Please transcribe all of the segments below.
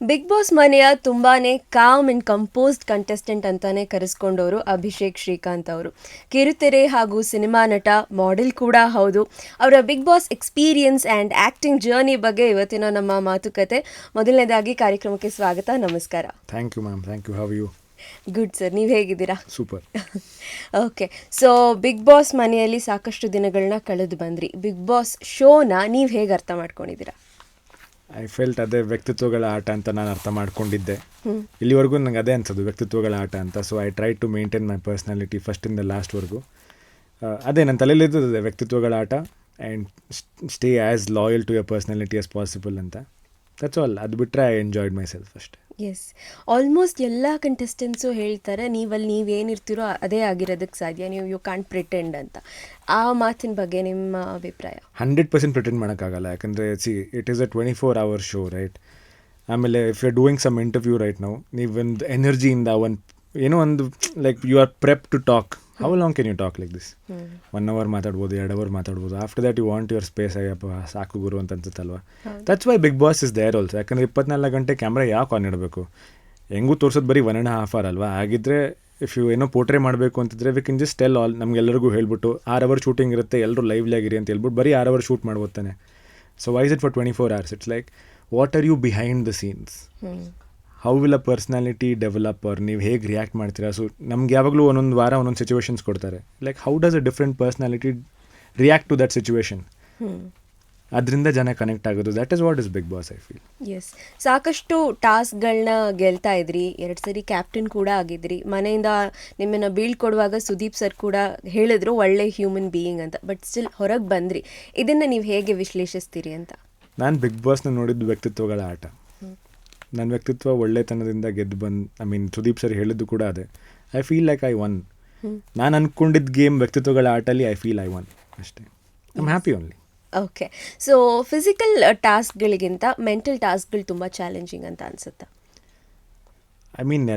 Big boss ಮನೆಯ ತುಂಬಾನೇ com and composed contestant ಅಂತಾನೆ ಕರೆಸ್ಕೊಂಡವರು ಅಭಿಷೇಕ್ ಶ್ರೀಕಾಂತ್ ಅವರು. ಕಿರುತೆರೆ ಹಾಗೂ ಸಿನಿಮಾ ನಟ, ಮಾಡೆಲ್ ಕೂಡ ಹೌದು. ಅವರ Bigg Boss experience and acting journey ಬಗ್ಗೆ ಇವತ್ತಿನ ನಮ್ಮ ಮಾತುಕತೆ. ಮೊದಲನೇದಾಗಿ ಕಾರ್ಯಕ್ರಮಕ್ಕೆ ಸ್ವಾಗತ, ನಮಸ್ಕಾರ. Thank you ma'am. Thank you. How you? Good sir, ನೀವು ಹೇಗಿದ್ದೀರಾ? Super. Okay, so big Boss ಮನೆಯಲ್ಲಿ ಸಾಕಷ್ಟು ದಿನಗಳನ್ನ ಕಳೆದು ಬಂದ್ರಿ. ಬಿಗ್ ಬಾಸ್ ಶೋನ ನೀವು ಹೇಗೆ ಅರ್ಥ ಮಾಡ್ಕೊಂಡಿದ್ದೀರಾ? ಐ ಫೆಲ್ಟ್ ಅದೇ ವ್ಯಕ್ತಿತ್ವಗಳ ಆಟ ಅಂತ ನಾನು ಅರ್ಥ ಮಾಡ್ಕೊಂಡಿದ್ದೆ. ಇಲ್ಲಿವರೆಗೂ ನಂಗೆ ಅದೇ ಅನ್ಸೋದು, ವ್ಯಕ್ತಿತ್ವಗಳ ಆಟ ಅಂತ. So I try to maintain my personality ಫಸ್ಟಿಂದ ಲಾಸ್ಟ್ವರೆಗೂ. ಅದೇ ನನ್ನ ತಲೆಯಲ್ಲಿದ್ದದೆ ವ್ಯಕ್ತಿತ್ವಗಳ ಆಟ and stay as loyal to your personality as possible ಅಂತ. That's all. ಅದು ಬಿಟ್ಟರೆ ಐ ಎಂಜಾಯ್ಡ್ ಮೈ ಸೆಲ್ಫ್ ಅಷ್ಟೇ. ಎಸ್, ಆಲ್ಮೋಸ್ಟ್ ಎಲ್ಲ ಕಂಟೆಸ್ಟೆಂಟ್ಸು ಹೇಳ್ತಾರೆ ನೀವಲ್ಲಿ ನೀವೇನಿರ್ತೀರೋ ಅದೇ ಆಗಿರೋದಕ್ಕೆ ಸಾಧ್ಯ, ನೀವು ಯು ಕಾಂಟ್ ಪ್ರಿಟೆಂಡ್ ಅಂತ. ಆ ಮಾತಿನ ಬಗ್ಗೆ ನಿಮ್ಮ ಅಭಿಪ್ರಾಯ? 100% ಪ್ರಿಟೆಂಡ್ ಮಾಡೋಕ್ಕಾಗಲ್ಲ. ಯಾಕಂದರೆ it is a 24 hour show, right? ಆಮೇಲೆ if you are doing some interview right ನಾವು, ನೀವೊಂದು ಎನರ್ಜಿಯಿಂದ ಏನೋ ಒಂದು like you are prep to talk. How long can you talk like this? 1 hour ಮಾತಾಡ್ಬೋದು, 2 hour ಮಾತಾಡ್ಬೋದು. After that you want your space. ಅಯ್ಯಪ್ಪ ಸಾಕು ಗುರು ಅಂತ ಅನ್ಸುತ್ತಲ್ವ. That's why Bigg Boss is there also. ಯಾಕಂದರೆ 24 ಗಂಟೆ ಕ್ಯಾಮ್ರಾ ಯಾಕೆ ಆನ್ ಇಡಬೇಕು? ಹೆಂಗೂ ತೋರ್ಸೋದು ಬರೀ 1.5 hour ಅಲ್ವಾ? ಆಗಿದ್ದರೆ ಇಫ್ ಯು ಏನೋ ಪೋರ್ಟ್ರೇ ಮಾಡಬೇಕು ಅಂತಿದ್ರೆ we can just tell all. ನಮಗೆಲ್ಲರಿಗೂ ಹೇಳ್ಬಿಟ್ಟು 6 hour ಶೂಟಿಂಗ್ ಇರುತ್ತೆ, ಎಲ್ಲರೂ ಲೈವ್ಲಿ ಆಗಿರಿ ಅಂತ ಹೇಳ್ಬಿಟ್ಟು ಬರೀ 6 hour ಶೂಟ್ ಮಾಡ್ಬೋದು ತಾನೆ. So why is it for 24 hours? It's like what are you behind the scenes? How will a personality develop? ಅವ್ರು ನೀವು ಹೇಗೆ ರಿಯಾಕ್ಟ್ ಮಾಡ್ತೀರಾ? ಸೊ ನಮ್ಗೆ ಯಾವಾಗಲೂ ಒಂದೊಂದು ವಾರ ಒಂದೊಂದು ಸಿಚುವೇಶನ್ಸ್ ಕೊಡ್ತಾರೆ. Like how does a different personality react to that situation? ಅದರಿಂದ ಜನ ಕನೆಕ್ಟ್ ಆಗೋದು. That is what is Bigg Boss, I feel. Yes, ಸಾಕಷ್ಟು ಟಾಸ್ಕ್ಗಳನ್ನ ಗೆಲ್ತಾ ಇದ್ರಿ, 2 ಸರಿ ಕ್ಯಾಪ್ಟನ್ ಕೂಡ ಆಗಿದ್ರಿ. ಮನೆಯಿಂದ ನಿಮ್ಮನ್ನು ಬೀಳ್ಕೊಡುವಾಗ ಸುದೀಪ್ ಸರ್ ಕೂಡ ಹೇಳಿದ್ರು ಒಳ್ಳೆ ಹ್ಯೂಮನ್ ಬೀಯಿಂಗ್ ಅಂತ. ಬಟ್ ಸ್ಟಿಲ್ ಹೊರಗೆ ಬಂದ್ರಿ. ಇದನ್ನು ನೀವು ಹೇಗೆ ವಿಶ್ಲೇಷಿಸ್ತೀರಿ ಅಂತ? ನಾನು ಬಿಗ್ ಬಾಸ್ನ ನೋಡಿದ್ದು ವ್ಯಕ್ತಿತ್ವಗಳ ಆಟ. ನನ್ನ ವ್ಯಕ್ತಿತ್ವ ಒಳ್ಳೆತನದಿಂದ ಗೆದ್ದು ಬಂದು, ಸುದೀಪ್ ಸರ್ ಹೇಳಿದ್ದು ಕೂಡ ಅದೇ. I feel like I won. ನಾನು ಅಂದ್ಕೊಂಡಿದ್ದ ಗೇಮ್ ವ್ಯಕ್ತಿತ್ವಗಳ ಆಟಲ್ಲಿ ಐ ಫೀಲ್ ಐ ಒನ್ ಅಷ್ಟೇ. I am happy only. Okay, so physical ಟಾಸ್ಕ್ಗಳಿಗಿಂತ ಮೆಂಟಲ್ ಟಾಸ್ಕ್ಗಳು ತುಂಬ ಚಾಲೆಂಜಿಂಗ್ ಅಂತ ಅನಿಸುತ್ತಾ?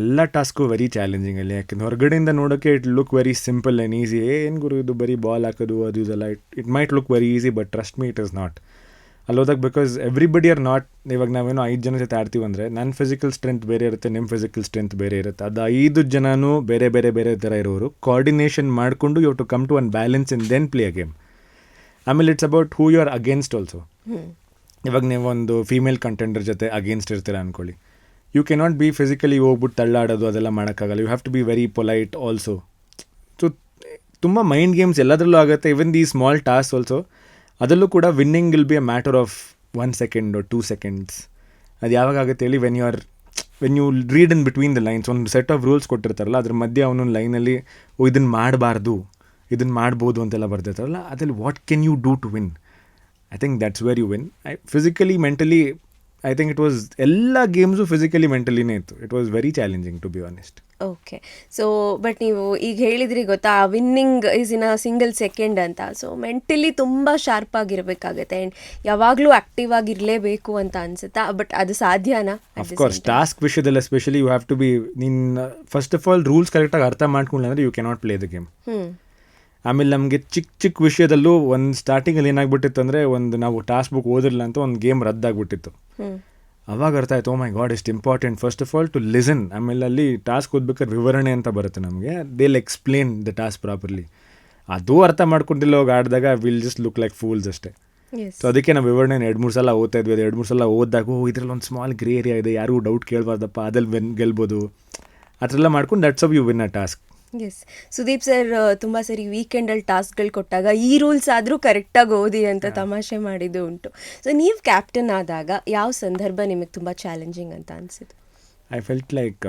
ಎಲ್ಲ ಟಾಸ್ಕು ವೆರಿ ಚಾಲೆಂಜಿಂಗ್ ಅಲ್ಲಿ. ಯಾಕೆಂದ್ರೆ ಹೊರಗಡೆಯಿಂದ ನೋಡೋಕ್ಕೆ it look very simple and easy. ಏನು ಗುರು ಇದು ಬರೀ ಬಾಲ್ ಹಾಕೋದು ಅದು ಇದೆಲ್ಲ. It might look very easy, but trust me, it is not. ಅಲ್ಲಿ ಹೋದಾಗ ಬಿಕಾಸ್ ಎವ್ರಿಬಡಿ ಆರ್ ನಾಟ್. ಇವಾಗ ನಾವೇನೋ 5 ಜನ ಜೊತೆ ಆಡ್ತೀವಿ ಅಂದರೆ ನನ್ನ ಫಿಸಿಕಲ್ ಸ್ಟ್ರೆಂತ್ ಬೇರೆ ಇರುತ್ತೆ, ನಿಮ್ಮ ಫಿಸಿಕಲ್ ಸ್ಟ್ರೆಂತ್ ಬೇರೆ ಇರುತ್ತೆ. ಅದು 5 ಜನನೂ ಬೇರೆ ಬೇರೆ ಬೇರೆ ಥರ ಇರೋರು ಕೋಆರ್ಡಿನೇಷನ್ ಮಾಡಿಕೊಂಡು you to come to one balance in then play a game. ಆಮೇಲೆ it's about who you are against also. ಇವಾಗ ನೀವೊಂದು ಫೀಮೇಲ್ ಕಂಟೆಂಡರ್ ಜೊತೆ ಅಗೇನ್ಸ್ಟ್ ಇರ್ತೀರ ಅಂದ್ಕೊಳ್ಳಿ, ಯು ಕೆನಾಟ್ ಬಿ ಫಿಸಿಕಲಿ ಹೋಗ್ಬಿಟ್ಟು ತಳ್ಳಾಡೋದು ಅದೆಲ್ಲ ಮಾಡೋಕ್ಕಾಗಲ್ಲ. You have to be very polite also. So ತುಂಬ ಮೈಂಡ್ ಗೇಮ್ಸ್ ಎಲ್ಲದರಲ್ಲೂ ಆಗುತ್ತೆ. Even the small task also. ಅದರಲ್ಲೂ ಕೂಡ winning will be a matter of 1 second or 2 seconds. ಅದು ಯಾವಾಗ ಆಗುತ್ತೆ ಹೇಳಿ? When you read in between the lines. ಒಂದು ಸೆಟ್ ಆಫ್ ರೂಲ್ಸ್ ಕೊಟ್ಟಿರ್ತಾರಲ್ಲ, ಅದ್ರ ಮಧ್ಯೆ ಅವನೊಂದು ಲೈನಲ್ಲಿ ಇದನ್ನು ಮಾಡಬಾರ್ದು, ಇದನ್ನು ಮಾಡ್ಬೋದು ಅಂತೆಲ್ಲ ಬರ್ದಿರ್ತಾರಲ್ಲ, ಅದ್ರಲ್ಲಿ what can you do to win? I think that's where you win. Physically mentally I think it was ಎಲ್ಲ ಗೇಮ್ಸು ಫಿಸಿಕಲಿ ಮೆಂಟಲಿನೇ ಇತ್ತು. It was very challenging to be honest. Okay, so but ನೀವು ಈಗ ಹೇಳಿದ್ರಿ ಗೊತ್ತಾ, winning is in a single second ಅಂತ. So mentally ತುಂಬ sharp ಆಗಿರಬೇಕಾಗತ್ತೆ ಆ್ಯಂಡ್ ಯಾವಾಗಲೂ ಆ್ಯಕ್ಟಿವ್ ಆಗಿರಲೇಬೇಕು ಅಂತ ಅನ್ಸುತ್ತಾ? ಬಟ್ ಅದು ಸಾಧ್ಯನಾ? ಅಫ್ಕೋರ್ಸ್ ಟಾಸ್ಕ್ ವಿಷಯದಲ್ಲಿ especially you have to B, ನೀನು ಫಸ್ಟ್ ಆಫ್ ಆಲ್ ರೂಲ್ಸ್ ಕರೆಕ್ಟಾಗಿ ಅರ್ಥ ಮಾಡ್ಕೊಂಡ್ರೆ ಅಂದರೆ you cannot play the game. ಆಮೇಲೆ ನಮಗೆ ಚಿಕ್ಕ ಚಿಕ್ಕ ವಿಷಯದಲ್ಲೂ ಒಂದು ಸ್ಟಾರ್ಟಿಂಗಲ್ಲಿ ಏನಾಗ್ಬಿಟ್ಟಿತ್ತು ಅಂದರೆ, ನಾವು ಟಾಸ್ಕ್ ಬುಕ್ ಓದಿರಲಿಲ್ಲ ಅಂತ ಒಂದು ಗೇಮ್ ರದ್ದಾಗ್ಬಿಟ್ಟಿತ್ತು. ಅವಾಗ ಅರ್ಥ ಆಯ್ತು, ಓ ಮೈ ಗಾಡ್ ಇಷ್ಟು important first of all to listen. ಆಮೇಲೆ ಅಲ್ಲಿ ಟಾಸ್ಕ್ ಓದ್ಬೇಕಾದ್ರೆ ವಿವರಣೆ ಅಂತ ಬರುತ್ತೆ ನಮಗೆ, they will explain the task properly. ಅದು ಅರ್ಥ ಮಾಡ್ಕೊಂಡಿಲ್ಲ ಹೋಗಿ ಆಡಿದಾಗ will just look like fools ಅಷ್ಟೇ. ಸೊ ಅದಕ್ಕೆ ನಾವು ವಿವರಣೆ 2-3 ಸಲ ಓದ್ತಾ ಇದ್ವಿ. ಅದು 2-3 ಸಲ ಓದಿದಾಗ ಇದರಲ್ಲಿ ಒಂದು ಸ್ಮಾಲ್ ಗ್ರೇ ಏರಿಯಾ ಇದೆ, ಯಾರಿಗೂ ಡೌಟ್ ಕೇಳಬಾರ್ದಪ್ಪ, ಅದಲ್ಲಿ ಗೆಲ್ಬೋದು, ಆ ಥರ ಎಲ್ಲ ಮಾಡ್ಕೊಂಡು that's how you win a task. Yes, Sudeep sir ತುಂಬ ಸರಿ ವೀಕೆಂಡಲ್ಲಿ ಟಾಸ್ಕ್ಗಳು ಕೊಟ್ಟಾಗ ಈ ರೂಲ್ಸ್ ಆದರೂ ಕರೆಕ್ಟಾಗಿ ಓದಿ ಅಂತ ತಮಾಷೆ ಮಾಡಿದ್ದು ಉಂಟು. ಸೊ ನೀವು ಕ್ಯಾಪ್ಟನ್ ಆದಾಗ ಯಾವ ಸಂದರ್ಭ ನಿಮಗೆ ತುಂಬ ಚಾಲೆಂಜಿಂಗ್ ಅಂತ ಅನಿಸಿತು? ಐ ಫೆಲ್ಟ್ ಲೈಕ್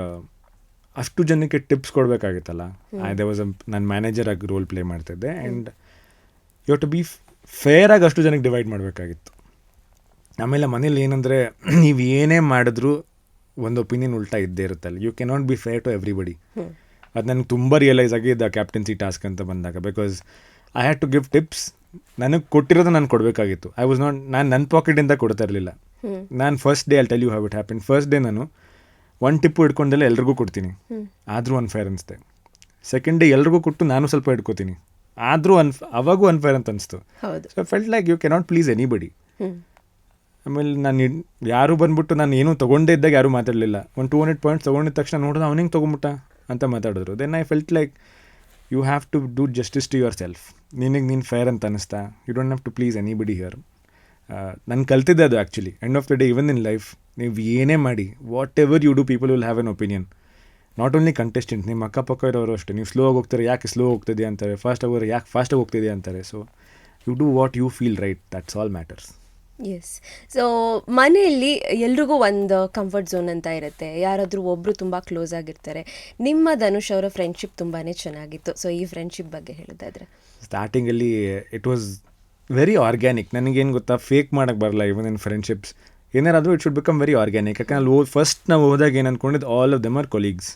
ಅಷ್ಟು ಜನಕ್ಕೆ ಟಿಪ್ಸ್ ಕೊಡಬೇಕಾಗಿತ್ತಲ್ಲ. ನಾನು ಮ್ಯಾನೇಜರ್ ಆಗಿ ರೋಲ್ ಪ್ಲೇ ಮಾಡ್ತಿದ್ದೆ ಆ್ಯಂಡ್ ಯು ಟು ಬಿ ಫೇರಾಗಿ ಅಷ್ಟು ಜನಕ್ಕೆ ಡಿವೈಡ್ ಮಾಡಬೇಕಾಗಿತ್ತು. ಆಮೇಲೆ ಮನೇಲಿ ಏನಂದರೆ ನೀವು ಏನೇ ಮಾಡಿದ್ರೂ ಒಂದು ಒಪಿನಿಯನ್ ಉಲ್ಟಾ ಇದ್ದೇ ಇರುತ್ತಲ್ಲ. You cannot be fair to everybody. ಅದು ನನಗೆ ತುಂಬ ರಿಯಲೈಸ್ ಆಗಿದೆ ಕ್ಯಾಪ್ಟನ್ಸಿ ಟಾಸ್ಕ್ ಅಂತ ಬಂದಾಗ. Because I had to give tips. ನನಗೆ ಕೊಟ್ಟಿರೋದು ನಾನು ಕೊಡಬೇಕಾಗಿತ್ತು. ನಾನು ನನ್ನ ಪಾಕೆಟಿಂದ ಕೊಡ್ತಾ ಇರಲಿಲ್ಲ. ನಾನು ಫಸ್ಟ್ ಡೇ ಅಲ್ಲಿ tell you have it happen. First day ನಾನು 1 ಟಿಪ್ಪು ಹಿಡ್ಕೊಂಡೆಲ್ಲ ಎಲ್ರಿಗೂ ಕೊಡ್ತೀನಿ, ಆದರೂ ಅನ್ಫೇರ್ ಅನಿಸ್ತೆ. ಸೆಕೆಂಡ್ ಡೇ ಎಲ್ರಿಗೂ ಕೊಟ್ಟು ನಾನು ಸ್ವಲ್ಪ ಹಿಡ್ಕೋತೀನಿ, ಆದರೂ ಅವಾಗೂ ಅನ್ಫೇರ್ ಅಂತ ಅನಿಸ್ತು. So felt like you cannot please anybody. ಆಮೇಲೆ ನಾನು ಯಾರು ಬಂದ್ಬಿಟ್ಟು ನಾನು ಏನೂ ತೊಗೊಂಡೇ ಇದ್ದಾಗ ಯಾರೂ ಮಾತಾಡಲಿಲ್ಲ. ಒಂದು 200 ಪಾಯಿಂಟ್ಸ್ ತೊಗೊಂಡಿದ ತಕ್ಷಣ ನೋಡಿದ್ರೆ ಅವನಿಗೆ ತೊಗೊಂಬಿಟ್ಟ ಅಂತ ಮಾತಾಡಿದ್ರು. Then I felt like you have to do justice to yourself. ನಿನಗೆ ನೀನು ಫೇರ್ ಅಂತ ಅನ್ನಿಸ್ತಾ, you don't have to please anybody here. ನಾನು ಕಲ್ತಿದ್ದೆ ಅದು actually. End of the day even in life ನೀವು ಏನೇ ಮಾಡಿ, whatever you do, people will have an opinion. Not only contestant, ನಿಮ್ಮ ಅಕ್ಕಪಕ್ಕ ಇರೋರು ಅಷ್ಟೇ. ನೀವು ಸ್ಲೋ ಆಗಿ ಹೋಗ್ತಾರೆ, ಯಾಕೆ ಸ್ಲೋ ಹೋಗ್ತಿದೆ ಅಂತಾರೆ. ಫಾಸ್ಟ್ ಆಗೋರು ಯಾಕೆ ಫಾಸ್ಟಾಗಿ ಹೋಗ್ತಿದೆ ಅಂತಾರೆ. So you do what you feel right, that's all matters. Yes. So ಮನೆಯಲ್ಲಿ ಎಲ್ರಿಗೂ ಒಂದು ಕಂಫರ್ಟ್ ಝೋನ್ ಅಂತ ಇರುತ್ತೆ. ಯಾರಾದರೂ ಒಬ್ಬರು ತುಂಬ ಕ್ಲೋಸ್ ಆಗಿರ್ತಾರೆ. ನಿಮ್ಮ ಧನುಷ್ ಅವರ ಫ್ರೆಂಡ್ಶಿಪ್ ತುಂಬಾ ಚೆನ್ನಾಗಿತ್ತು. ಸೊ ಈ ಫ್ರೆಂಡ್ಶಿಪ್ ಬಗ್ಗೆ ಹೇಳೋದಾದ್ರೆ, ಸ್ಟಾರ್ಟಿಂಗಲ್ಲಿ ಇಟ್ ವಾಸ್ ವೆರಿ ಆರ್ಗ್ಯಾನಿಕ್. ನನಗೇನು ಗೊತ್ತಾ, ಫೇಕ್ ಮಾಡೋಕ್ಕೆ ಬರಲ್ಲ. ಇವನ್ ಇನ್ ಫ್ರೆಂಡ್ಶಿಪ್ಸ್ ಏನಾರಾದರೂ it should become very organic. ಯಾಕಂದ್ರೆ ಅಲ್ಲಿ ಫಸ್ಟ್ ನಾವು ಹೋದಾಗ ಏನು ಅಂದ್ಕೊಂಡಿದ್ದು, all of them are colleagues,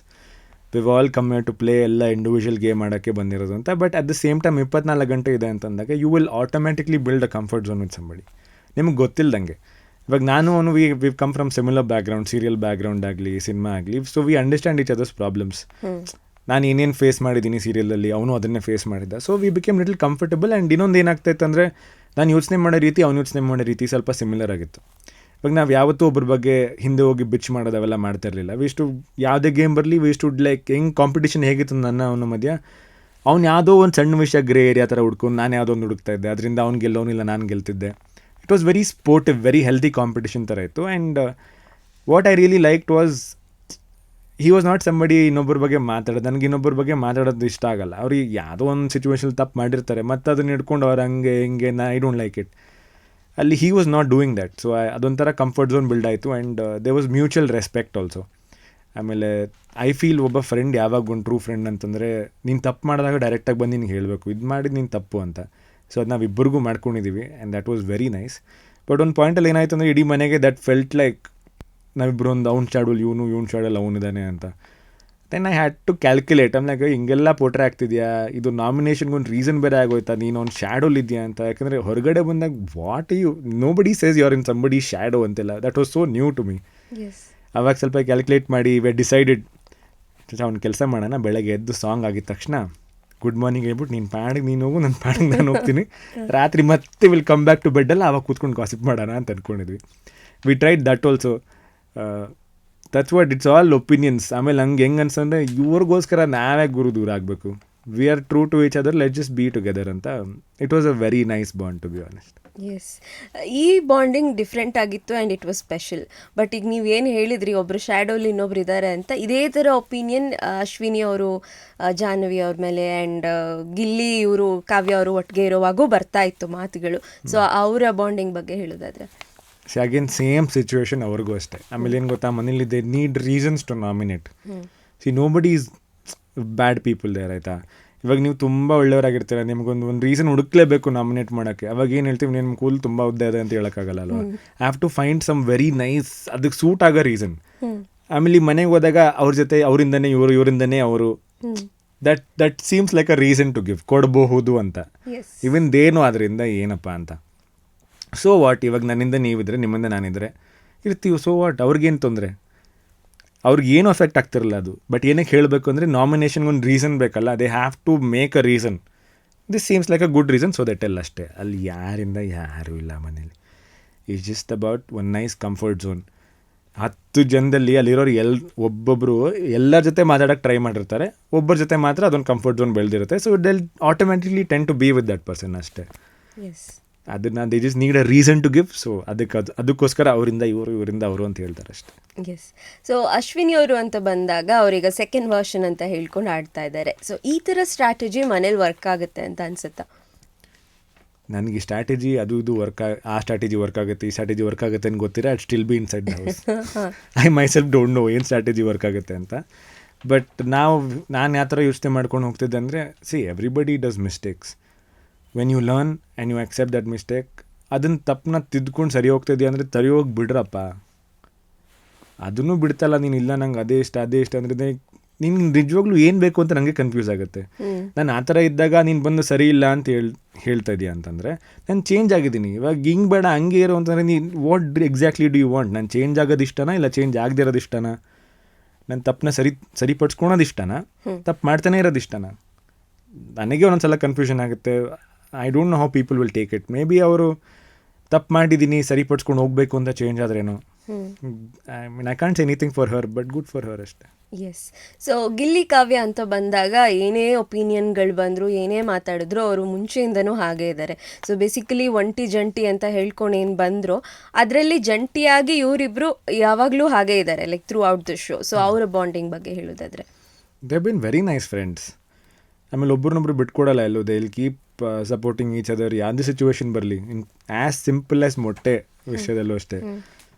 we've all come to play, ಎಲ್ಲ ಇಂಡಿವಿಜುವಲ್ ಗೇಮ್ ಮಾಡೋಕ್ಕೆ ಬಂದಿರೋದು ಅಂತ. But at the same time 24 ಗಂಟೆ ಇದೆ ಅಂತಂದಾಗ you will automatically build a comfort zone with somebody, ನಿಮಗೆ ಗೊತ್ತಿಲ್ಲದಂಗೆ. ಇವಾಗ ನಾನು ಅವನು we come from similar background, serial background ಆಗಲಿ, ಸಿನಿಮಾ ಆಗಲಿ. So we understand each others problems. ನಾನು ಏನೇನು ಫೇಸ್ ಮಾಡಿದ್ದೀನಿ ಸೀರಿಯಲಲ್ಲಿ, ಅವನು ಅದನ್ನೇ ಫೇಸ್ ಮಾಡಿದ್ದ. So we became little comfortable. And ಇನ್ನೊಂದು ಏನಾಗ್ತಾಯಿತ್ತು ಅಂದರೆ, ನಾನು ಯೋಚನೆ ಮಾಡೋ ರೀತಿ, ಅವ್ನು ಯೋಚನೆ ಮಾಡೋ ರೀತಿ ಸ್ವಲ್ಪ ಸಿಮಿಲರ್ ಆಗಿತ್ತು. ಇವಾಗ ನಾವು ಯಾವತ್ತೂ ಒಬ್ಬರ ಬಗ್ಗೆ ಹಿಂದೆ ಹೋಗಿ ಬಿಚ್ ಮಾಡೋದು ಅವೆಲ್ಲ ಮಾಡ್ತಾ ಇರಲಿಲ್ಲ. ವಿಷ್ಟು ಯಾವುದೇ ಗೇಮ್ ಬರಲಿ, ವಿಷ್ಟು ಲೈಕ್ ಹೆಂಗೆ ಕಾಂಪಿಟೇಷನ್ ಹೇಗಿತ್ತು ನನ್ನ ಅವನ ಮಧ್ಯ, ಅವ್ನು ಯಾವುದೋ ಒಂದು ಸಣ್ಣ ವಿಷಯ ಗ್ರೇ ಏರಿಯಾ ಥರ ಹುಡ್ಕೊಂಡು ನಾನು ಯಾವುದೋ ಒಂದು ಹುಡುಕ್ತಾ ಇದ್ದೆ. ಅದರಿಂದ ಅವ್ನು ಗೆಲ್ಲೋನಿಲ್ಲ, ನಾನು ಗೆಲ್ತಿದ್ದೆ. It was very sportive, very healthy competition ಥರ ಇತ್ತು. And what I really liked was he was not somebody ಇನ್ನೊಬ್ಬರ ಬಗ್ಗೆ ಮಾತಾಡೋದು. ನನಗೆ ಇನ್ನೊಬ್ಬರ ಬಗ್ಗೆ ಮಾತಾಡೋದು ಇಷ್ಟ ಆಗಲ್ಲ. ಅವ್ರಿಗೆ ಯಾವುದೋ ಒಂದು ಸಿಚುವೇಶನ್ ತಪ್ಪು ಮಾಡಿರ್ತಾರೆ, ಮತ್ತು ಅದನ್ನ ಹಿಡ್ಕೊಂಡು ಅವ್ರು ಹಂಗೆ ಹಿಂಗೆ, ಐ ಡೋಂಟ್ ಲೈಕ್ ಇಟ್. ಅಲ್ಲಿ he was not doing that. So ಅದೊಂಥರ ಕಂಫರ್ಟ್ ಝೋನ್ ಬಿಲ್ಡ್ ಆಯಿತು. And they was mutual respect also. ಆಮೇಲೆ ಐ ಫೀಲ್ ಒಬ್ಬ ಫ್ರೆಂಡ್ ಯಾವಾಗ ಒಂದು ಟ್ರೂ ಫ್ರೆಂಡ್ ಅಂತಂದರೆ, ನೀನು ತಪ್ಪು ಮಾಡಿದಾಗ ಡೈರೆಕ್ಟಾಗಿ ಬಂದು ನಿನಗೆ ಹೇಳಬೇಕು, ಇದು ಮಾಡಿದ್ದು ನೀನು ತಪ್ಪು ಅಂತ. ಸೊ ಅದು ನಾವು ಇಬ್ಬರಿಗೂ ಮಾಡ್ಕೊಂಡಿದ್ದೀವಿ. And that was very nice. But ಒಂದು ಪಾಯಿಂಟಲ್ಲಿ ಏನಾಯಿತು ಅಂದರೆ, ಇಡೀ ಮನೆಗೆ ದಟ್ ಫೆಲ್ಟ್ ಲೈಕ್ ನಾವಿಬ್ಬರು ಒಂದು ಅವ್ನ ಶಾಡಲ್ ಇವನು ಶಾಡಲ್ ಅವನಿದ್ದಾನೆ ಅಂತ. Then I had to calculate. ಆಮೇಲೆ ಹಿಂಗೆಲ್ಲ ಪೋಟ್ರೆ ಆಗ್ತಿದೆಯಾ, ಇದು ನಾಮಿನೇಷನ್ಗೆ ಒಂದು ರೀಸನ್ ಬೇರೆ ಆಗೋಯ್ತಾ, ನೀನು ಅವ್ನು ಶ್ಯಾಡೋಲ್ ಇದೆಯಾ ಅಂತ. ಯಾಕಂದರೆ ಹೊರಗಡೆ ಬಂದಾಗ what you know body says you are in somebody shadow ಅಂತೆಲ್ಲ. That was so new to me. ಅವಾಗ ಸ್ವಲ್ಪ ಕ್ಯಾಲ್ಕುಲೇಟ್ ಮಾಡಿ ವೆ ಡಿಸೈಡೆಡ್, ಅವ್ನು ಕೆಲಸ ಮಾಡೋಣ. ಬೆಳಗ್ಗೆ ಎದ್ದು ಸಾಂಗ್ ಆಗಿದ ತಕ್ಷಣ ಗುಡ್ ಮಾರ್ನಿಂಗ್ ಹೇಳ್ಬಿಟ್ಟು, ನೀನು ಪಾಡಿಗೆ ನೀನು ಹೋಗು, ನನ್ನ ಪಾಡಿಗೆ ನಾನು ಹೋಗ್ತೀನಿ, ರಾತ್ರಿ ಮತ್ತೆ ವಿಲ್ ಕಮ್ ಬ್ಯಾಕ್ ಟು ಬೆಡ್ಡಲ್ಲ, ಆವಾಗ ಕೂತ್ಕೊಂಡು ಗಾಸಿಪ್ ಮಾಡೋಣ ಅಂತ ಅಂದ್ಕೊಂಡಿದ್ವಿ. We tried that also. That's what, it's all opinions. ಆಮೇಲೆ ಹಂಗೆ ಹೆಂಗೆ ಅನ್ಸಂದ್ರೆ, ಇವ್ರಿಗೋಸ್ಕರ ನಾವೇ ಗುರು ದೂರ ಆಗಬೇಕು. We are true to each other, let just be together ಅಂತ. It was a very nice bond to be honest. Yes, ಈ ಬಾಂಡಿಂಗ್ ಡಿಫ್ರೆಂಟ್ ಆಗಿತ್ತು and it was special. But ಈಗ ನೀವು ಏನು ಹೇಳಿದ್ರಿ, ಒಬ್ಬರು ಶ್ಯಾಡೋಲಿ ಇನ್ನೊಬ್ರು ಇದ್ದಾರೆ ಅಂತ, ಇದೇ ಥರ ಒಪಿನಿಯನ್ ಅಶ್ವಿನಿ ಅವರು ಜಾಹ್ನವಿ ಅವ್ರ ಮೇಲೆ ಆ್ಯಂಡ್ ಗಿಲ್ಲಿ ಇವರು ಕಾವ್ಯ ಅವರು ಒಟ್ಟಿಗೆ ಇರೋವಾಗೂ ಬರ್ತಾ ಇತ್ತು ಮಾತುಗಳು. ಸೊ ಅವರ ಬಾಂಡಿಂಗ್ ಬಗ್ಗೆ ಹೇಳೋದಾದ್ರೆ, ಸಿ ಅಗೇನ್ ಸೇಮ್ ಸಿಚುವೇಶನ್ ಅವ್ರಿಗೂ ಅಷ್ಟೇ. ಆಮೇಲೆ ಏನು ಗೊತ್ತಾ, ಮನೇಲಿ they need reasons to nominate. See nobody is bad people there, ಆಯಿತಾ. ಇವಾಗ ನೀವು ತುಂಬ ಒಳ್ಳೆಯವರಾಗಿರ್ತೀರ, ನಿಮಗೊಂದು ರೀಸನ್ ಹುಡುಕ್ಲೇಬೇಕು ನಾಮಿನೇಟ್ ಮಾಡೋಕ್ಕೆ. ಅವಾಗ ಏನು ಹೇಳ್ತೀವಿ, ನಿಮ್ಮ ಕೂಲ್ ತುಂಬ ಉದ್ದ ಇದೆ ಅಂತ ಹೇಳೋಕ್ಕಾಗಲ್ಲ ಅಲ್ವಾ. I have to find some very nice, ಅದಕ್ಕೆ ಸೂಟ್ ಆಗೋ ರೀಸನ್. ಆಮೇಲೆ ಈ ಮನೆಗೆ ಹೋದಾಗ ಅವ್ರ ಜೊತೆ ಅವರಿಂದನೇ ಇವರಿಂದನೇ ಅವರು, that seems like a reason to give, ಕೊಡಬಹುದು ಅಂತ. ಇವನ್ ದೇನು ಅದರಿಂದ ಏನಪ್ಪ ಅಂತ. ಸೊ ವಾಟ್, ಇವಾಗ ನನ್ನಿಂದ ನೀವಿದ್ರೆ, ನಿಮ್ಮಿಂದ ನಾನಿದ್ರೆ ಇರ್ತೀವಿ. ಸೊ ವಾಟ್, ಅವ್ರಿಗೇನು ತೊಂದರೆ, ಅವ್ರಿಗೇನು ಅಫೆಕ್ಟ್ ಆಗ್ತಿರಲ್ಲ ಅದು. ಬಟ್ ಏನಕ್ಕೆ ಹೇಳಬೇಕು ಅಂದರೆ, ನಾಮಿನೇಷನ್ಗೆ ಒಂದು ರೀಸನ್ ಬೇಕಲ್ಲ, they have to make a reason. This seems like a good reason, so that ಎಲ್ಲ ಅಷ್ಟೇ. ಅಲ್ಲಿ ಯಾರಿಂದ ಯಾರೂ ಇಲ್ಲ ಮನೇಲಿ. It's just about one nice comfort zone. 10 ಜನದಲ್ಲಿ ಅಲ್ಲಿರೋರು ಒಬ್ಬೊಬ್ಬರು ಎಲ್ಲರ ಜೊತೆ ಮಾತಾಡೋಕ್ಕೆ ಟ್ರೈ ಮಾಡಿರ್ತಾರೆ, ಒಬ್ಬರ ಜೊತೆ ಮಾತ್ರ ಅದೊಂದು ಕಂಫರ್ಟ್ ಝೋನ್ ಬೆಳೆದಿರುತ್ತೆ. So they'll automatically tend to be with that person ಅಷ್ಟೇ. ಅದನ್ನು they just need a reason to give. So ಅದಕ್ಕೋಸ್ಕರ ಅವರಿಂದ ಇವರು, ಇವರಿಂದ ಅವರು ಅಂತ ಹೇಳ್ತಾರೆ ಅಷ್ಟೇ. ಎಸ್. ಸೊ ಅಶ್ವಿನಿ ಅವರು ಅಂತ ಬಂದಾಗ, ಅವರೀಗ ಸೆಕೆಂಡ್ ವರ್ಷನ್ ಅಂತ ಹೇಳ್ಕೊಂಡು ಆಡ್ತಾ ಇದ್ದಾರೆ. ಸೊ ಈ ಥರ ಸ್ಟ್ರಾಟಜಿ ಮನೇಲಿ ವರ್ಕ್ ಆಗುತ್ತೆ ಅಂತ ಅನ್ಸುತ್ತಾ? ನನಗೆ ಸ್ಟ್ರಾಟಜಿ ಅದು ಇದು ಆ ಸ್ಟ್ರಾಟಜಿ ವರ್ಕ್ ಆಗುತ್ತೆ, ಈ ಸ್ಟ್ರಾಟಜಿ ವರ್ಕ್ ಆಗುತ್ತೆ ಅಂತ ಗೊತ್ತಿರ, at still be inside the house. I myself don't know ಏನು ಸ್ಟ್ರಾಟಜಿ ವರ್ಕ್ ಆಗುತ್ತೆ ಅಂತ. ಬಟ್ ನಾನು ಯಾವ ಥರ ಯೋಚನೆ ಮಾಡ್ಕೊಂಡು ಹೋಗ್ತಿದ್ದೆ ಅಂದರೆ, see everybody does mistakes. When you learn and you accept that mistake, ಅದನ್ನು ತಪ್ಪನ್ನ ತಿದ್ಕೊಂಡು ಸರಿ ಹೋಗ್ತಿದ್ಯಾ ಅಂದರೆ ಸರಿ ಹೋಗಿ ಬಿಡ್ರಪ್ಪ. ಅದನ್ನು ಬಿಡ್ತಲ್ಲ ನೀನು, ಇಲ್ಲ ನಂಗೆ ಅದೇ ಇಷ್ಟ ಅಂದರೆ ನೀನು ನಿಜವಾಗ್ಲೂ ಏನು ಬೇಕು ಅಂತ ನನಗೆ ಕನ್ಫ್ಯೂಸ್ ಆಗುತ್ತೆ. ನಾನು ಆ ಥರ ಇದ್ದಾಗ ನೀನು ಬಂದು ಸರಿ ಇಲ್ಲ ಅಂತ ಹೇಳ್ತಾ ಇದೆಯಾ ಅಂತಂದರೆ, ನಾನು ಚೇಂಜ್ ಆಗಿದ್ದೀನಿ, ಇವಾಗ ಹಿಂಗೆ ಬೇಡ ಹಂಗೆ ಇರೋ ಅಂತಂದರೆ ನೀನು what exactly do you want? ನಾನು ಚೇಂಜ್ ಆಗೋದು ಇಷ್ಟನಾ, ಇಲ್ಲ ಚೇಂಜ್ ಆಗದೆ ಇರೋದು ಇಷ್ಟನಾ? ನಾನು ತಪ್ಪನ್ನ ಸರಿಪಡಿಸ್ಕೊಳೋದು ಇಷ್ಟನಾ, ತಪ್ಪು ಮಾಡ್ತಾನೆ ಇರೋದು ಇಷ್ಟನಾ? ನನಗೆ ಒಂದೊಂದು ಸಲ ಕನ್ಫ್ಯೂಷನ್ ಆಗುತ್ತೆ. I don't know how people will take it. Maybe ಅವರು ತಪ್ಪು ಮಾಡಿದ್ದೀನಿ ಸರಿಪಡಿಸ್ಕೊಂಡು ಹೋಗಬೇಕು ಅಂತ ಚೇಂಜ್ ಆದ್ರೇನು. Hmm I mean I can't say anything for her but good for her ಅಷ್ಟೇ. ಎಸ್. ಸೊ ಗಿಲ್ಲಿ ಕಾವ್ಯ ಅಂತ ಬಂದಾಗ ಏನೇ ಒಪಿನಿಯನ್ಗಳು ಬಂದರು ಏನೇ ಮಾತಾಡಿದ್ರು ಅವರು ಮುಂಚೆಯಿಂದನೂ ಹಾಗೇ ಇದ್ದಾರೆ. ಸೊ ಬೇಸಿಕಲಿ ಒಂಟಿ ಜಂಟಿ ಅಂತ ಹೇಳ್ಕೊಂಡು ಏನು ಬಂದರು ಅದರಲ್ಲಿ ಜಂಟಿಯಾಗಿ ಇವರಿಬ್ಬರು ಯಾವಾಗಲೂ ಹಾಗೇ ಇದ್ದಾರೆ like through out the show. So ಅವರ ಬಾಂಡಿಂಗ್ ಬಗ್ಗೆ ಹೇಳೋದಾದ್ರೆ they been very nice friends. ಆಮೇಲೆ ಒಬ್ರನ್ನೊಬ್ರು ಬಿಟ್ಕೊಡಲ್ಲ ಎಲ್ಲೂ. They will keep supporting each other. ಯಾವುದೇ ಸಿಚುವೇಶನ್ ಬರಲಿ ಆ್ಯಸ್ ಸಿಂಪಲ್ ಆ್ಯಸ್ ಮೊಟ್ಟೆ ವಿಷಯದಲ್ಲೂ ಅಷ್ಟೇ.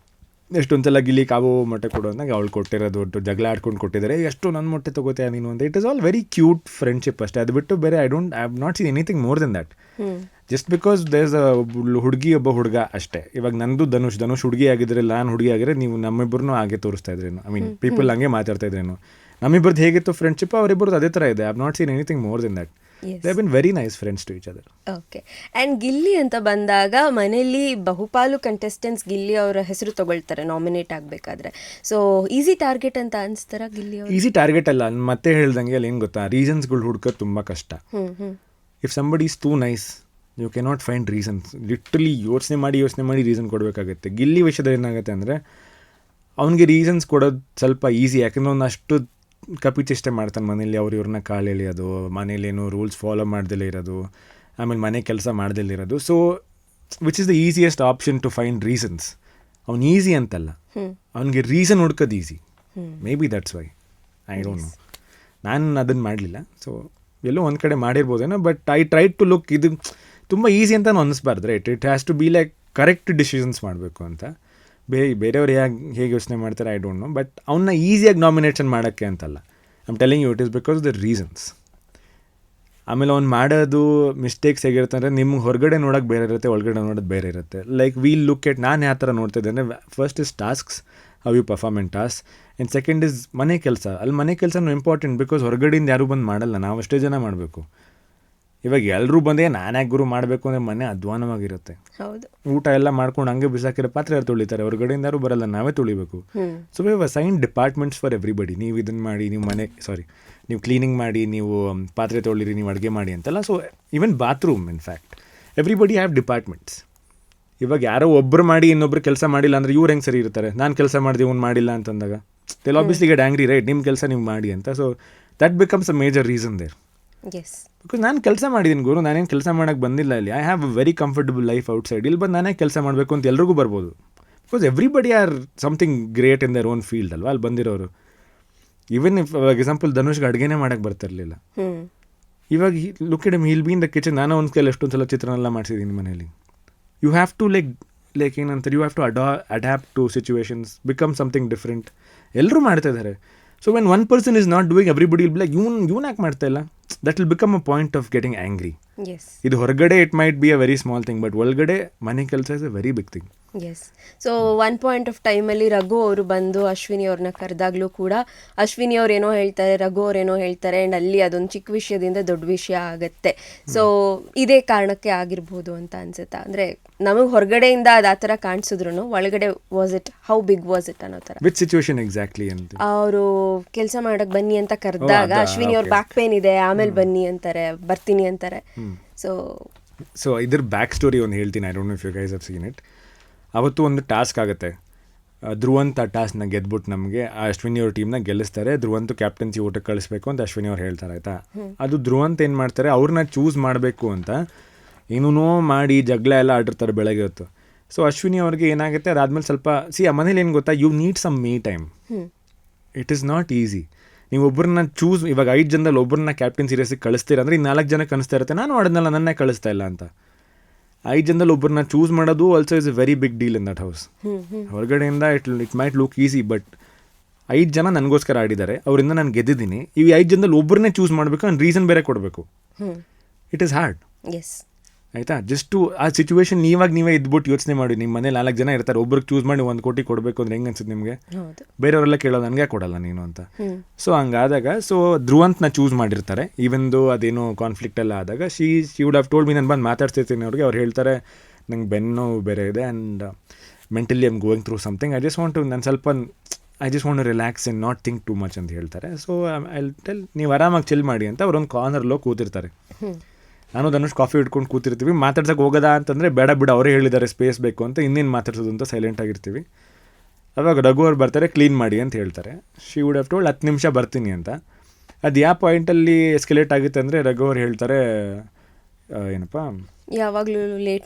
ಎಷ್ಟೊಂದ್ಸಲ ಗಿಲ್ಲಿ ಕಾವು ಮೊಟ್ಟೆ ಕೊಡು ಅಂದಾಗ ಅವಳು ಕೊಟ್ಟಿರೋದು ದೊಡ್ಡ ಜಗಳ ಆಡ್ಕೊಂಡು ಕೊಟ್ಟಿದ್ದಾರೆ, ಎಷ್ಟು ನನ್ನ ಮೊಟ್ಟೆ ತೊಗೋತೀಯ ನೀನು ಅಂತ. It is all very cute friendship ಅಷ್ಟೇ. ಅದು ಬಿಟ್ಟು ಬೇರೆ I have not seen anything more than that. Just because there is a ಹುಡುಗಿ ಒಬ್ಬ ಹುಡುಗ ಅಷ್ಟೇ. ಇವಾಗ ನಂದು ಧನುಷ್ ಹುಡುಗಿ ಆಗಿದ್ರೆ ನಾನು ಹುಡುಗಿ ಆಗಿದ್ರೆ ನೀವು ನಮ್ಮಿಬ್ಬರನ್ನೂ ಹಾಗೆ ತೋರಿಸ್ತಾ ಇದ್ರೇನು, ಐ ಮೀನ್ ಪೀಪಲ್ ಹಂಗೆ ಮಾತಾಡ್ತಾ ಇದ್ರೇನು. ನಮ್ಮಿಬ್ಬರದ್ದು ಹೇಗಿತ್ತು ಫ್ರೆಂಡ್ಶಿಪ್ ಅವರಿಬ್ಬರದ್ದು ಅದೇ ಥರ ಇದೆ. I have not seen anything more than that. They been very nice friends to each other. Okay. And Gilli ಅಂತ ಬಂದಾಗ ಮನೆಯಲ್ಲಿ ಬಹುಪಾಲು ಕಂಟೆಸ್ಟೆಂಟ್ಸ್ ಗಿಲ್ಲಿ ಅವರ ಹೆಸರು ತಗೊಳ್ತಾರೆ ನಾಮಿನೇಟ್ ಆಗಬೇಕಾದ್ರೆ. ಸೊ ಈಸಿ ಟಾರ್ಗೆಟ್ ಅಂತ ಅನಿಸ್ತಾರ ಗಿಲ್ಲಿ ಅವರು? ಈಸಿ ಟಾರ್ಗೆಟ್ ಅಲ್ಲ, ಮತ್ತೆ ಹೇಳ್ದಂಗೆ ಅಲ್ಲಿ ಏನು ಗೊತ್ತಾ, ರೀಸನ್ಸ್ಗಳು ಹುಡ್ಕೋದು ತುಂಬ ಕಷ್ಟ. If somebody is too nice you cannot find reasons. Literally ಯೋಚನೆ ಮಾಡಿ ರೀಸನ್ ಕೊಡಬೇಕಾಗತ್ತೆ. ಗಿಲ್ಲಿ ವಿಷಯದಲ್ಲಿ ಏನಾಗುತ್ತೆ ಅಂದರೆ ಅವನಿಗೆ ರೀಸನ್ಸ್ ಕೊಡೋದು ಸ್ವಲ್ಪ ಈಸಿ. ಯಾಕಂದರೆ ಅವ್ನು ಅಷ್ಟು ಕಪಿಚೇಷ್ಟೆ ಮಾಡ್ತಾನೆ ಮನೇಲಿ. ಇವ್ರನ್ನ ಕಾಲು ಎಳೆಯೋದು, ಮನೇಲೇನು ರೂಲ್ಸ್ ಫಾಲೋ ಮಾಡ್ದಲೇ ಇರೋದು, ಆಮೇಲೆ ಮನೆ ಕೆಲಸ ಮಾಡ್ದಲೇ ಇರೋದು. So which is the easiest option to find reasons. ಅವ್ನು ಈಸಿ ಅಂತಲ್ಲ, ಅವನಿಗೆ ರೀಸನ್ ಹುಡ್ಕೋದು easy. Maybe that's why, I don't know. ನಾನು ಅದನ್ನು ಮಾಡಲಿಲ್ಲ. ಸೊ ಎಲ್ಲೋ ಒಂದು ಕಡೆ ಮಾಡಿರ್ಬೋದೇನೋ. But I try to look ಇದು ತುಂಬ ಈಸಿ ಅಂತಲೂ ಅನ್ನಿಸ್ಬಾರ್ದು. Right, it has to be like correct decisions ಮಾಡಬೇಕು ಅಂತ. ಬೇರೆಯವ್ರು ಹೇಗೆ ಯೋಚನೆ ಮಾಡ್ತಾರೆ ಐ ಡೋಂಟ್ ನೋ. ಬಟ್ ಅವನ್ನ ಈಸಿಯಾಗಿ ನಾಮಿನೇಷನ್ ಮಾಡೋಕ್ಕೆ ಅಂತಲ್ಲ. I am telling you it is because the reasons. ಆಮೇಲೆ ಅವ್ನು ಮಾಡೋದು ಮಿಸ್ಟೇಕ್ಸ್ ಹೇಗಿರುತ್ತೆ ಅಂದರೆ ನಿಮ್ಗೆ ಹೊರಗಡೆ ನೋಡೋಕೆ ಬೇರೆ ಇರುತ್ತೆ, ಒಳಗಡೆ ನೋಡೋದು ಬೇರೆ ಇರುತ್ತೆ. ಲೈಕ್ ವೀಲ್ ಲುಕ್ ಎಟ್, ನಾನು ಯಾವ ಥರ ನೋಡ್ತಿದ್ದೆ ಅಂದರೆ first is tasks, how you perform in task. And second is ಮನೆ ಕೆಲಸ. ಅಲ್ಲಿ ಮನೆ ಕೆಲಸನೂ ಇಂಪಾರ್ಟೆಂಟ್ ಬಿಕಾಸ್ ಹೊರಗಡೆಯಿಂದ ಯಾರೂ ಬಂದು ಮಾಡಲ್ಲ, ನಾವು ಅಷ್ಟೇ ಜನ ಮಾಡಬೇಕು. ಇವಾಗ ಎಲ್ಲರೂ ಬಂದೇ ನಾನ್ಯಾಕೆ ಗುರು ಮಾಡಬೇಕು ಅಂದರೆ ಮನೆ ಅಧ್ವಾನವಾಗಿರುತ್ತೆ. ಹೌದು. ಊಟ ಎಲ್ಲ ಮಾಡ್ಕೊಂಡು ಹಂಗೆ ಬಿಸಾಕಿರೋ ಪಾತ್ರೆ ಯಾರು ತೊಳಿತಾರೆ, ಹೊರಗಡೆಯಿಂದ ಯಾರು ಬರಲ್ಲ, ನಾವೇ ತೊಳಿಬೇಕು. So we have assigned departments for everybody. ನೀವು ಇದನ್ನು ಮಾಡಿ, ನೀವು ಕ್ಲೀನಿಂಗ್ ಮಾಡಿ, ನೀವು ಪಾತ್ರೆ ತೊಳಿರಿ, ನೀವು ಅಡುಗೆ ಮಾಡಿ ಅಂತಲ್ಲ. So even bathroom in fact everybody have departments. ಇವಾಗ ಯಾರೋ ಒಬ್ಬರು ಮಾಡಿ ಇನ್ನೊಬ್ರು ಕೆಲಸ ಮಾಡಿಲ್ಲ ಅಂದರೆ ಇವ್ರು ಹೆಂಗೆ ಸರಿ ಇರ್ತಾರೆ? ನಾನು ಕೆಲಸ ಮಾಡಿದೆ ಇವ್ನು ಮಾಡಿಲ್ಲ ಅಂತಂದಾಗ they obviously get angry, right? ನಿಮ್ಮ ಕೆಲಸ ನೀವು ಮಾಡಿ ಅಂತ. So that becomes a major reason there. Yes. Because ನಾನು ಕೆಲಸ ಮಾಡಿದ್ದೀನಿ ಗುರು, ನಾನೇನು ಕೆಲಸ ಮಾಡೋಕ್ಕೆ ಬಂದಿಲ್ಲ ಇಲ್ಲಿ. I have a very comfortable life outside. ಇಲ್ಲಿ ಬಂದು ನಾನೇ ಕೆಲಸ ಮಾಡಬೇಕು ಅಂತ ಎಲ್ರಿಗೂ ಬರ್ಬೋದು. Because everybody are something great in their own field ಅಲ್ವಾ ಅಲ್ಲಿ ಬಂದಿರೋರು. ಈವನ್ ಇಫ್ ಫಾರ್ ಎಕ್ಸಾಂಪಲ್ ಧನುಷ್ಗೆ ಅಡುಗೆನೇ ಮಾಡೋಕ್ಕೆ ಬರ್ತಿರ್ಲಿಲ್ಲ. ಇವಾಗ look it hill be in the kitchen. ನಾನು ಒಂದು ಕೈಲಿ ಎಷ್ಟೊಂದು ಸಲ ಚಿತ್ರಾನ್ನ ಮಾಡಿಸಿದ್ದೀನಿ ಮನೇಲಿ. ಯು ಹ್ಯಾವ್ ಟು ಲೈಕ್ ಏನಂತಾರೆ, you have to adapt to situations, become something different. ಎಲ್ಲರೂ ಮಾಡ್ತಾ ಇದ್ದಾರೆ. So when one person is not doing everybody will be like ಇವ್ನು ಯಾಕೆ ಮಾಡ್ತಾ ಇಲ್ಲ? That will become a point of getting angry. ಇದು ಹೊರಗಡೆ it might be a very small thing, but ಒಳಗಡೆ ಮನೆ ಕೆಲಸ is a very big thing. S. So one point of ಟೈಮಲ್ಲಿ ರಘು ಅವರು ಬಂದು ಅಶ್ವಿನಿ ಅವ್ರನ್ನ ಕರೆದಾಗಲೂ ಕೂಡ ಅಶ್ವಿನಿ ಅವ್ರು ಏನೋ ಹೇಳ್ತಾರೆ, ರಘು ಅವ್ರೇನೋ ಹೇಳ್ತಾರೆ, ಆ್ಯಂಡ್ ಅಲ್ಲಿ ಅದೊಂದು ಚಿಕ್ಕ ವಿಷಯದಿಂದ ದೊಡ್ಡ ವಿಷಯ ಆಗುತ್ತೆ. ಸೊ ಇದೇ ಕಾರಣಕ್ಕೆ ಆಗಿರ್ಬೋದು ಅಂತ ಅನ್ಸುತ್ತಾ? ಅಂದರೆ ನಮಗೆ ಹೊರಗಡೆಯಿಂದ ಅದು ಆ ಥರ ಕಾಣಿಸಿದ್ರು ಒಳಗಡೆ was it, how big was it ಅನ್ನೋ ಥರ? ವಿಚ್ ಸಿಚುವೇಶನ್ ಎಕ್ಸಾಕ್ಟ್ಲಿ ಅಂತ? ಅವರು ಕೆಲಸ ಮಾಡಕ್ಕೆ ಬನ್ನಿ ಅಂತ ಕರೆದಾಗ ಅಶ್ವಿನಿ ಅವ್ರ ಬ್ಯಾಕ್ ಪೇನ್ ಇದೆ, ಆಮೇಲೆ ಬನ್ನಿ ಅಂತಾರೆ, ಬರ್ತೀನಿ ಅಂತಾರೆ. ಸೊ ಇದ್ರ ಬ್ಯಾಕ್ ಸ್ಟೋರಿ ಒಂದು ಹೇಳ್ತೀನಿ. I don't know if you guys have seen it. ಅವತ್ತು ಒಂದು ಟಾಸ್ಕ್ ಆಗುತ್ತೆ. ಧ್ರುವಂತ್ ಆ ಟಾಸ್ಕ್ನ ಗೆದ್ಬಿಟ್ಟು ನಮಗೆ ಅಶ್ವಿನಿ ಅವ್ರ ಟೀಮ್ನ ಗೆಲ್ಲಿಸ್ತಾರೆ. ಧ್ರುವಂತು ಕ್ಯಾಪ್ಟನ್ಸಿ ಊಟಕ್ಕೆ ಕಳಿಸ್ಬೇಕು ಅಂತ ಅಶ್ವಿನಿ ಅವ್ರು ಹೇಳ್ತಾರೆ, ಆಯಿತಾ? ಅದು ಧ್ರುವಂತ್ ಏನು ಮಾಡ್ತಾರೆ, ಅವ್ರನ್ನ ಚೂಸ್ ಮಾಡಬೇಕು ಅಂತ ಏನೂ ಮಾಡಿ ಜಗಳ ಎಲ್ಲ ಆಡಿರ್ತಾರೆ ಬೆಳಗ್ಗೆ ಹೊತ್ತು. ಸೊ ಅಶ್ವಿನಿ ಅವ್ರಿಗೆ ಏನಾಗುತ್ತೆ, ಅದಾದಮೇಲೆ ಸ್ವಲ್ಪ ಆ ಮನೇಲಿ ಏನು ಗೊತ್ತಾ, you need some me time. It is not easy. ನೀವು ಒಬ್ಬರನ್ನ ಚೂಸ್, ಇವಾಗ 5 ಜನದಲ್ಲಿ ಒಬ್ಬರನ್ನ ಕ್ಯಾಪ್ಟನ್ಸಿ ರೇಸಿಗೆ ಕಳಿಸ್ತೀರ ಅಂದರೆ ಇನ್ನು 4 ಜನಕ್ಕೆ ಅನಿಸ್ತಾ ಇರುತ್ತೆ ನಾನು ಆಡೋದನ್ನೆಲ್ಲ ನನ್ನೇ ಕಳಿಸ್ತಾ ಇಲ್ಲ ಅಂತ. 5 ಜನದಲ್ಲಿ ಒಬ್ಬರನ್ನ ಚೂಸ್ ಮಾಡೋದು also is a very big deal in that house. ಹೊರಗಡೆಯಿಂದ it might look easy, but 5 ಜನ ನನಗೋಸ್ಕರ ಆಡಿದ್ದಾರೆ, ಅವರಿಂದ ನಾನು ಗೆದ್ದಿದ್ದೀನಿ. ಈ 5 ಜನದಲ್ಲಿ ಒಬ್ಬರನ್ನೇ ಚೂಸ್ ಮಾಡಬೇಕು, ನಾನು ರೀಸನ್ ಬೇರೆ ಕೊಡಬೇಕು. It is hard. ಎಸ್. ಆಯಿತಾ? ಜಸ್ಟು ಆ ಸಿಚುವೇಶನ್ ನೀವೇ ಇದ್ಬಿಟ್ಟು ಯೋಚನೆ ಮಾಡಿ. ನಿಮ್ಮ ಮನೇಲಿ 4 ಜನ ಇರ್ತಾರೆ, ಒಬ್ರಿಗೆ ಚೂಸ್ ಮಾಡಿ 1 ಕೋಟಿ ಕೊಡಬೇಕು ಅಂದರೆ ಹೆಂಗೆ ಅನ್ಸುತ್ತೆ ನಿಮಗೆ? ಬೇರೆಯವರೆಲ್ಲ ಕೇಳೋದು ನನಗೆ ಕೊಡಲ್ಲ ನೀನು ಅಂತ. ಸೊ ಹಂಗಾದಾಗ ಧ್ರುವಂತ್ನ ಚೂಸ್ ಮಾಡಿರ್ತಾರೆ. ಈವನ್ದು ಅದೇನೋ ಕಾನ್ಫ್ಲಿಕ್ಟ್ ಎಲ್ಲ ಆದಾಗ she would have told me. ನಾನು ಬಂದು ಮಾತಾಡ್ತಿರ್ತೀನಿ ಅವ್ರಿಗೆ, ಅವ್ರು ಹೇಳ್ತಾರೆ ನಂಗೆ ಬೆನ್ನು ಬೇರೆ ಇದೆ and mentally I am going through something. I just want to relax and not think too much ಅಂತ ಹೇಳ್ತಾರೆ. ಸೊ ಐ ಟೆಲ್ ನೀವು ಆರಾಮಾಗಿ ಚಿಲ್ ಮಾಡಿ ಅಂತ ಅವ್ರೊಂದು ಕಾರ್ನರ್ಲೋ ಕೂತಿರ್ತಾರೆ. ನಾನು ಧನುಷ್ ಕಾಫಿ ಇಟ್ಕೊಂಡು ಕೂತಿರ್ತೀವಿ, ಮಾತಾಡ್ಸಕ್ಕೆ ಹೋಗೋದಾ ಅಂತಂದರೆ ಬೇಡ ಬಿಡು ಅವರೇ ಹೇಳಿದ್ದಾರೆ ಸ್ಪೇಸ್ ಬೇಕು ಅಂತ, ಇನ್ನೇನು ಮಾತಾಡ್ಸೋದು ಅಂತ ಸೈಲೆಂಟ್ ಆಗಿರ್ತೀವಿ. ಅವಾಗ ರಘು ಅವ್ರು ಬರ್ತಾರೆ, ಕ್ಲೀನ್ ಮಾಡಿ ಅಂತ ಹೇಳ್ತಾರೆ. ಶಿ ವುಡ್ ಹ್ಯಾವ್ ಟೋಲ್ಡ್ 10 ನಿಮಿಷ ಬರ್ತೀನಿ ಅಂತ. ಅದು ಯಾವ ಪಾಯಿಂಟಲ್ಲಿ ಎಸ್ಕಲೇಟ್ ಆಗುತ್ತೆ ಅಂದರೆ ರಘು ಅವ್ರು ಹೇಳ್ತಾರೆ ಏನಪ್ಪ ಯಾವಾಗಲೂ ಲೇಟ್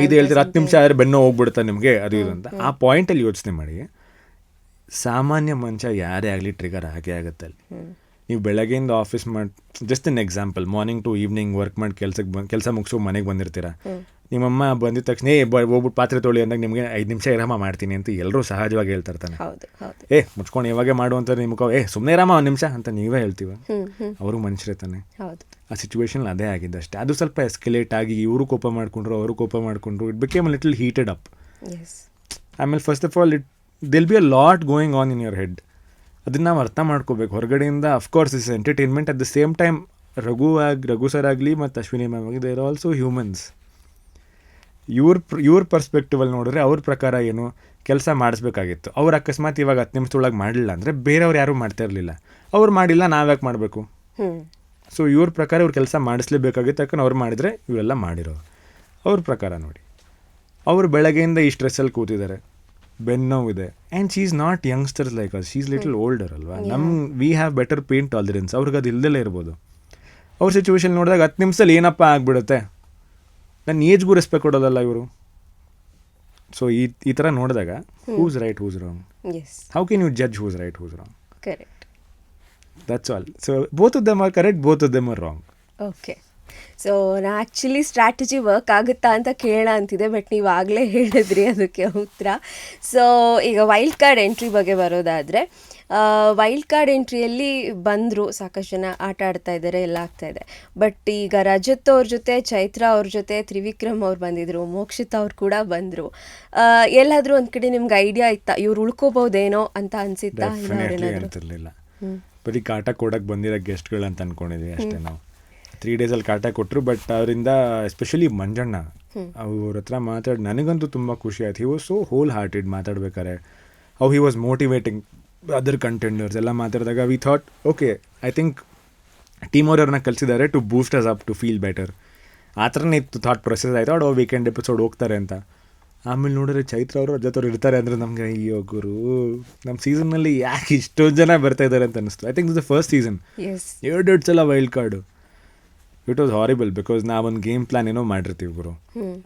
ಇದು ಹೇಳ್ತಾರೆ 10 ನಿಮಿಷ ಆದರೆ ಬೆನ್ನೋ ಹೋಗ್ಬಿಡುತ್ತೆ ನಿಮಗೆ ಅದು ಇದು ಅಂತ. ಆ ಪಾಯಿಂಟಲ್ಲಿ ಯೋಚನೆ ಮಾಡಿ, ಸಾಮಾನ್ಯ ಮನುಷ್ಯ ಯಾರೇ ಆಗಲಿ ಟ್ರಿಗರ್ ಹಾಗೆ ಆಗುತ್ತೆ ಅಲ್ಲಿ. ನೀವು ಬೆಳಗ್ಗೆಯಿಂದ ಆಫೀಸ್ ಮಾಡಿ, just an example, morning to evening work ಮಾಡಿ ಕೆಲಸ ಮುಗಿಸೋ ಮನೆಗೆ ಬಂದಿರ್ತೀರ. ನಿಮ್ಮಮ್ಮ ಬಂದಿದ ತಕ್ಷಣ ಹೋಗ್ಬಿಟ್ಟು ಪಾತ್ರೆ ತೊಳಿ ಅಂದಾಗ ನಿಮಗೆ 5 ನಿಮಿಷ ಇರಮ್ಮ ಮಾಡ್ತೀನಿ ಅಂತ ಎಲ್ಲರೂ ಸಹಜವಾಗಿ ಹೇಳ್ತಾ ಇರ್ತಾನೆ. ಮುಚ್ಕೊಂಡು ಇವಾಗೆ ಮಾಡು ಅಂತ ನಿಮ್ಗೆ ಸುಮ್ಮನೆ ಇರಮ್ಮ 1 ನಿಮಿಷ ಅಂತ ನೀವೇ ಹೇಳ್ತೀವ. ಅವರು ಮನುಷ್ಯರೇ ತಾನೆ. ಆ ಸಿಚುವೇಶನ್ ಅದೇ ಆಗಿದ್ದು ಅಷ್ಟೇ. ಅದು ಸ್ವಲ್ಪ ಎಸ್ಕಲೇಟ್ ಆಗಿ ಇವರು ಕೋಪ ಮಾಡಿಕೊಂಡ್ರು, ಅವರು ಕೋಪ ಮಾಡಿಕೊಂಡ್ರು. It became a little heated up. ಆಮೇಲೆ first of all there'll be a lot going on in your head. ಅದನ್ನು ನಾವು ಅರ್ಥ ಮಾಡ್ಕೋಬೇಕು. ಹೊರಗಡೆಯಿಂದ of course is entertainment, at the same time Raghu sir ಆಗಲಿ ಮತ್ತು ಅಶ್ವಿನಿ ಮ್ಯಾಮ್ ಆಗಲಿ, ದೇ ಆರ್ ಆಲ್ಸೋ ಹ್ಯೂಮನ್ಸ್. ಇವ್ರ ಪರ್ಸ್ಪೆಕ್ಟಿವಲ್ಲಿ ನೋಡಿದ್ರೆ ಅವ್ರ ಪ್ರಕಾರ ಏನು ಕೆಲಸ ಮಾಡಿಸ್ಬೇಕಾಗಿತ್ತು. ಅವ್ರು ಅಕಸ್ಮಾತ್ ಇವಾಗ 10 ನಿಮಿಷದೊಳಗೆ ಮಾಡಲಿಲ್ಲ ಅಂದರೆ ಬೇರೆಯವ್ರು ಯಾರೂ ಮಾಡ್ತಾ ಇರಲಿಲ್ಲ. ಅವ್ರು ಮಾಡಿಲ್ಲ, ನಾವ್ಯಾಕೆ ಮಾಡಬೇಕು? ಸೊ ಇವ್ರ ಪ್ರಕಾರ ಇವ್ರು ಕೆಲಸ ಮಾಡಿಸ್ಲೇಬೇಕಾಗಿತ್ತು, ಯಾಕಂದ್ರೆ ಅವ್ರು ಮಾಡಿದರೆ ಇವರೆಲ್ಲ ಮಾಡಿರೋರು. ಅವ್ರ ಪ್ರಕಾರ ನೋಡಿ, ಅವರು ಬೆಳಗ್ಗೆಯಿಂದ ಈ ಸ್ಟ್ರೆಸ್ಸಲ್ಲಿ ಕೂತಿದ್ದಾರೆ, ಬೆನ್ನೋವಿದೆ. And she is not youngsters like us, she is little older ಅಲ್ವಾ. We have better pain tolerance. ಅವ್ರಿಗೆ ಅದು ಇಲ್ದಲೇ ಇರ್ಬೋದು. ಅವ್ರ ಸಿಚುವೇಶನ್ ನೋಡಿದಾಗ 10 ನಿಮಿಷದಲ್ಲಿ ಏನಪ್ಪ ಆಗಿಬಿಡುತ್ತೆ, ನನ್ನ ಏಜ್ಗೂ ರೆಸ್ಪೆಕ್ಟ್ ಕೊಡೋದಲ್ಲ ಇವರು. ಸೊ ಈ ಥರ ನೋಡಿದಾಗ who's right, who's wrong, how can you judge who's right, who's wrong? Correct. That's all. So both of them are correct, both of them are wrong. Okay. So ನಾ ಆ್ಯಕ್ಚುಲಿ ಸ್ಟ್ರಾಟಜಿ ವರ್ಕ್ ಆಗುತ್ತಾ ಅಂತ ಕೇಳೋಣ ಅಂತಿದೆ, but ನೀವು ಆಗಲೇ ಹೇಳಿದ್ರಿ ಅದಕ್ಕೆ ಉತ್ತರ. ಸೊ ಈಗ ವೈಲ್ಡ್ ಕಾರ್ಡ್ ಎಂಟ್ರಿ ಬಗ್ಗೆ ಬರೋದಾದರೆ, ವೈಲ್ಡ್ ಕಾರ್ಡ್ ಎಂಟ್ರಿಯಲ್ಲಿ ಬಂದರು, ಸಾಕಷ್ಟು ಜನ ಆಟ ಆಡ್ತಾ ಇದ್ದಾರೆ, ಎಲ್ಲ ಆಗ್ತಾಯಿದೆ. ಬಟ್ ಈಗ ರಜತ್ ಅವ್ರ ಜೊತೆ, ಚೈತ್ರ ಅವ್ರ ಜೊತೆ ತ್ರಿವಿಕ್ರಮ್ ಅವ್ರು ಬಂದಿದ್ರು, ಮೋಕ್ಷಿತ್ ಅವ್ರು ಕೂಡ ಬಂದರು. ಎಲ್ಲಾದರೂ ಒಂದು ಕಡೆ ನಿಮ್ಗೆ ಐಡಿಯಾ ಇತ್ತಾ ಇವ್ರು ಉಳ್ಕೋಬೋದೇನೋ ಅಂತ ಅನಿಸಿತ್ತಾ? ಅಂತಿರಲಿಲ್ಲ. ಬರೀ ಕಾಟ ಕೊಡೋಕ್ಕೆ ಬಂದಿರೋ ಗೆಸ್ಟ್ಗಳು ಅಂತ ಅಂದ್ಕೊಂಡಿದ್ವಿ ಅಷ್ಟೇ ನಾವು. 3 ಡೇಸಲ್ಲಿ ಕಾಟ ಕೊಟ್ಟರು. ಬಟ್ ಅವರಿಂದ ಎಸ್ಪೆಷಲಿ ಮಂಜಣ್ಣ ಅವ್ರ ಹತ್ರ ಮಾತಾಡಿ ನನಗಂತೂ ತುಂಬ ಖುಷಿ ಆಯ್ತು. He was so whole hearted ಮಾತಾಡ್ಬೇಕಾರೆ. He was motivating other contenders ಎಲ್ಲ ಮಾತಾಡಿದಾಗ we thought okay, I think team ಅವ್ರನ್ನ ಕಲಿಸಿದ್ದಾರೆ to boost us up to feel better. ಆ ಥರನೇ ಇತ್ತು ಥಾಟ್ ಪ್ರೊಸೆಸ್. ಆಯ್ತು ವೀಕೆಂಡ್ ಎಪಿಸೋಡ್ ಹೋಗ್ತಾರೆ ಅಂತ. ಆಮೇಲೆ ನೋಡಿದ್ರೆ ಚೈತ್ರ ಅವರು ರಜತ್ ಇರ್ತಾರೆ ಅಂದರೆ ನಮಗೆ ಅಯ್ಯೋ ಗುರು, ನಮ್ಮ ಸೀಸನ್ನಲ್ಲಿ ಯಾಕೆ ಇಷ್ಟೊಂದು ಜನ ಬರ್ತಾ ಇದ್ದಾರೆ ಅಂತ ಅನಿಸ್ತು. I think this the first season 2 ಸಲ wild card. It was horrible because ನಾವೊಂದು ಗೇಮ್ ಪ್ಲಾನ್ ಏನೋ ಮಾಡಿರ್ತೀವಿ ಗುರು.